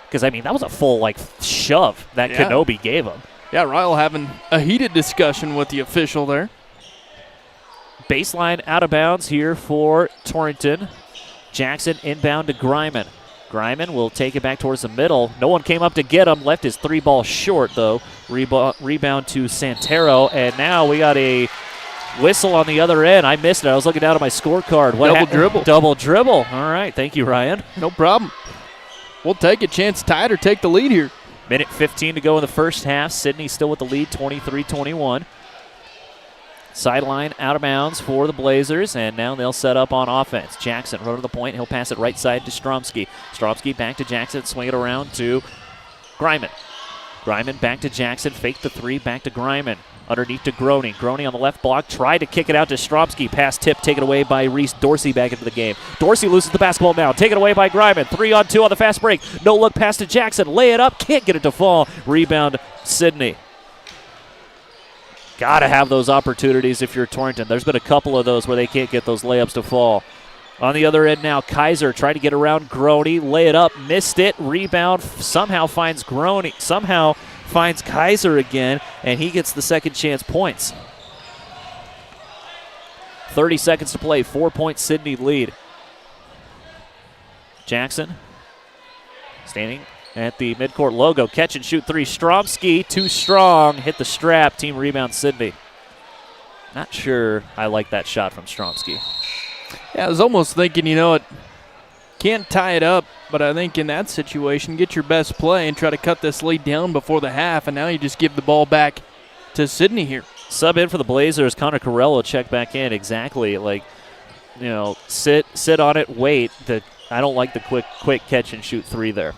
Because, I mean, that was a full, shove that Kenobi gave him. Yeah, Ryle having a heated discussion with the official there. Baseline out of bounds here for Torrington. Jackson inbound to Greiman. Greiman will take it back towards the middle. No one came up to get him. Left his 3-ball short, though. Rebound to Santero. And now we got a whistle on the other end. I missed it. I was looking down at my scorecard. Double dribble. Double dribble. All right. Thank you, Ryan. No problem. We'll take a chance to tie it or take the lead here. Minute 15 to go in the first half. Sidney still with the lead, 23-21. Sideline out of bounds for the Blazers, and now they'll set up on offense. Jackson run to the point. He'll pass it right side to Stromsky. Stromsky back to Jackson, swing it around to Greiman. Greiman back to Jackson, fake the three, back to Greiman. Underneath to Groney. Groney on the left block, tried to kick it out to Stromsky. Pass tip taken away by Reese Dorsey back into the game. Dorsey loses the basketball now. Taken away by Greiman. 3-on-2 on the fast break. No look pass to Jackson. Lay it up. Can't get it to fall. Rebound Sidney. Got to have those opportunities if you're Torrington. There's been a couple of those where they can't get those layups to fall. On the other end now, Kaiser tried to get around Groney. Lay it up. Missed it. Rebound. Somehow finds Groney. Somehow finds Kaiser again, and he gets the second chance points. 30 seconds to play. 4-point Sidney lead. Jackson standing at the midcourt logo. Catch and shoot three. Stromsky, too strong. Hit the strap. Team rebound Sidney. Not sure I like that shot from Stromsky. Yeah, I was almost thinking, it can't tie it up, but I think in that situation, get your best play and try to cut this lead down before the half, and now you just give the ball back to Sidney here. Sub in for the Blazers. Connor Carrello check back in. Exactly. Sit on it, wait. I don't like the quick catch and shoot three there.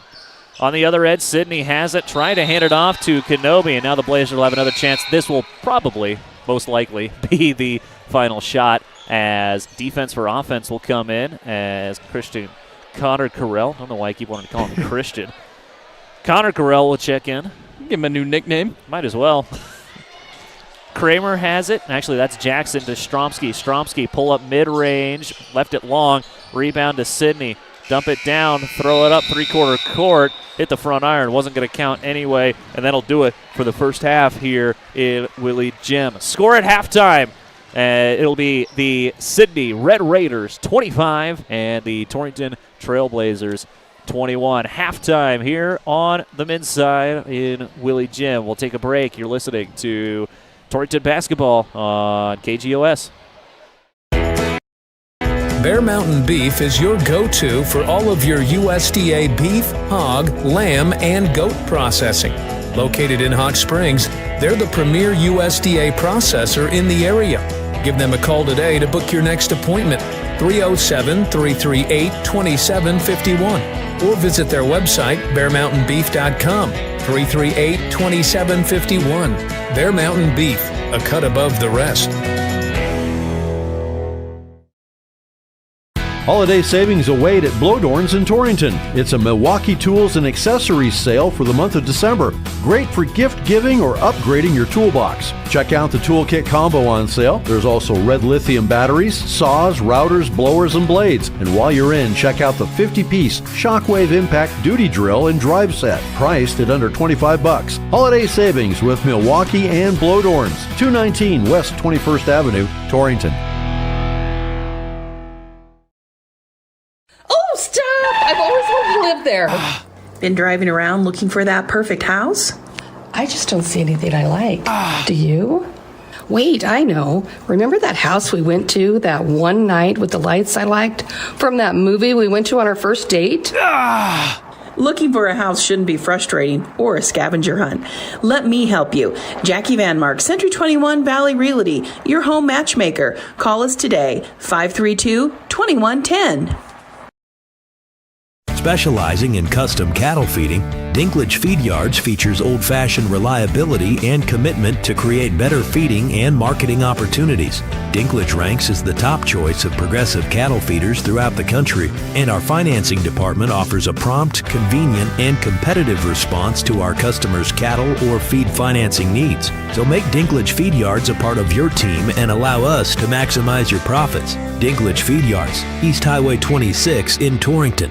On the other edge, Sidney has it, trying to hand it off to Kenobi, and now the Blazers will have another chance. This will probably, most likely, be the final shot, as defense for offense will come in as Connor Carrell. I don't know why I keep wanting to call him Christian. Connor Carrell will check in. Give him a new nickname. Might as well. Kramer has it. Actually, that's Jackson to Stromsky. Stromsky pull up mid-range, left it long. Rebound to Sidney. Dump it down, throw it up three-quarter court. Hit the front iron. Wasn't going to count anyway, and that'll do it for the first half here in Willie Gym. Score at halftime. It'll be the Sidney Red Raiders 25 and the Torrington Trailblazers 21. Halftime here on the men's side in Willie Gym. We'll take a break. You're listening to Torrington basketball on KGOS. Bear Mountain Beef is your go-to for all of your USDA beef, hog, lamb, and goat processing. Located in Hot Springs, they're the premier USDA processor in the area. Give them a call today to book your next appointment, 307-338-2751, or visit their website, bearmountainbeef.com, 338-2751. Bear Mountain Beef, a cut above the rest. Holiday savings await at Blowdorns in Torrington. It's a Milwaukee tools and accessories sale for the month of December. Great for gift giving or upgrading your toolbox. Check out the toolkit combo on sale. There's also red lithium batteries, saws, routers, blowers, and blades. And while you're in, check out the 50-piece Shockwave Impact Duty Drill and Drive Set, priced at under $25. Holiday savings with Milwaukee and Blowdorns, 219 West 21st Avenue, Torrington. Oh, stop! I've always wanted to live there. Been driving around looking for that perfect house? I just don't see anything I like. Do you? Wait, I know. Remember that house we went to that one night with the lights I liked from that movie we went to on our first date? Looking for a house shouldn't be frustrating or a scavenger hunt. Let me help you. Jackie Van Mark, Century 21 Valley Realty, your home matchmaker. Call us today, 532-2110. Specializing in custom cattle feeding, Dinklage Feed Yards features old-fashioned reliability and commitment to create better feeding and marketing opportunities. Dinklage ranks as the top choice of progressive cattle feeders throughout the country, and our financing department offers a prompt, convenient, and competitive response to our customers' cattle or feed financing needs. So make Dinklage Feed Yards a part of your team and allow us to maximize your profits. Dinklage Feed Yards, East Highway 26 in Torrington.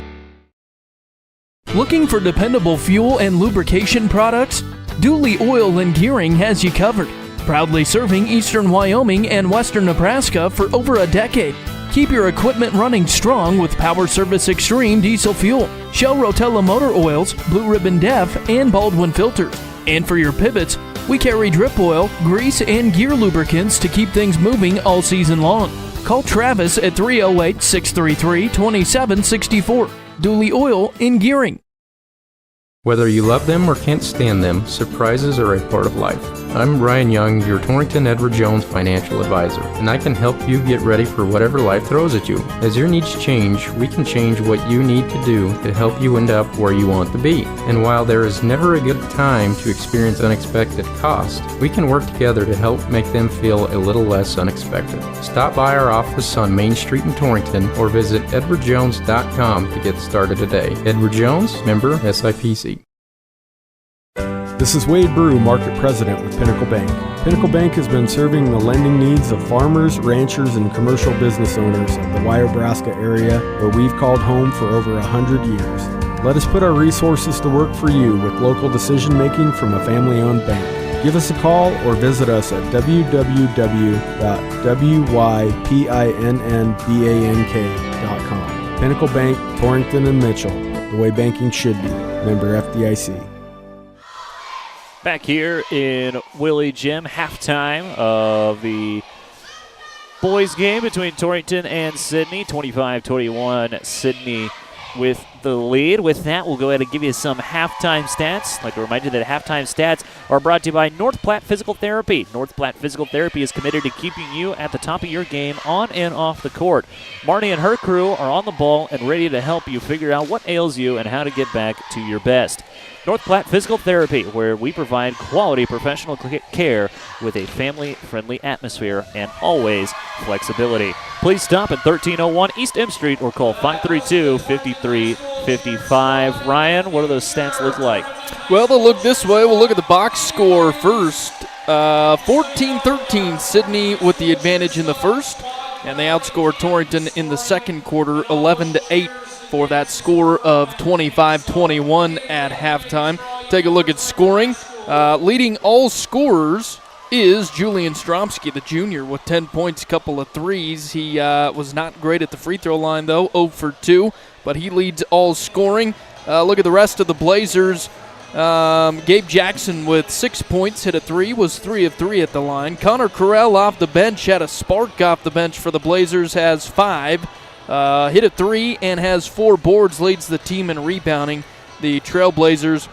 Looking for dependable fuel and lubrication products? Dooley Oil and Gearing has you covered. Proudly serving eastern Wyoming and western Nebraska for over a decade. Keep your equipment running strong with Power Service Extreme diesel fuel, Shell Rotella motor oils, Blue Ribbon Def, and Baldwin filters. And for your pivots, we carry drip oil, grease, and gear lubricants to keep things moving all season long. Call Travis at 308-633-2764. Dooley Oil and Gearing. Whether you love them or can't stand them, surprises are a part of life. I'm Ryan Young, your Torrington Edward Jones financial advisor, and I can help you get ready for whatever life throws at you. As your needs change, we can change what you need to do to help you end up where you want to be. And while there is never a good time to experience unexpected costs, we can work together to help make them feel a little less unexpected. Stop by our office on Main Street in Torrington or visit edwardjones.com to get started today. Edward Jones, member SIPC. This is Wade Brew, Market President with Pinnacle Bank. Pinnacle Bank has been serving the lending needs of farmers, ranchers, and commercial business owners of the Wyobraska area, where we've called home for over 100 years. Let us put our resources to work for you with local decision-making from a family-owned bank. Give us a call or visit us at www.wypinnbank.com. Pinnacle Bank, Torrington and Mitchell, the way banking should be. Member FDIC. Back here in Willie Gym, halftime of the boys game between Torrington and Sidney. 25-21, Sidney with the lead. With that, we'll go ahead and give you some halftime stats. I'd like to remind you that halftime stats are brought to you by North Platte Physical Therapy. North Platte Physical Therapy is committed to keeping you at the top of your game on and off the court. Marnie and her crew are on the ball and ready to help you figure out what ails you and how to get back to your best. North Platte Physical Therapy, where we provide quality professional care with a family-friendly atmosphere and always flexibility. Please stop at 1301 East M Street or call 532-5355. Ryan, what do those stats look like? Well, they'll look this way. We'll look at the box score first. 14-13, Sidney with the advantage in the first, and they outscored Torrington in the second quarter 11-8. For that score of 25-21 at halftime. Take a look at scoring. Leading all scorers is Julian Stromsky, the junior, with 10 points, couple of threes. He was not great at the free throw line, though, 0 for 2, but he leads all scoring. Look at the rest of the Blazers. Gabe Jackson with 6 points, hit a 3, was 3 of 3 at the line. Connor Carell off the bench, had a spark off the bench for the Blazers, has 5. Hit a 3 and has 4 boards, leads the team in rebounding. The Trailblazers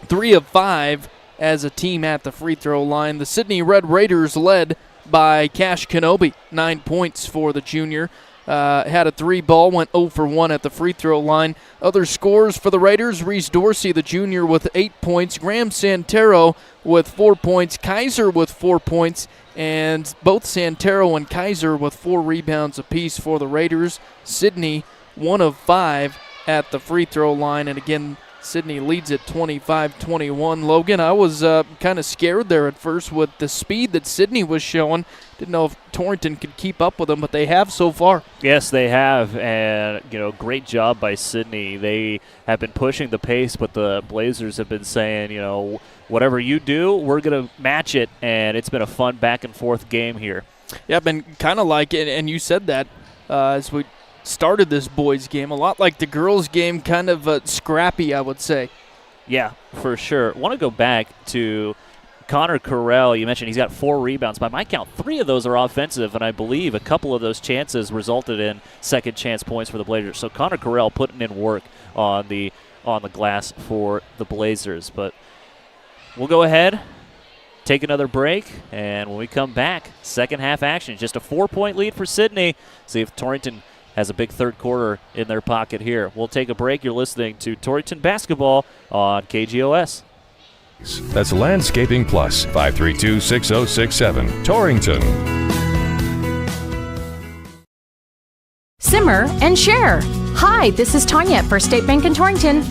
3 of 5 as a team at the free throw line. The Sidney Red Raiders led by Cash Kenobi, 9 points for the junior. Had a 3 ball, went 0 for 1 at the free throw line. Other scores for the Raiders, Reese Dorsey, the junior, with 8 points. Graham Santero with 4 points. Kaiser with 4 points. And both Santero and Kaiser with 4 rebounds apiece for the Raiders. Sidney, 1 of 5 at the free throw line. And again, Sidney leads at 25-21. Logan, I was kind of scared there at first with the speed that Sidney was showing. Didn't know if Torrington could keep up with them, but they have so far. Yes, they have, and great job by Sidney. They have been pushing the pace, but the Blazers have been saying, whatever you do, we're going to match it, and it's been a fun back-and-forth game here. Yeah, been kind of like it, and you said that as we started this boys' game, a lot like the girls' game, kind of scrappy, I would say. Yeah, for sure. I want to go back to Connor Carell. You mentioned he's got 4 rebounds. By my count, 3 of those are offensive, and I believe a couple of those chances resulted in second-chance points for the Blazers. So Connor Carell putting in work on the glass for the Blazers. But we'll go ahead, take another break, and when we come back, second half action. Just a 4-point lead for Sidney. See if Torrington has a big third quarter in their pocket here. We'll take a break. You're listening to Torrington Basketball on KGOS. That's Landscaping Plus, 532-6067, Torrington. Simmer and share. Hi, this is Tanya at First State Bank in Torrington.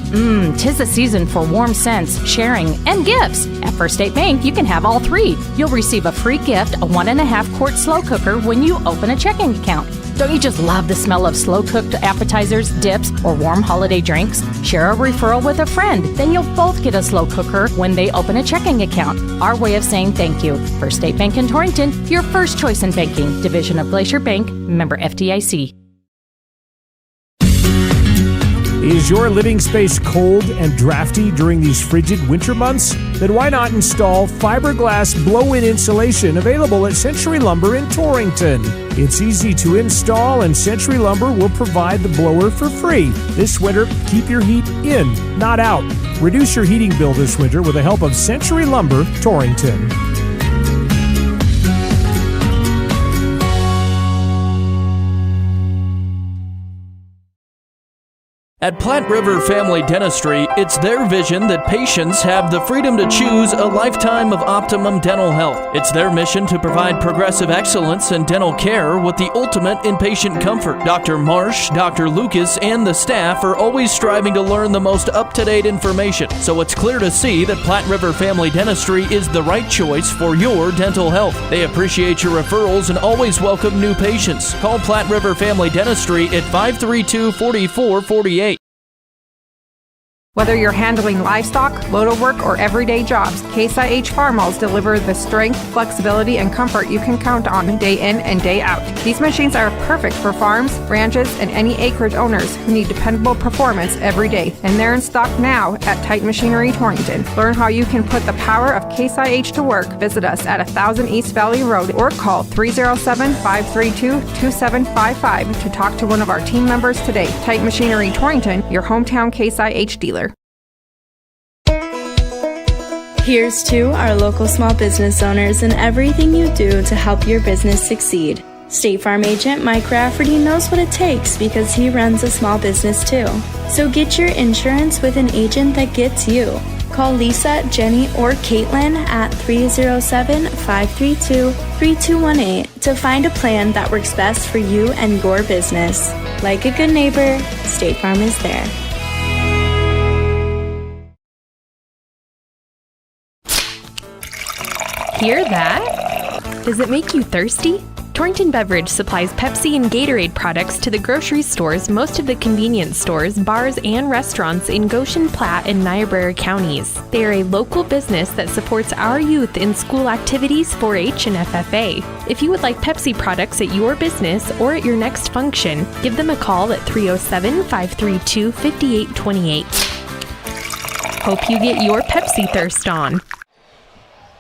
'Tis the season for warm scents, sharing, and gifts. At First State Bank, you can have all 3. You'll receive a free gift, a 1.5-quart slow cooker, when you open a checking account. Don't you just love the smell of slow-cooked appetizers, dips, or warm holiday drinks? Share a referral with a friend. Then you'll both get a slow cooker when they open a checking account. Our way of saying thank you. First State Bank in Torrington, your first choice in banking. Division of Glacier Bank, member FDIC. Is your living space cold and drafty during these frigid winter months? Then why not install fiberglass blow-in insulation available at Century Lumber in Torrington? It's easy to install, and Century Lumber will provide the blower for free. This winter, keep your heat in, not out. Reduce your heating bill this winter with the help of Century Lumber, Torrington. At Platte River Family Dentistry, it's their vision that patients have the freedom to choose a lifetime of optimum dental health. It's their mission to provide progressive excellence in dental care with the ultimate in patient comfort. Dr. Marsh, Dr. Lucas, and the staff are always striving to learn the most up-to-date information, so it's clear to see that Platte River Family Dentistry is the right choice for your dental health. They appreciate your referrals and always welcome new patients. Call Platte River Family Dentistry at 532-4448. Whether you're handling livestock, loader work, or everyday jobs, Case IH Farm Mills deliver the strength, flexibility, and comfort you can count on day in and day out. These machines are perfect for farms, ranches, and any acreage owners who need dependable performance every day. And they're in stock now at Titan Machinery Torrington. Learn how you can put the power of Case IH to work. Visit us at 1000 East Valley Road or call 307-532-2755 to talk to one of our team members today. Titan Machinery Torrington, your hometown Case IH dealer. Here's to our local small business owners and everything you do to help your business succeed. State Farm agent Mike Rafferty knows what it takes because he runs a small business too. So get your insurance with an agent that gets you. Call Lisa, Jenny, or Caitlin at 307-532-3218 to find a plan that works best for you and your business. Like a good neighbor, State Farm is there. Hear that? Does it make you thirsty? Torrington Beverage supplies Pepsi and Gatorade products to the grocery stores, most of the convenience stores, bars, and restaurants in Goshen, Platte, and Niobrara counties. They are a local business that supports our youth in school activities, 4-H, and FFA. If you would like Pepsi products at your business or at your next function, give them a call at 307-532-5828. Hope you get your Pepsi thirst on.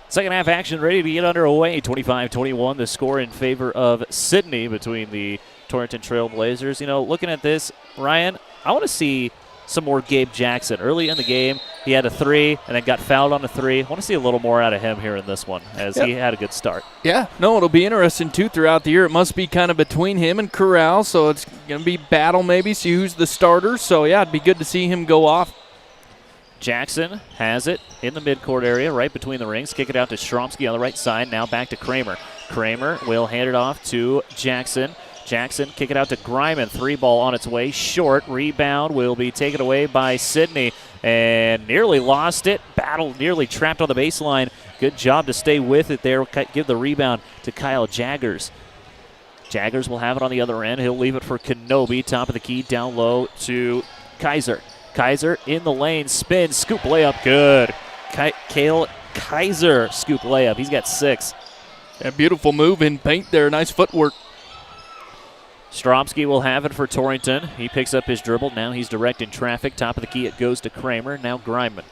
Second half action ready to get underway. 25-21, the score in favor of Sidney between the Torrington Trailblazers. You know, looking at this, Ryan, I want to see some more Gabe Jackson. Early in the game, he had a three and then got fouled on a three. I want to see a little more out of him here in this one as he had a good start. Yeah, no, it'll be interesting, too, throughout the year. It must be kind of between him and Corral, so it's going to be battle maybe, see who's the starter. So, yeah, it'd be good to see him go off. Jackson has it in the midcourt area, right between the rings. Kick it out to Stromsky on the right side. Now back to Kramer. Kramer will hand it off to Jackson. Jackson kick it out to Greiman. Three ball on its way. Short. Rebound will be taken away by Sidney. And nearly lost it. Battle nearly trapped on the baseline. Good job to stay with it there. Give the rebound to Kyle Jaggers. Jaggers will have it on the other end. He'll leave it for Kenobi. Top of the key, down low to Kaiser. Kaiser in the lane, spin, scoop layup, good. Kale Kaiser, scoop layup. He's got 6. A beautiful move in paint there. Nice footwork. Stromsky will have it for Torrington. He picks up his dribble. Now he's directing traffic. Top of the key, it goes to Kramer. Now Greiman.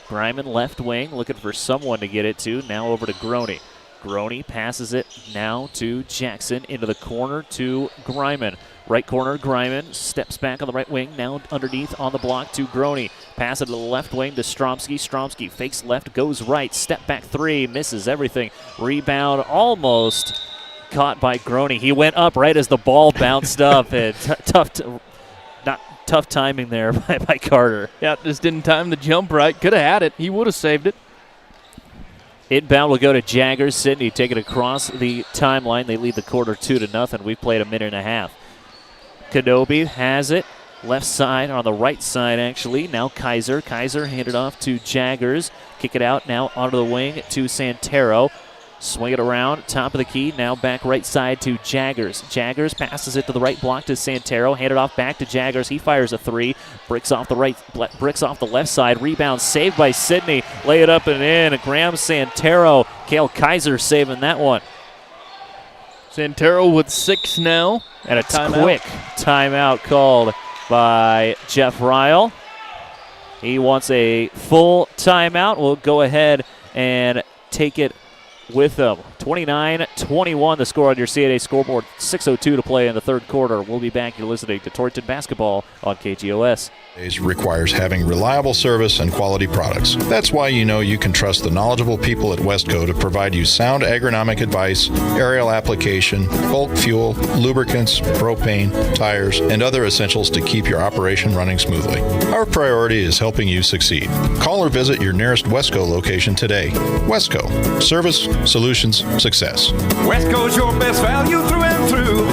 Greiman left wing, looking for someone to get it to. Now over to Groney. Groney passes it now to Jackson. Into the corner to Greiman. Right corner, Greiman steps back on the right wing. Now underneath on the block to Groney. Pass it to the left wing to Stromsky. Stromsky fakes left, goes right. Step back three, misses everything. Rebound almost caught by Groney. He went up right as the ball bounced up. And tough timing there by Carter. Yeah, just didn't time the jump right. Could have had it. He would have saved it. Inbound will go to Jaggers. Sidney take it across the timeline. They lead the quarter 2-0. We've played a minute and a half. Kenobi has it. Left side, on the right side actually. Now Kaiser. Kaiser handed off to Jaggers. Kick it out now onto the wing to Santero. Swing it around, top of the key. Now back right side to Jaggers. Jaggers passes it to the right block to Santero. Hand it off back to Jaggers. He fires a three. Bricks off the left side. Rebound saved by Sidney. Lay it up and in. Graham Santero. Kale Kaiser saving that one. Santero with 6 now. And a quick timeout called by Jeff Ryle. He wants a full timeout. We'll go ahead and take it with them. 29-21 the score on your CNA scoreboard. 6:02 to play in the third quarter. We'll be back. You're listening to Torrington Basketball on KGOS. requires having reliable service and quality products. That's why you know you can trust the knowledgeable people at Westco to provide you sound agronomic advice, aerial application, bulk fuel, lubricants, propane, tires, and other essentials to keep your operation running smoothly. Our priority is helping you succeed. Call or visit your nearest Westco location today. Westco. Service, solutions, success. Westco's your best value through and through.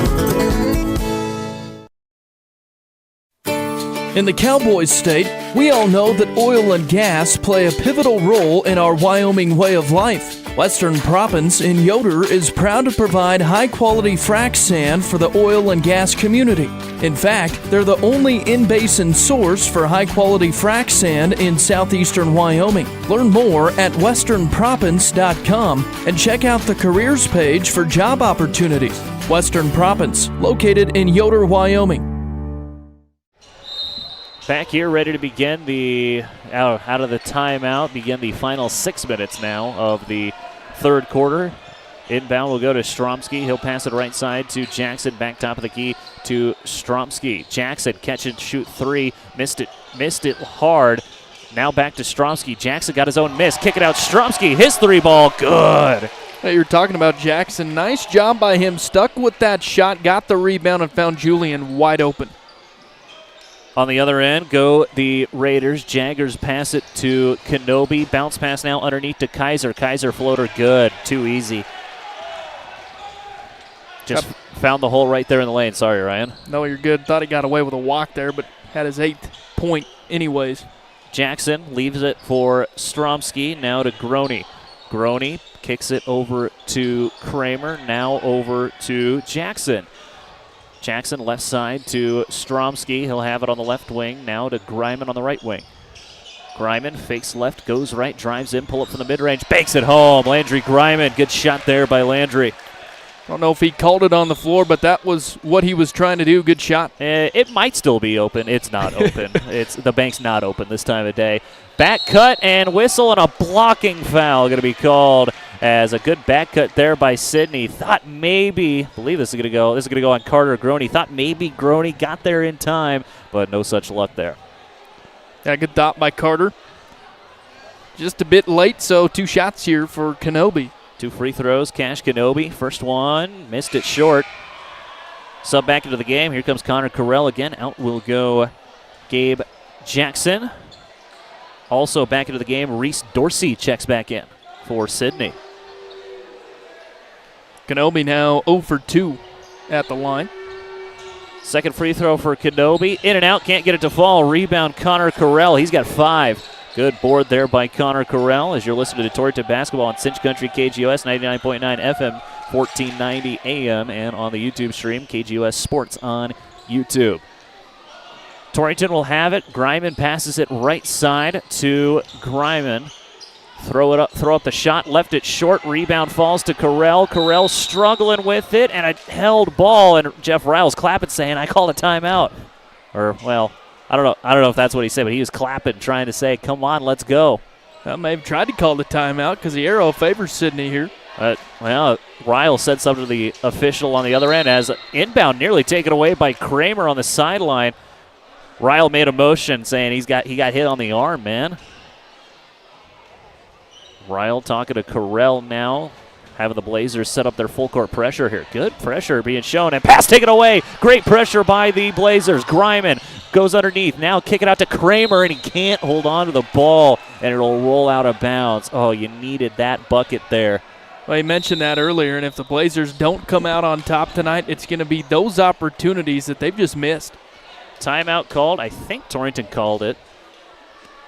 In the Cowboys state, we all know that oil and gas play a pivotal role in our Wyoming way of life. Western Proppants in Yoder is proud to provide high-quality frac sand for the oil and gas community. In fact, they're the only in-basin source for high-quality frac sand in southeastern Wyoming. Learn more at westernproppants.com and check out the careers page for job opportunities. Western Proppants, located in Yoder, Wyoming. Back here, ready to begin the out of the timeout, begin the final 6 minutes now of the third quarter. Inbound will go to Stromsky. He'll pass it right side to Jackson. Back top of the key to Stromsky. Jackson catch and shoot three. Missed it hard. Now back to Stromsky. Jackson got his own miss. Kick it out. Stromsky, his three ball, good. Hey, you're talking about Jackson. Nice job by him. Stuck with that shot, got the rebound, and found Julian wide open. On the other end go the Raiders. Jaggers pass it to Kenobi. Bounce pass now underneath to Kaiser. Kaiser floater good. Too easy. Just found the hole right there in the lane. Sorry, Ryan. No, you're good. Thought he got away with a walk there, but had his 8th point anyways. Jackson leaves it for Stromsky. Now to Groney. Groney kicks it over to Kramer. Now over to Jackson. Jackson left side to Stromsky. He'll have it on the left wing. Now to Griman on the right wing. Griman fakes left, goes right, drives in, pull up from the mid-range, banks it home. Landry Griman, good shot there by Landry. I don't know if he called it on the floor, but that was what he was trying to do. Good shot. It might still be open. It's not open. The bank's not open this time of day. Back cut and whistle and a blocking foul going to be called as a good back cut there by Sidney. Thought maybe, believe this is going to go on Carter Groney. Thought maybe Groney got there in time, but no such luck there. Yeah, good thought by Carter. Just a bit late, so 2 shots here for Kenobi. 2 free throws, Cash Kenobi. First one, missed it short. Sub back into the game. Here comes Connor Carell again. Out will go Gabe Jackson. Also back into the game, Reese Dorsey checks back in for Sidney. Kenobi now 0 for 2 at the line. Second free throw for Kenobi. In and out, can't get it to fall. Rebound, Connor Carell. He's got 5. Good board there by Connor Carell as you're listening to Torrington Basketball on Cinch Country KGOS 99.9 FM, 1490 AM, and on the YouTube stream, KGOS Sports on YouTube. Torrington will have it. Griman passes it right side to Griman. Throw up the shot, left it short. Rebound falls to Carell. Carell struggling with it, and a held ball. And Jeff Riles clapping, saying, "I call a timeout." Or, well, I don't know if that's what he said, but he was clapping, trying to say, "Come on, let's go." I may have tried to call the timeout because the arrow favors Sidney here. Well, Riles said something to the official on the other end as inbound nearly taken away by Kramer on the sideline. Ryle made a motion saying he got hit on the arm, man. Ryle talking to Carell now, having the Blazers set up their full court pressure here. Good pressure being shown, and pass taken away. Great pressure by the Blazers. Griman goes underneath. Now kick it out to Kramer, and he can't hold on to the ball, and it'll roll out of bounds. Oh, you needed that bucket there. Well, you mentioned that earlier, and if the Blazers don't come out on top tonight, it's going to be those opportunities that they've just missed. Timeout called. I think Torrington called it.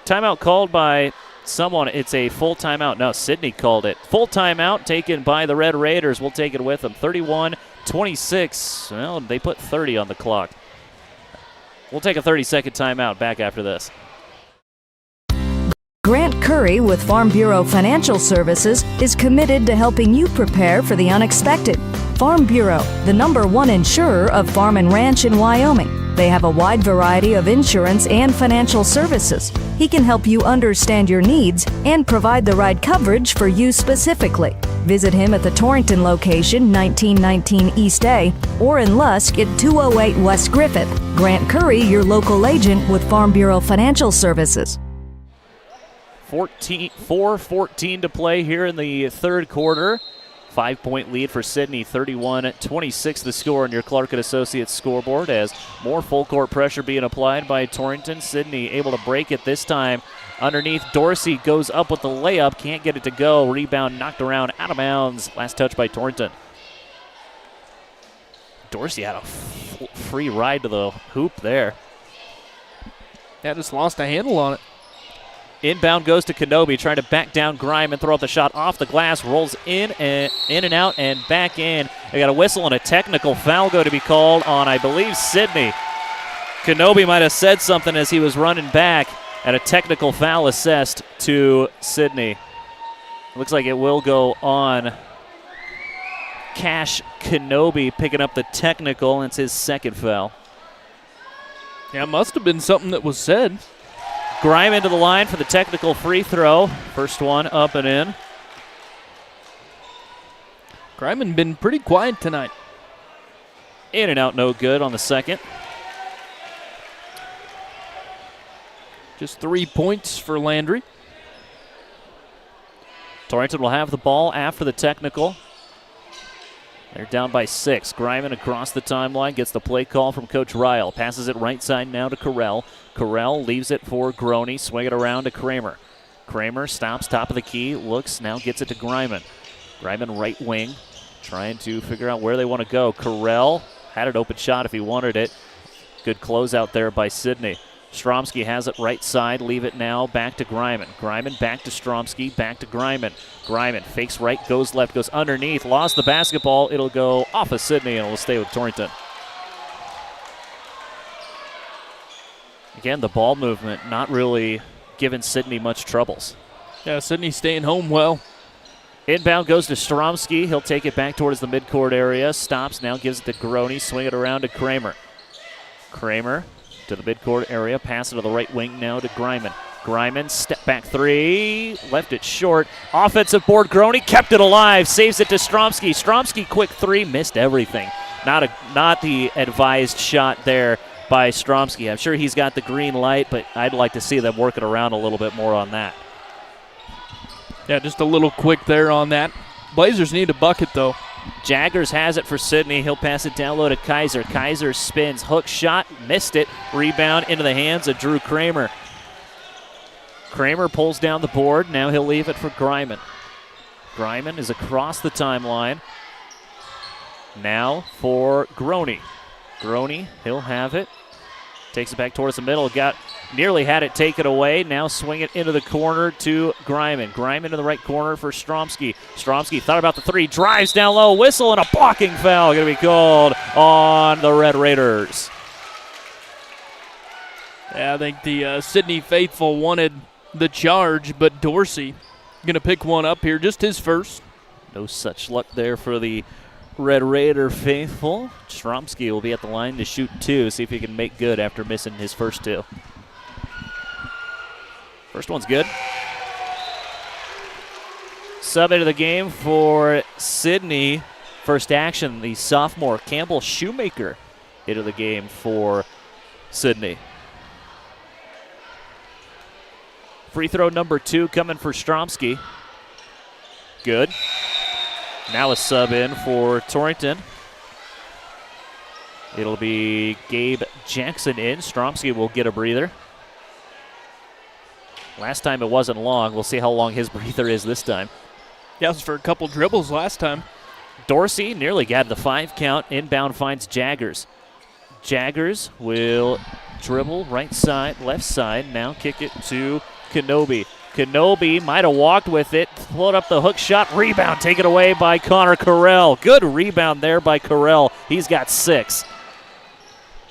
Timeout called by someone. It's a full timeout. No, Sidney called it. Full timeout taken by the Red Raiders. We'll take it with them. 31-26. Well, they put 30 on the clock. We'll take a 30-second timeout. Back after this. Grant Curry with Farm Bureau Financial Services is committed to helping you prepare for the unexpected. Farm Bureau, the #1 insurer of farm and ranch in Wyoming. They have a wide variety of insurance and financial services. He can help you understand your needs and provide the right coverage for you specifically. Visit him at the Torrington location, 1919 East A, or in Lusk at 208 West Griffith. Grant Curry, your local agent with Farm Bureau Financial Services. 4:14 to play here in the third quarter. 5-point lead for Sidney, 31-26 the score on your Clark & Associates scoreboard as more full court pressure being applied by Torrington. Sidney able to break it this time. Underneath, Dorsey goes up with the layup, can't get it to go. Rebound knocked around, out of bounds. Last touch by Torrington. Dorsey had a free ride to the hoop there. Yeah, just lost a handle on it. Inbound goes to Kenobi, trying to back down Grime and throw up the shot off the glass. Rolls in and out and back in. They got a whistle and a technical foul go to be called on, I believe, Sidney. Kenobi might have said something as he was running back, and a technical foul assessed to Sidney. Looks like it will go on Cash Kenobi picking up the technical, and it's his second foul. Yeah, it must have been something that was said. Grime into the line for the technical free throw. First one up and in. Grime has been pretty quiet tonight. In and out, no good on the second. Just 3 points for Landry. Torrington will have the ball after the technical. They're down by 6. Griman across the timeline, gets the play call from Coach Ryle. Passes it right side now to Carell. Carell leaves it for Groney. Swing it around to Kramer. Kramer stops top of the key, looks, now gets it to Griman. Griman right wing, trying to figure out where they want to go. Carell had an open shot if he wanted it. Good closeout there by Sidney. Stromsky has it right side, leave it now, back to Griman. Griman back to Stromsky, back to Griman. Griman fakes right, goes left, goes underneath, lost the basketball. It'll go off of Sidney and it'll stay with Torrington. Again, the ball movement not really giving Sidney much troubles. Yeah, Sidney staying home well. Inbound goes to Stromsky. He'll take it back towards the midcourt area. Stops, now gives it to Groney. Swing it around to Kramer. Kramer to the midcourt area. Pass it to the right wing now to Griman. Griman, step back three. Left it short. Offensive board, Groney kept it alive. Saves it to Stromsky. Stromsky, quick three. Missed everything. Not the advised shot there by Stromsky. I'm sure he's got the green light, but I'd like to see them working around a little bit more on that. Yeah, just a little quick there on that. Blazers need a bucket, though. Jaggers has it for Sidney. He'll pass it down low to Kaiser. Kaiser spins. Hook shot. Missed it. Rebound into the hands of Drew Kramer. Kramer pulls down the board. Now he'll leave it for Griman. Griman is across the timeline. Now for Groney. Groney, he'll have it. Takes it back towards the middle. Nearly had it taken away. Now swing it into the corner to Griman. Griman in the right corner for Stromsky. Stromsky thought about the three. Drives down low. Whistle and a blocking foul going to be called on the Red Raiders. Yeah, I think the Sidney faithful wanted the charge, but Dorsey going to pick one up here. Just his first. No such luck there for the Red Raider faithful. Stromsky will be at the line to shoot two. See if he can make good after missing his first two. First one's good. Sub into the game for Sidney. First action, the sophomore Campbell Shoemaker into the game for Sidney. Free throw number 2 coming for Stromsky. Good. Now a sub in for Torrington. It'll be Gabe Jackson in. Stromsky will get a breather. Last time it wasn't long. We'll see how long his breather is this time. Yeah, it was for a couple dribbles last time. Dorsey nearly got the 5 count. Inbound finds Jaggers. Jaggers will dribble right side, left side. Now kick it to Kenobi. Kenobi might have walked with it. Float up the hook shot. Rebound taken away by Connor Carell. Good rebound there by Carell. He's got 6.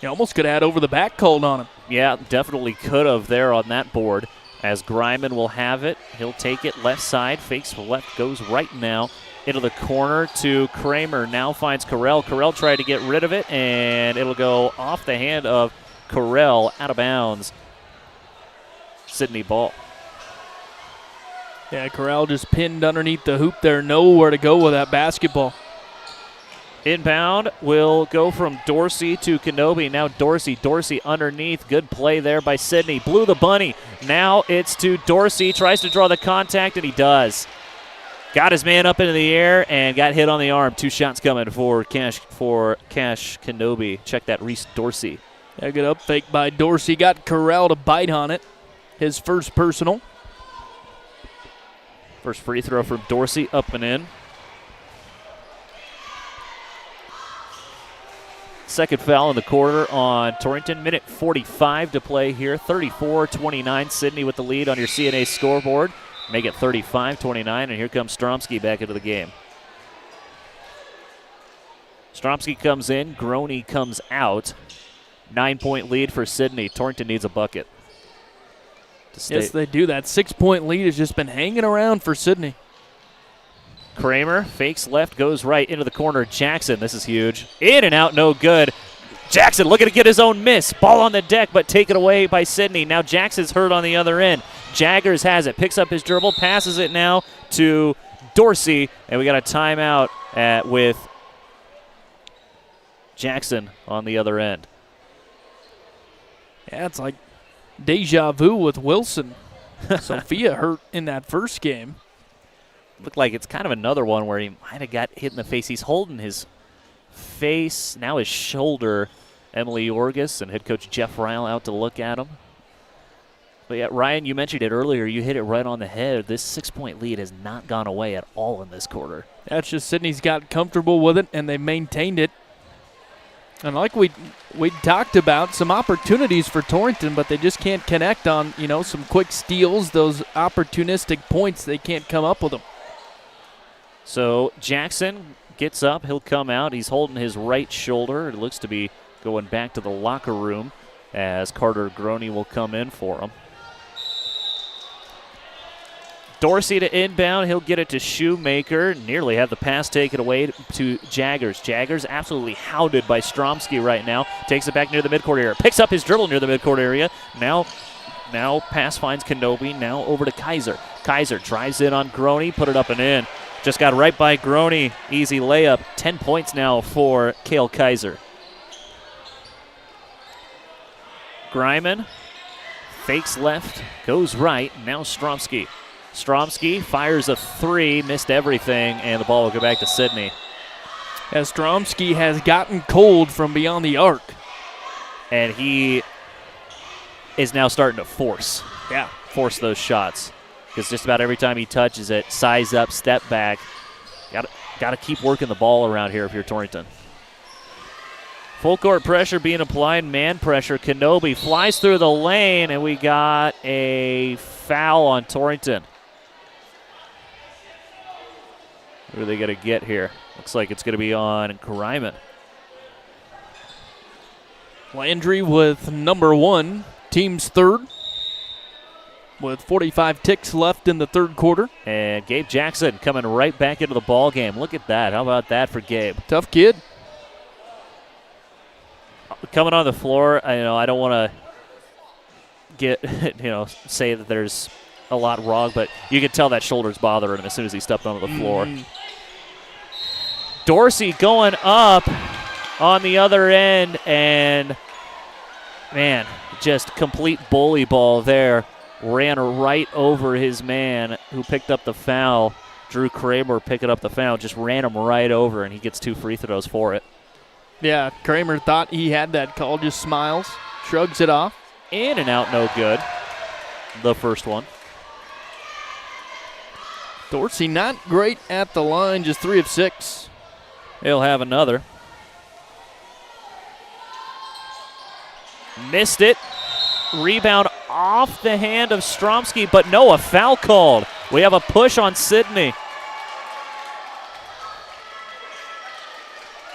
You almost could have had over the back called on him. Yeah, definitely could have there on that board. As Griman will have it, he'll take it left side, fakes left, goes right now into the corner to Kramer. Now finds Carell. Carell tried to get rid of it, and it'll go off the hand of Carell, out of bounds. Sidney ball. Yeah, Corral just pinned underneath the hoop there. Nowhere to go with that basketball. Inbound will go from Dorsey to Kenobi. Now Dorsey underneath. Good play there by Sidney. Blew the bunny. Now it's to Dorsey. Tries to draw the contact, and he does. Got his man up into the air and got hit on the arm. 2 shots coming for Cash Kenobi. Check that, Reese Dorsey. Yeah, good up fake by Dorsey. Got Corral to bite on it. His first personal. First free throw from Dorsey, up and in. Second foul in the quarter on Torrington. Minute 45 to play here. 34-29. Sidney with the lead on your CNA scoreboard. Make it 35-29, and here comes Stromsky back into the game. Stromsky comes in. Groney comes out. 9-point lead for Sidney. Torrington needs a bucket. Yes, they do. That 6-point lead has just been hanging around for Sidney. Kramer fakes left, goes right into the corner. Jackson, this is huge. In and out, no good. Jackson looking to get his own miss. Ball on the deck, but taken away by Sidney. Now Jackson's hurt on the other end. Jaggers has it, picks up his dribble, passes it now to Dorsey, and we got a timeout with Jackson on the other end. Yeah, it's like deja vu with Wilson. Sophia hurt in that first game. Looked like it's kind of another one where he might have got hit in the face. He's holding his face, now his shoulder. Emily Orgus and head coach Jeff Ryle out to look at him. But yeah, Ryan, you mentioned it earlier. You hit it right on the head. This 6-point lead has not gone away at all in this quarter. That's just Sidney's got comfortable with it, and they maintained it. And like we talked about, some opportunities for Torrington, but they just can't connect on, some quick steals, those opportunistic points. They can't come up with them. So Jackson gets up. He'll come out. He's holding his right shoulder. It looks to be going back to the locker room as Carter Groney will come in for him. Dorsey to inbound. He'll get it to Shoemaker. Nearly had the pass taken away to Jaggers. Jaggers absolutely hounded by Stromsky right now. Takes it back near the midcourt area. Picks up his dribble near the midcourt area. Now pass finds Kenobi. Now over to Kaiser. Kaiser drives in on Groney. Put it up and in. Just got right by Groney. Easy layup. 10 points now for Cale Kaiser. Greiman fakes left. Goes right. Now Stromsky. Stromsky fires a 3, missed everything, and the ball will go back to Sidney. As Stromsky has gotten cold from beyond the arc. And he is now starting to force those shots. Because just about every time he touches it, size up, step back. Got to keep working the ball around here if you're Torrington. Full court pressure being applied, man pressure. Kenobi flies through the lane, and we got a foul on Torrington. Who are they going to get here? Looks like it's going to be on Greiman. Landry with number 1, team's third, with 45 ticks left in the third quarter. And Gabe Jackson coming right back into the ball game. Look at that. How about that for Gabe? Tough kid. Coming on the floor, I don't want to say that there's a lot wrong, but you can tell that shoulder's bothering him as soon as he stepped onto the floor. Dorsey going up on the other end, and man, just complete bully ball there. Ran right over his man who picked up the foul. Drew Kramer picking up the foul, just ran him right over, and he gets 2 free throws for it. Yeah, Kramer thought he had that call, just smiles, shrugs it off. In and out, no good. The first one. Dorsey not great at the line, just 3 of 6. He'll have another. Missed it. Rebound off the hand of Stromsky, but no, a foul called. We have a push on Sidney.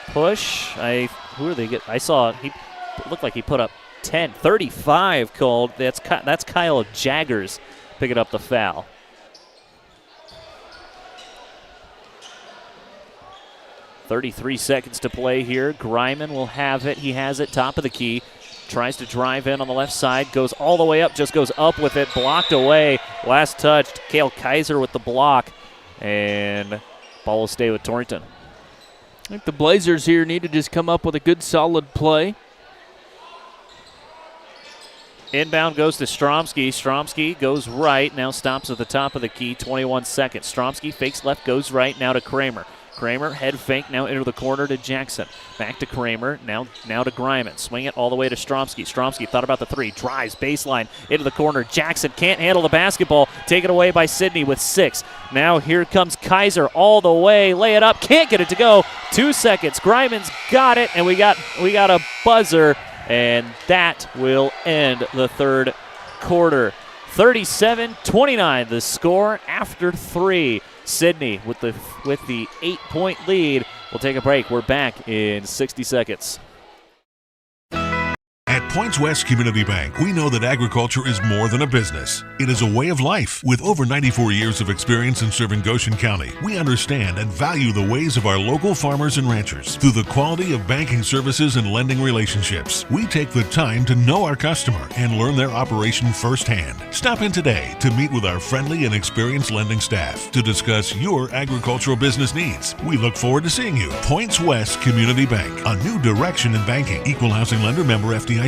Push. Who are they get? I saw he looked like he put up 10. 35 called. That's Kyle Jaggers picking up the foul. 33 seconds to play here. Greiman will have it. He has it, top of the key. Tries to drive in on the left side. Goes all the way up, just goes up with it. Blocked away. Last touched. Cale Kaiser with the block. And ball will stay with Torrington. I think the Blazers here need to just come up with a good, solid play. Inbound goes to Stromsky. Stromsky goes right, now stops at the top of the key, 21 seconds. Stromsky fakes left, goes right, now to Kramer. Kramer, head fake, now into the corner to Jackson. Back to Kramer, now to Greiman. Swing it all the way to Stromsky. Stromsky thought about the three, drives, baseline, into the corner. Jackson can't handle the basketball. Taken away by Sidney with 6. Now here comes Kaiser all the way, lay it up, can't get it to go. 2 seconds, Greiman's got it, and we got a buzzer. And that will end the third quarter. 37-29, the score after 3. Sidney with the 8-point lead. We'll take a break. We're back in 60 seconds. At Points West Community Bank, we know that agriculture is more than a business. It is a way of life. With over 94 years of experience in serving Goshen County, we understand and value the ways of our local farmers and ranchers. Through the quality of banking services and lending relationships, we take the time to know our customer and learn their operation firsthand. Stop in today to meet with our friendly and experienced lending staff to discuss your agricultural business needs. We look forward to seeing you. Points West Community Bank, a new direction in banking. Equal housing lender, member FDIC.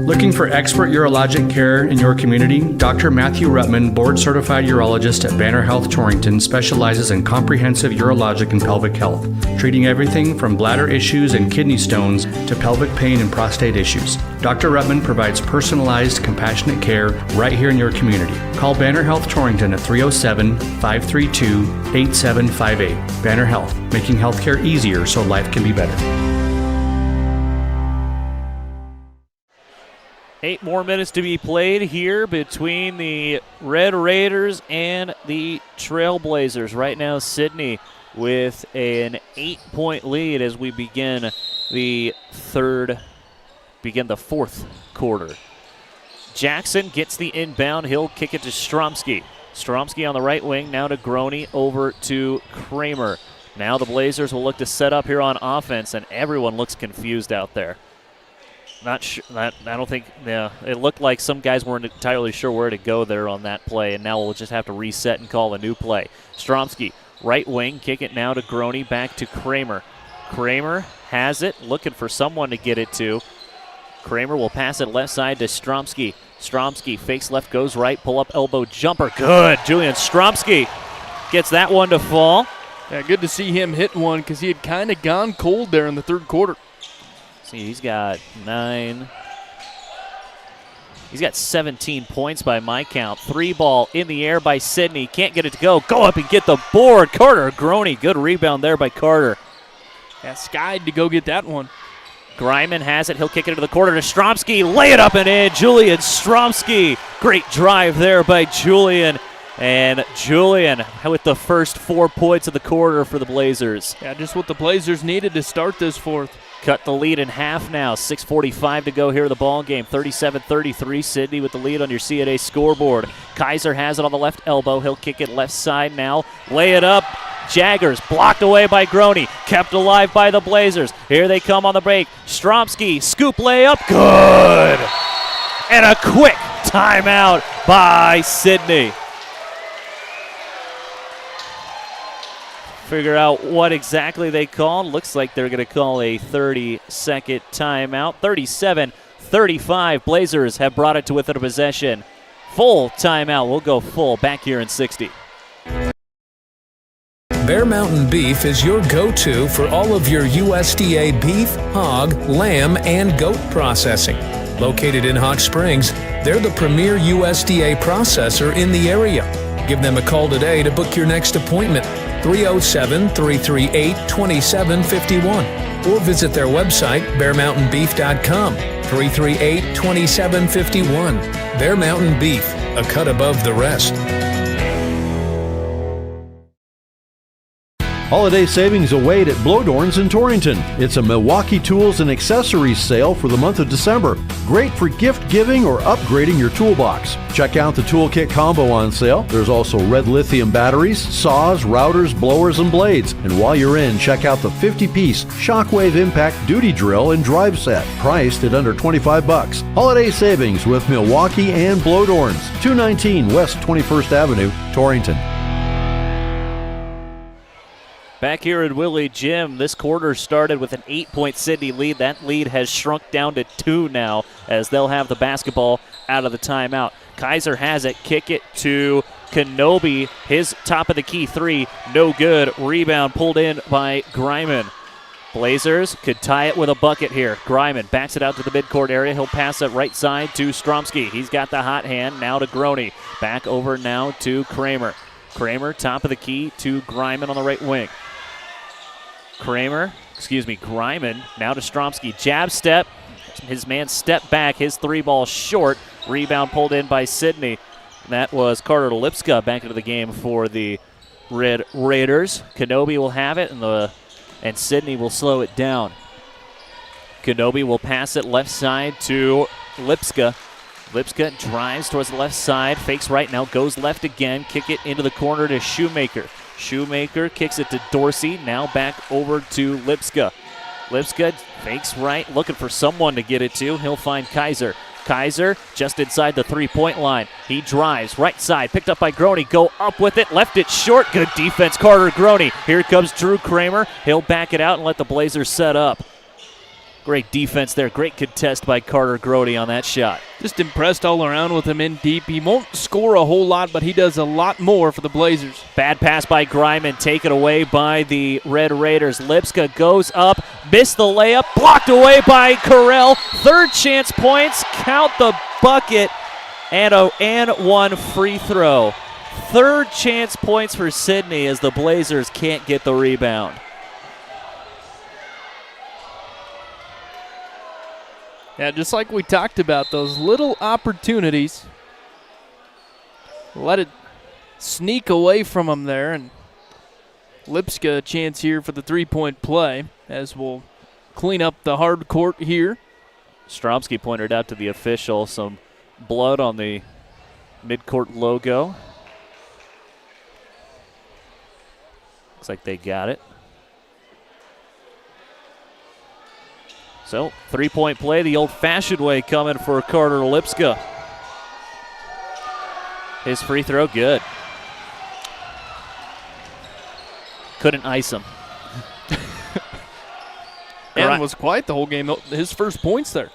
Looking for expert urologic care in your community? Dr. Matthew Rutman, board-certified urologist at Banner Health Torrington, specializes in comprehensive urologic and pelvic health, treating everything from bladder issues and kidney stones to pelvic pain and prostate issues. Dr. Rutman provides personalized, compassionate care right here in your community. Call Banner Health Torrington at 307-532-8758. Banner Health, making healthcare easier so life can be better. 8 more minutes to be played here between the Red Raiders and the Trailblazers. Right now, Sidney with an 8-point lead as we begin the fourth quarter. Jackson gets the inbound. He'll kick it to Stromsky. Stromsky on the right wing, now to Groney, over to Kramer. Now the Blazers will look to set up here on offense, and everyone looks confused out there. Not sure. I don't think. Yeah, it looked like some guys weren't entirely sure where to go there on that play, and now we'll just have to reset and call a new play. Stromsky, right wing, kick it now to Groney, back to Kramer. Kramer has it, looking for someone to get it to. Kramer will pass it left side to Stromsky. Stromsky fakes left, goes right, pull up elbow jumper. Good. Julian Stromsky gets that one to fall. Yeah, good to see him hit one because he had kind of gone cold there in the third quarter. See, he's got 9. He's got 17 points by my count. 3 ball in the air by Sidney. Can't get it to go. Go up and get the board. Carter Groney. Good rebound there by Carter. Yeah, skied to go get that one. Greiman has it. He'll kick it into the corner to Stromsky. Lay it up and in. Julian Stromsky. Great drive there by Julian. And Julian with the first 4 points of the quarter for the Blazers. Yeah, just what the Blazers needed to start this fourth. Cut the lead in half now. 6:45 to go here in the ball game. 37-33. Sidney with the lead on your CNA scoreboard. Kaiser has it on the left elbow. He'll kick it left side now. Lay it up. Jaggers blocked away by Groney. Kept alive by the Blazers. Here they come on the break. Stromsky, scoop layup. Good. And a quick timeout by Sidney. Figure out what exactly they called. Looks like they're going to call a 30-second timeout. 37-35. Blazers have brought it to within a possession. Full timeout. We'll go full back here in 60. Bear Mountain Beef is your go-to for all of your USDA beef, hog, lamb, and goat processing. Located in Hot Springs, they're the premier USDA processor in the area. Give them a call today to book your next appointment. 307-338-2751 or visit their website bearmountainbeef.com. 338-2751. Bear Mountain Beef, a cut above the rest. Holiday savings await at Blowdorns in Torrington. It's a Milwaukee tools and accessories sale for the month of December. Great for gift giving or upgrading your toolbox. Check out the toolkit combo on sale. There's also red lithium batteries, saws, routers, blowers, and blades. And while you're in, check out the 50-piece Shockwave Impact duty drill and drive set, priced at under $25. Holiday savings with Milwaukee and Blowdorns, 219 West 21st Avenue, Torrington. Back here at Willie Gym, this quarter started with an 8-point Sidney lead. That lead has shrunk down to 2 now as they'll have the basketball out of the timeout. Kaiser has it. Kick it to Kenobi. His top of the key three, no good. Rebound pulled in by Greiman. Blazers could tie it with a bucket here. Greiman backs it out to the midcourt area. He'll pass it right side to Stromsky. He's got the hot hand. Now to Groney. Back over now to Kramer. Kramer, top of the key to Greiman on the right wing. Greiman, now to Stromsky. Jab step. His man stepped back. His three ball short. Rebound pulled in by Sidney. That was Carter Lipska back into the game for the Red Raiders. Kenobi will have it, and Sidney will slow it down. Kenobi will pass it left side to Lipska. Lipska drives towards the left side, fakes right, now goes left again. Kick it into the corner to Shoemaker. Shoemaker kicks it to Dorsey, now back over to Lipska. Lipska fakes right, looking for someone to get it to. He'll find Kaiser. Kaiser just inside the three-point line. He drives right side, picked up by Groney. Go up with it, left it short. Good defense, Carter Groney. Here comes Drew Kramer. He'll back it out and let the Blazers set up. Great defense there. Great contest by Carter Groney on that shot. Just impressed all around with him in deep. He won't score a whole lot, but he does a lot more for the Blazers. Bad pass by Greiman, taken away by the Red Raiders. Lipska goes up, missed the layup, blocked away by Carell. Third chance points, count the bucket, and a and one free throw. Third chance points for Sidney as the Blazers can't get the rebound. Yeah, just like we talked about, those little opportunities. Let it sneak away from them there. And Lipska a chance here for the three-point play as we'll clean up the hard court here. Stromsky pointed out to the official some blood on the midcourt logo. Looks like they got it. So, three-point play the old-fashioned way coming for Carter Lipska. His free throw, good. Couldn't ice him. And was quiet the whole game. His first points there.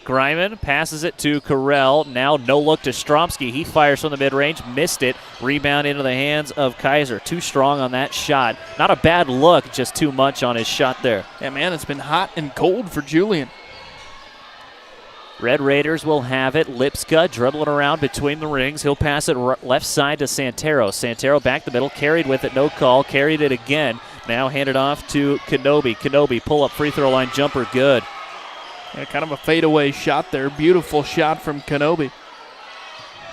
Greiman passes it to Carell. Now no look to Stromsky. He fires from the mid-range, missed it. Rebound into the hands of Kaiser. Too strong on that shot. Not a bad look, just too much on his shot there. Yeah, man, it's been hot and cold for Julian. Red Raiders will have it. Lipska dribbling around between the rings. He'll pass it left side to Santero. Santero back the middle, carried with it, no call. Carried it again. Now handed off to Kenobi. Kenobi pull-up free throw line jumper, good. Yeah, kind of a fadeaway shot there. Beautiful shot from Kenobi.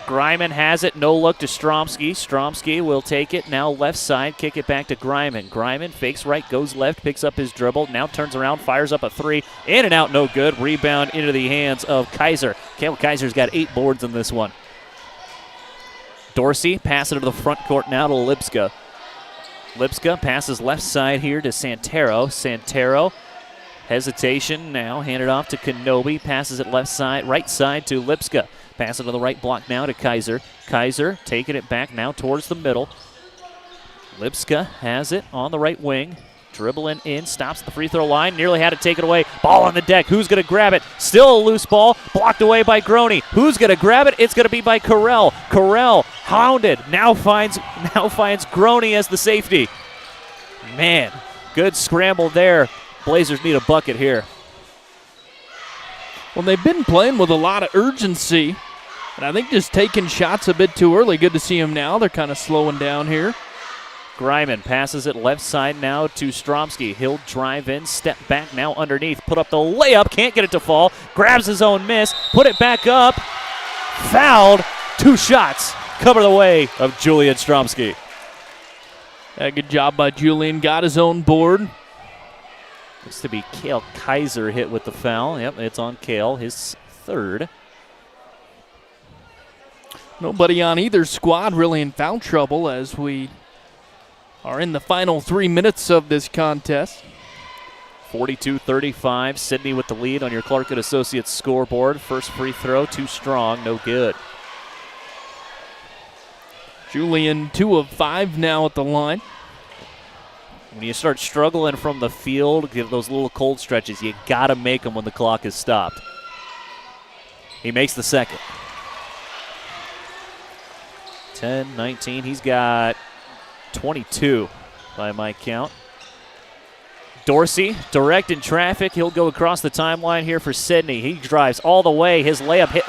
Greiman has it. No look to Stromsky. Stromsky will take it. Now left side. Kick it back to Greiman. Greiman fakes right, goes left, picks up his dribble. Now turns around, fires up a three. In and out, no good. Rebound into the hands of Kaiser. Cale Kaiser's got 8 boards in this one. Dorsey passing to the front court now to Lipska. Lipska passes left side here to Santero. Santero. Hesitation now, handed off to Kenobi, passes it left side, right side to Lipska. Pass it to the right block now to Kaiser. Kaiser taking it back now towards the middle. Lipska has it on the right wing. Dribbling in, stops the free throw line, nearly had to take it away. Ball on the deck, who's going to grab it? Still a loose ball, blocked away by Groney. Who's going to grab it? It's going to be by Carell. Carell, hounded, now finds Groney as the safety. Man, good scramble there. Blazers need a bucket here. Well, they've been playing with a lot of urgency, and I think just taking shots a bit too early. Good to see them now. They're kind of slowing down here. Greiman passes it left side now to Stromsky. He'll drive in, step back now underneath, put up the layup, can't get it to fall, grabs his own miss, put it back up, fouled, 2 shots, cover the way of Julian Stromsky. Good job by Julian. Got his own board. Looks to be Kale Kaiser hit with the foul. Yep, it's on Kale, his third. Nobody on either squad really in foul trouble as we are in the final 3 minutes of this contest. 42-35, Sidney with the lead on your Clark & Associates scoreboard. First free throw, too strong, no good. Julian 2 of 5 now at the line. When you start struggling from the field, give those little cold stretches, you got to make them when the clock is stopped. He makes the second. 10-19, he's got 22 by my count. Dorsey, direct in traffic. He'll go across the timeline here for Sidney. He drives all the way. His layup hit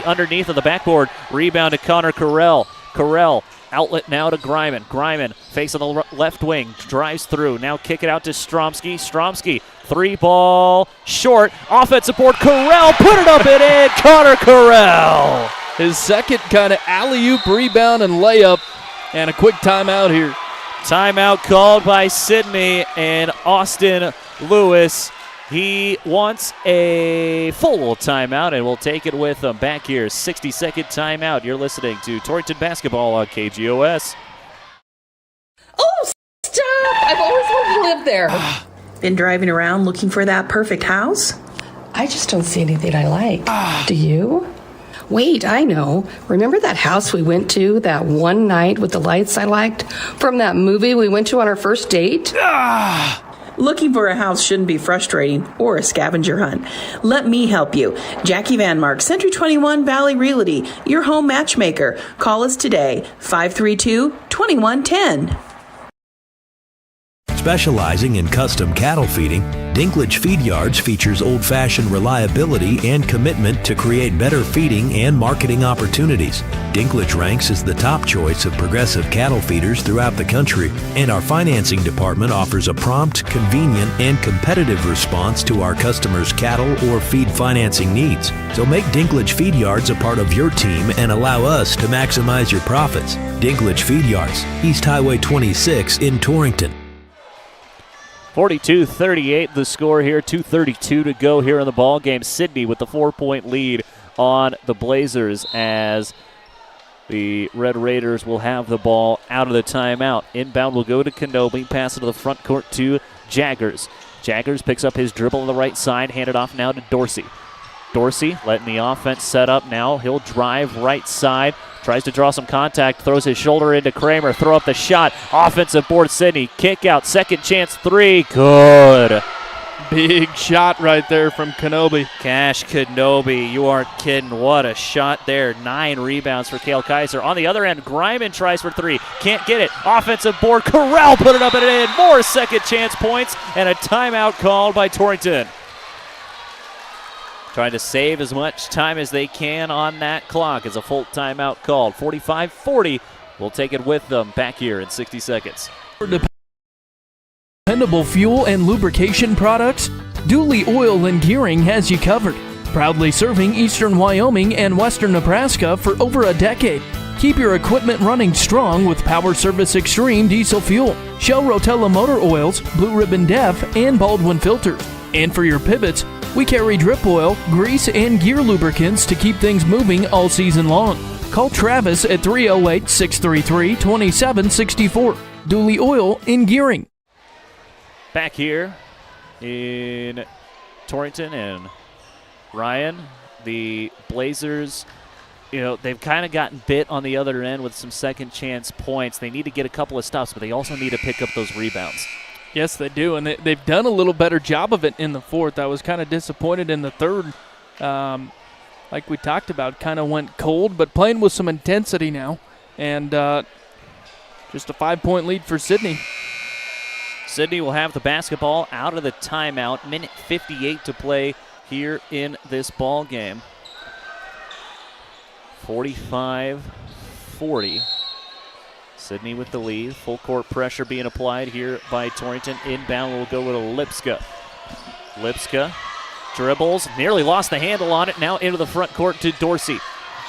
underneath of the backboard. Rebound to Connor Carell. Carell, outlet now to Greiman. Greiman, face of the left wing, drives through. Now kick it out to Stromsky. Stromsky, three ball, short. Offensive board, Carell, put it up and in. Connor Carell. His second kind of alley-oop rebound and layup. And a quick timeout here. Timeout called by Sidney and Austin Lewis. He wants a full timeout, and we'll take it with him back here. 60-second timeout. You're listening to Torrington Basketball on KGOS. Oh, stop! I've always wanted to live there. Been driving around looking for that perfect house? I just don't see anything I like. Do you? Wait, I know. Remember that house we went to that one night with the lights I liked from that movie we went to on our first date? Looking for a house shouldn't be frustrating or a scavenger hunt. Let me help you. Jackie Van Mark, Century 21 Valley Realty, your home matchmaker. Call us today, 532-2110. Specializing in custom cattle feeding, Dinklage Feed Yards features old-fashioned reliability and commitment to create better feeding and marketing opportunities. Dinklage ranks as the top choice of progressive cattle feeders throughout the country, and our financing department offers a prompt, convenient, and competitive response to our customers' cattle or feed financing needs. So make Dinklage Feed Yards a part of your team and allow us to maximize your profits. Dinklage Feed Yards, East Highway 26 in Torrington. 42-38 the score here, 2:32 to go here in the ball game. Sidney with the 4-point lead on the Blazers as the Red Raiders will have the ball out of the timeout. Inbound will go to Kenobi, pass it to the front court to Jaggers. Jaggers picks up his dribble on the right side, handed off now to Dorsey. Dorsey letting the offense set up now. He'll drive right side. Tries to draw some contact, throws his shoulder into Kramer, throw up the shot. Offensive board, Sidney. Kick out, second chance three. Good. Big shot right there from Kenobi. Cash Kenobi, you aren't kidding. What a shot there. 9 rebounds for Kale Kaiser. On the other end, Greiman tries for three. Can't get it. Offensive board, Carell put it up and in. More second chance points and a timeout called by Torrington. Trying to save as much time as they can on that clock as a full timeout called. 45-40. We'll take it with them back here in 60 seconds. Dependable fuel and lubrication products? Dooley Oil and Gearing has you covered. Proudly serving eastern Wyoming and western Nebraska for over a decade. Keep your equipment running strong with Power Service Extreme diesel fuel, Shell Rotella motor oils, Blue Ribbon Def, and Baldwin filters. And for your pivots, we carry drip oil, grease, and gear lubricants to keep things moving all season long. Call Travis at 308-633-2764. Dooley Oil and Gearing. Back here in Torrington and Ryan, the Blazers, they've kind of gotten bit on the other end with some second chance points. They need to get a couple of stops, but they also need to pick up those rebounds. Yes, they do, and they've done a little better job of it in the fourth. I was kind of disappointed in the third. Like we talked about, kind of went cold, but playing with some intensity now. And just a 5-point lead for Sidney. Sidney will have the basketball out of the timeout. Minute 58 to play here in this ball game. 45-40. Sidney with the lead. Full court pressure being applied here by Torrington. Inbound will go with Lipska. Lipska dribbles, nearly lost the handle on it. Now into the front court to Dorsey.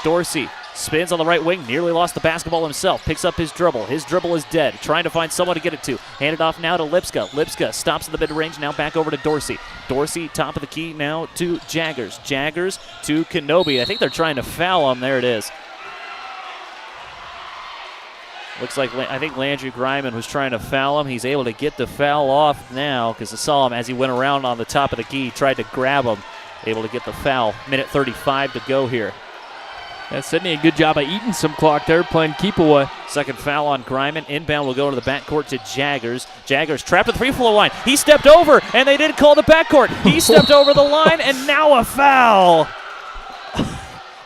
Dorsey Spins on the right wing, nearly lost the basketball himself. Picks up his dribble. His dribble is dead. Trying to find someone to get it to. Hand it off now to Lipska. Lipska stops in the mid-range, now back over to Dorsey. Dorsey, top of the key, now to Jaggers. Jaggers to Kenobi. I think they're trying to foul him. There it is. Looks like, I think Landry Griman was trying to foul him. He's able to get the foul off now because I saw him as he went around on the top of the key, tried to grab him. Able to get the foul. Minute 35 to go here. Yeah, Sidney, a good job of eating some clock there, playing keep away. Second foul on Griman. Inbound will go to the backcourt to Jaggers. Jaggers trapped at the free-throw line. He stepped over, and they didn't call the backcourt. He stepped over the line, and now a foul.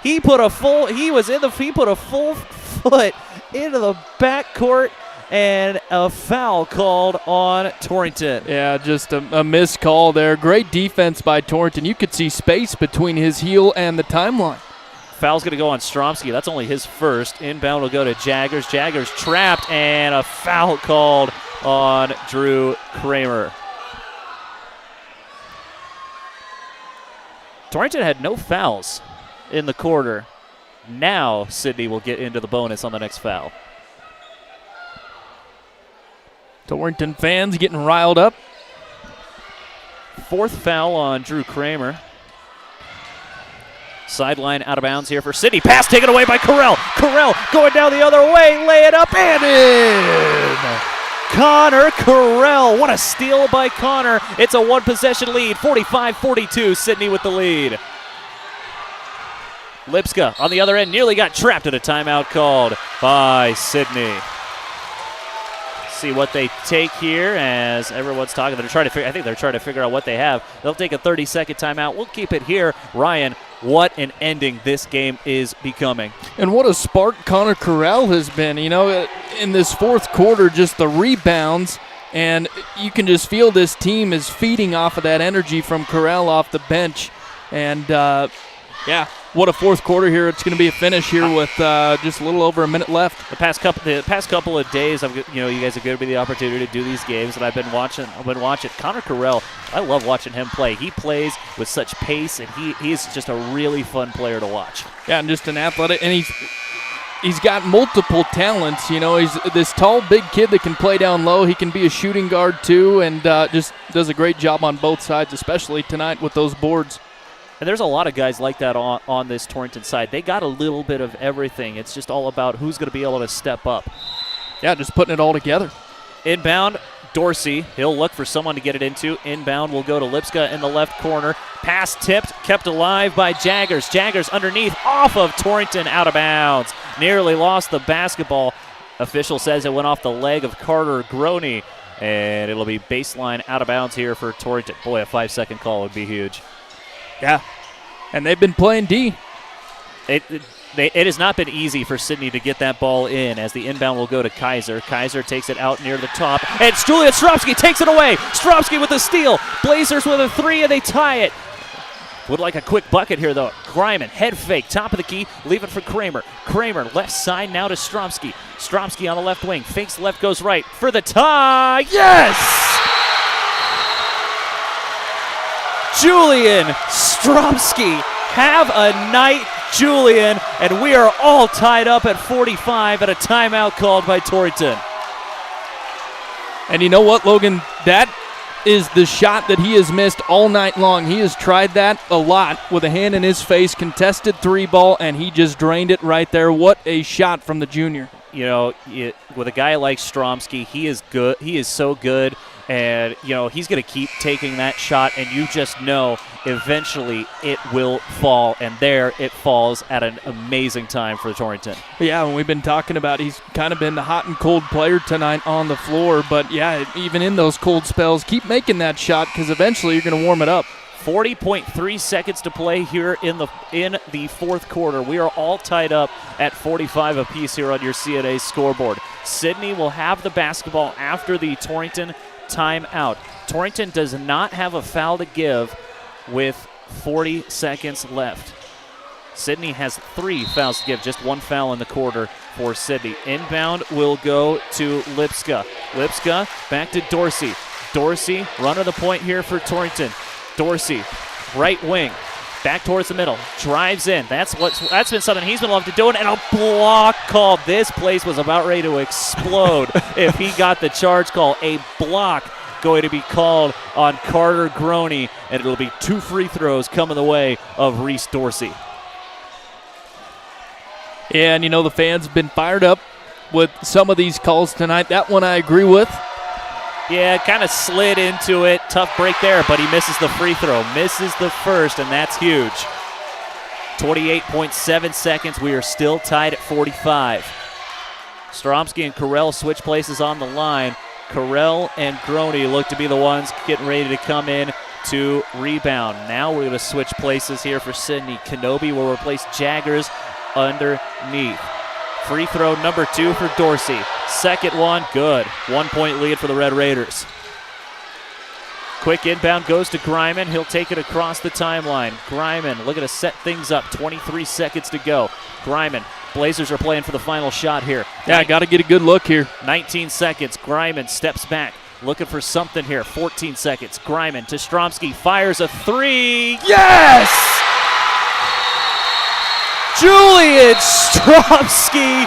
He put a full foot into the backcourt, and a foul called on Torrington. Yeah, just a missed call there. Great defense by Torrington. You could see space between his heel and the timeline. Foul's going to go on Stromsky. That's only his first. Inbound will go to Jaggers. Jaggers trapped, and a foul called on Drew Kramer. Torrington had no fouls in the quarter. Now Sidney will get into the bonus on the next foul. Torrington fans getting riled up. Fourth foul on Drew Kramer. Sideline out of bounds here for Sidney. Pass taken away by Correll. Correll going down the other way. Lay it up and in. Connor Correll. What a steal by Connor. It's a one-possession lead. 45-42. Sidney with the lead. Lipska on the other end nearly got trapped at a timeout called by Sidney. See what they take here as everyone's talking. I think they're trying to figure out what they have. They'll take a 30-second timeout. We'll keep it here. Ryan, what an ending this game is becoming. And what a spark Connor Correll has been. You know, in this fourth quarter, just the rebounds, and you can just feel this team is feeding off of that energy from Correll off the bench. And, yeah, what a fourth quarter here. It's going to be a finish here with just a little over a minute left. The past couple of days, you guys have given me the opportunity to do these games, and I've been watching Connor Correll. I love watching him play. He plays with such pace, and he is just a really fun player to watch. Yeah, and just an athletic, and he's got multiple talents. You know, he's this tall, big kid that can play down low. He can be a shooting guard too, and just does a great job on both sides, especially tonight with those boards. And there's a lot of guys like that on this Torrington side. They got a little bit of everything. It's just all about who's going to be able to step up. Yeah, just putting it all together. Inbound, Dorsey. He'll look for someone to get it into. Inbound will go to Lipska in the left corner. Pass tipped, kept alive by Jaggers. Jaggers underneath, off of Torrington, out of bounds. Nearly lost the basketball. Official says it went off the leg of Carter Groney, and it'll be baseline out of bounds here for Torrington. Boy, a 5-second call would be huge. Yeah, and they've been playing D. It has not been easy for Sidney to get that ball in as the inbound will go to Kaiser. Kaiser takes it out near the top, and Julian Stromsky takes it away. Stromsky with the steal. Blazers with a three, and they tie it. Would like a quick bucket here, though. Griman, head fake, top of the key, leave it for Kramer. Kramer, left side now to Stromsky. Stromsky on the left wing, fakes left, goes right for the tie. Yes! Julian Stromsky, have a night, Julian, and we are all tied up at 45 at a timeout called by Torrington. And you know what, Logan? That is the shot that he has missed all night long. He has tried that a lot with a hand in his face, contested three ball, and he just drained it right there. What a shot from the junior. You know, with a guy like Stromsky, he is good. He is so good. And, you know, he's going to keep taking that shot, and you just know eventually it will fall. And there it falls at an amazing time for Torrington. Yeah, and we've been talking about he's kind of been the hot and cold player tonight on the floor. But, yeah, even in those cold spells, keep making that shot because eventually you're going to warm it up. 40.3 seconds to play here in the fourth quarter. We are all tied up at 45 apiece here on your CNA scoreboard. Sidney will have the basketball after the Torrington timeout. Torrington does not have a foul to give with 40 seconds left. Sidney has 3 fouls to give, just 1 foul in the quarter for Sidney. Inbound will go to Lipska. Lipska back to Dorsey. Dorsey, run of the point here for Torrington. Dorsey, right wing. Back towards the middle. Drives in. That's been something he's been loving to do. And a block called. This place was about ready to explode if he got the charge call. A block going to be called on Carter Groney, and it'll be 2 free throws coming the way of Reese Dorsey. Yeah, and the fans have been fired up with some of these calls tonight. That one I agree with. Yeah, kind of slid into it. Tough break there, but he misses the free throw. Misses the first, and that's huge. 28.7 seconds. We are still tied at 45. Stromsky and Carell switch places on the line. Carell and Groney look to be the ones getting ready to come in to rebound. Now we're going to switch places here for Sidney. Kenobi will replace Jaggers underneath. Free throw number 2 for Dorsey. Second one, good. 1-point lead for the Red Raiders. Quick inbound goes to Greiman. He'll take it across the timeline. Greiman looking to set things up. 23 seconds to go. Greiman. Blazers are playing for the final shot here. Yeah, got to get a good look here. 19 seconds. Greiman steps back. Looking for something here. 14 seconds. Greiman to Stromsky. Fires a 3. Yes! Julian Stromsky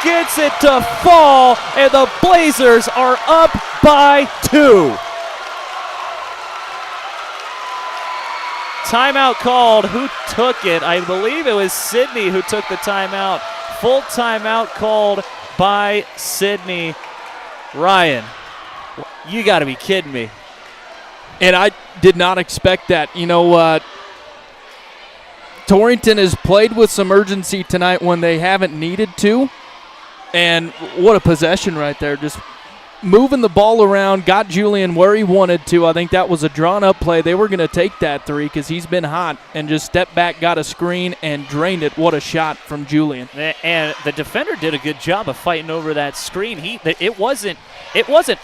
gets it to fall, and the Blazers are up by 2. Timeout called. Who took it? I believe it was Sidney who took the timeout. Full timeout called by Sidney. Ryan, you got to be kidding me. And I did not expect that. Torrington has played with some urgency tonight when they haven't needed to. And what a possession right there. Just moving the ball around, got Julian where he wanted to. I think that was a drawn-up play. They were going to take that 3 because he's been hot, and just stepped back, got a screen, and drained it. What a shot from Julian. And the defender did a good job of fighting over that screen. It wasn't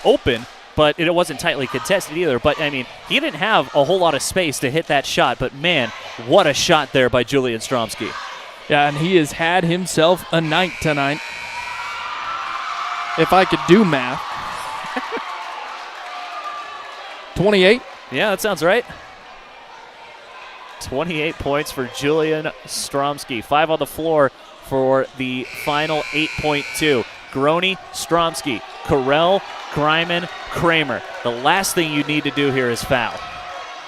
open, but it wasn't tightly contested either. But, I mean, he didn't have a whole lot of space to hit that shot. But, man, what a shot there by Julian Stromsky. Yeah, and he has had himself a night tonight. If I could do math. 28? Yeah, that sounds right. 28 points for Julian Stromsky. 5 on the floor for the final 8.2. Groney, Stromsky, Carell, Greiman, Kramer. The last thing you need to do here is foul.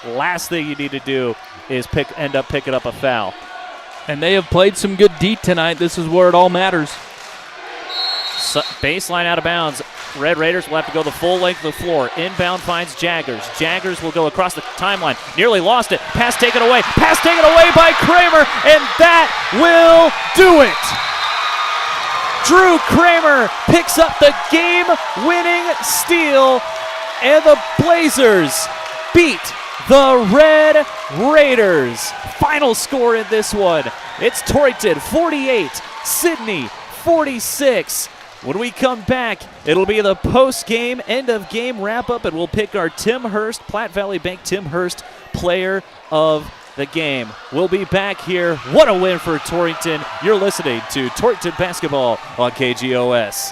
Last thing you need to do is end up picking up a foul. And they have played some good D tonight. This is where it all matters. Baseline out of bounds. Red Raiders will have to go the full length of the floor. Inbound finds Jaggers. Jaggers will go across the timeline. Nearly lost it. Pass taken away. Pass taken away by Kramer, and that will do it. Drew Kramer picks up the game-winning steal, and the Blazers beat the Red Raiders. Final score in this one. It's Torrington 48, Sidney 46. When we come back, it'll be the post-game, end-of-game wrap-up, and we'll pick our Tim Hurst, Platte Valley Bank Tim Hurst Player of the Game. We'll be back here. What a win for Torrington. You're listening to Torrington Basketball on KGOS.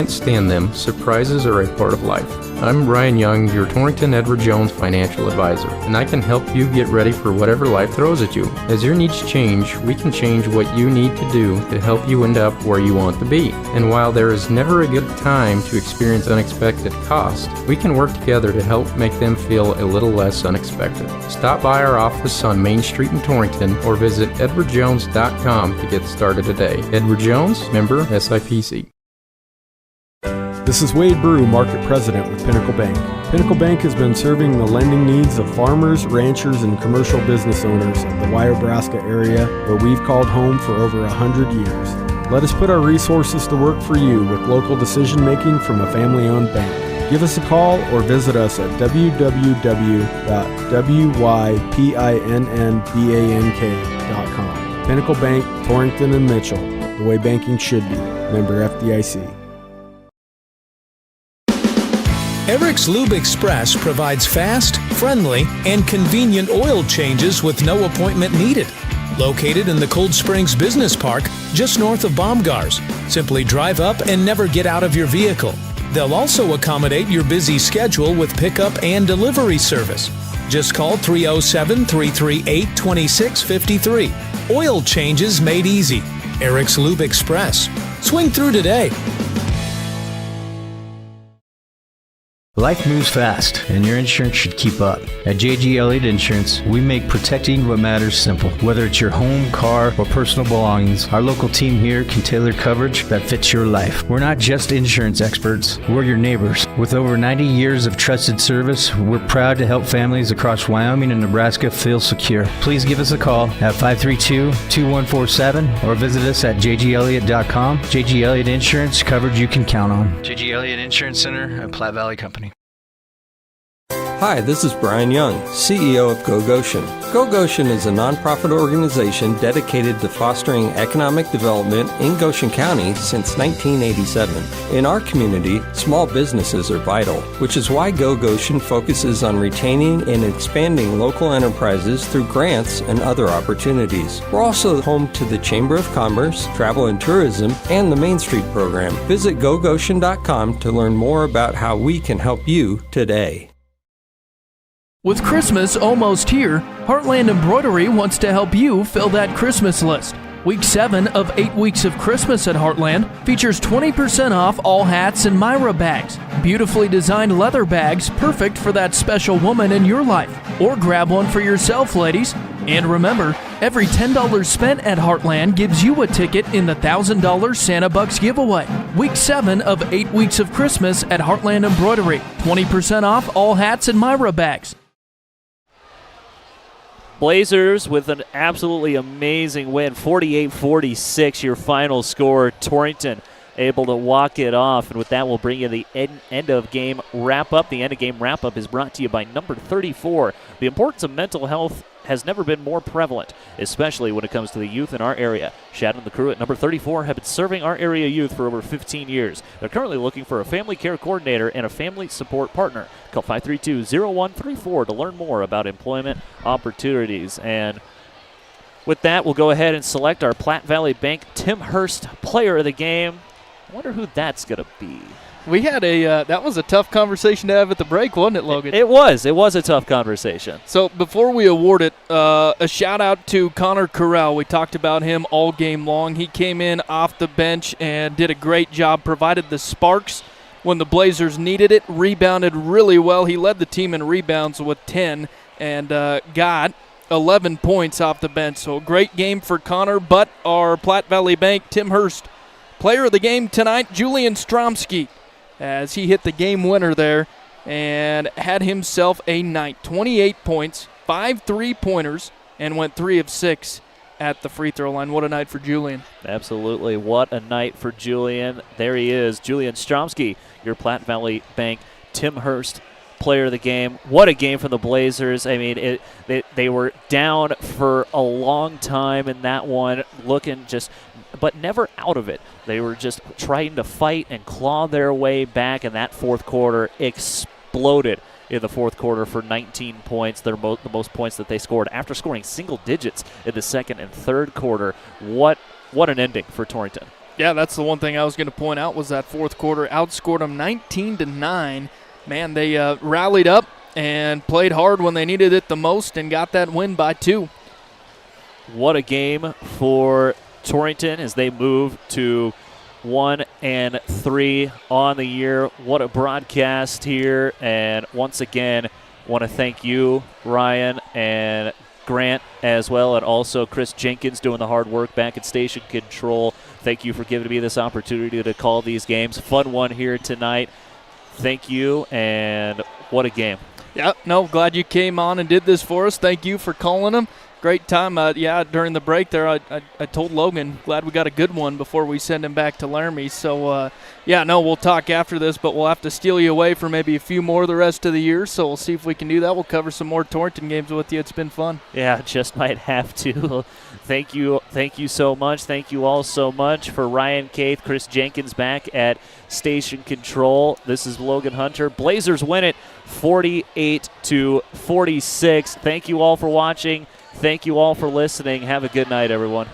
Can't stand them. Surprises are a part of life. I'm Ryan Young, your Torrington Edward Jones financial advisor, and I can help you get ready for whatever life throws at you. As your needs change, we can change what you need to do to help you end up where you want to be. And while there is never a good time to experience unexpected costs, we can work together to help make them feel a little less unexpected. Stop by our office on Main Street in Torrington or visit edwardjones.com to get started today. Edward Jones, member SIPC. This is Wade Brew, Market President with Pinnacle Bank. Pinnacle Bank has been serving the lending needs of farmers, ranchers, and commercial business owners of the Wyobraska area, where we've called home for over 100 years. Let us put our resources to work for you with local decision-making from a family-owned bank. Give us a call or visit us at www.wypinnbank.com. Pinnacle Bank, Torrington and Mitchell, the way banking should be. Member FDIC. Eric's Lube Express provides fast, friendly, and convenient oil changes with no appointment needed. Located in the Cold Springs Business Park, just north of Baumgars. Simply drive up and never get out of your vehicle. They'll also accommodate your busy schedule with pickup and delivery service. Just call 307-338-2653. Oil changes made easy. Eric's Lube Express. Swing through today. Life moves fast, and your insurance should keep up. At JG Elliott Insurance, we make protecting what matters simple. Whether it's your home, car, or personal belongings, our local team here can tailor coverage that fits your life. We're not just insurance experts, we're your neighbors. With over 90 years of trusted service, we're proud to help families across Wyoming and Nebraska feel secure. Please give us a call at 532-2147 or visit us at jgelliott.com. JG Elliott Insurance, coverage you can count on. JG Elliott Insurance Center at Platte Valley Company. Hi, this is Brian Young, CEO of Go Goshen. Go Goshen is a nonprofit organization dedicated to fostering economic development in Goshen County since 1987. In our community, small businesses are vital, which is why Go Goshen focuses on retaining and expanding local enterprises through grants and other opportunities. We're also home to the Chamber of Commerce, Travel and Tourism, and the Main Street program. Visit gogoshen.com to learn more about how we can help you today. With Christmas almost here, Heartland Embroidery wants to help you fill that Christmas list. Week 7 of 8 weeks of Christmas at Heartland features 20% off all hats and Myra bags. Beautifully designed leather bags, perfect for that special woman in your life. Or grab one for yourself, ladies. And remember, every $10 spent at Heartland gives you a ticket in the $1,000 Santa Bucks giveaway. Week 7 of 8 weeks of Christmas at Heartland Embroidery. 20% off all hats and Myra bags. Blazers with an absolutely amazing win, 48-46, your final score. Torrington able to walk it off, and with that we'll bring you the end of game wrap-up. The end of game wrap-up is brought to you by number 34. The importance of mental health has never been more prevalent, especially when it comes to the youth in our area. Shad and the crew at number 34 have been serving our area youth for over 15 years. They're currently looking for a family care coordinator and a family support partner. Call 532-0134 to learn more about employment opportunities. And with that, we'll go ahead and select our Platte Valley Bank Tim Hurst Player of the Game. I wonder who that's going to be. We had that was a tough conversation to have at the break, wasn't it, Logan? It was a tough conversation. So before we award it, a shout out to Connor Corral. We talked about him all game long. He came in off the bench and did a great job, provided the sparks when the Blazers needed it, rebounded really well. He led the team in rebounds with 10 and got 11 points off the bench. So a great game for Connor, but our Platte Valley Bank Tim Hurst Player of the Game tonight, Julian Stromsky, as he hit the game winner there and had himself a night. 28 points, 5 3-pointers, and went 3 of 6 at the free throw line. What a night for Julian. Absolutely. What a night for Julian. There he is, Julian Stromsky, your Platte Valley Bank Tim Hurst Player of the Game. What a game for the Blazers. I mean, they were down for a long time in that one, looking just, but never out of it. They were just trying to fight and claw their way back, and that fourth quarter exploded in the fourth quarter for 19 points. They're the most points that they scored after scoring single digits in the second and third quarter. What an ending for Torrington. Yeah, that's the one thing I was going to point out was that fourth quarter outscored them 19-9. Man, they rallied up and played hard when they needed it the most and got that win by 2. What a game for Torrington as they move to 1-3 on the year. What a broadcast here. And once again, want to thank you, Ryan, and Grant as well, and also Chris Jenkins doing the hard work back at Station Control. Thank you for giving me this opportunity to call these games. Fun one here tonight. Thank you, and what a game. Yeah, no, glad you came on and did this for us. Thank you for calling them. Great time. During the break there, I told Logan, glad we got a good one before we send him back to Laramie. So, we'll talk after this, but we'll have to steal you away for maybe a few more the rest of the year. So we'll see if we can do that. We'll cover some more Torrington games with you. It's been fun. Yeah, just might have to. Thank you so much. Thank you all so much. For Ryan Caith, Chris Jenkins back at Station Control. This is Logan Hunter. Blazers win it 48-46. Thank you all for watching. Thank you all for listening. Have a good night, everyone.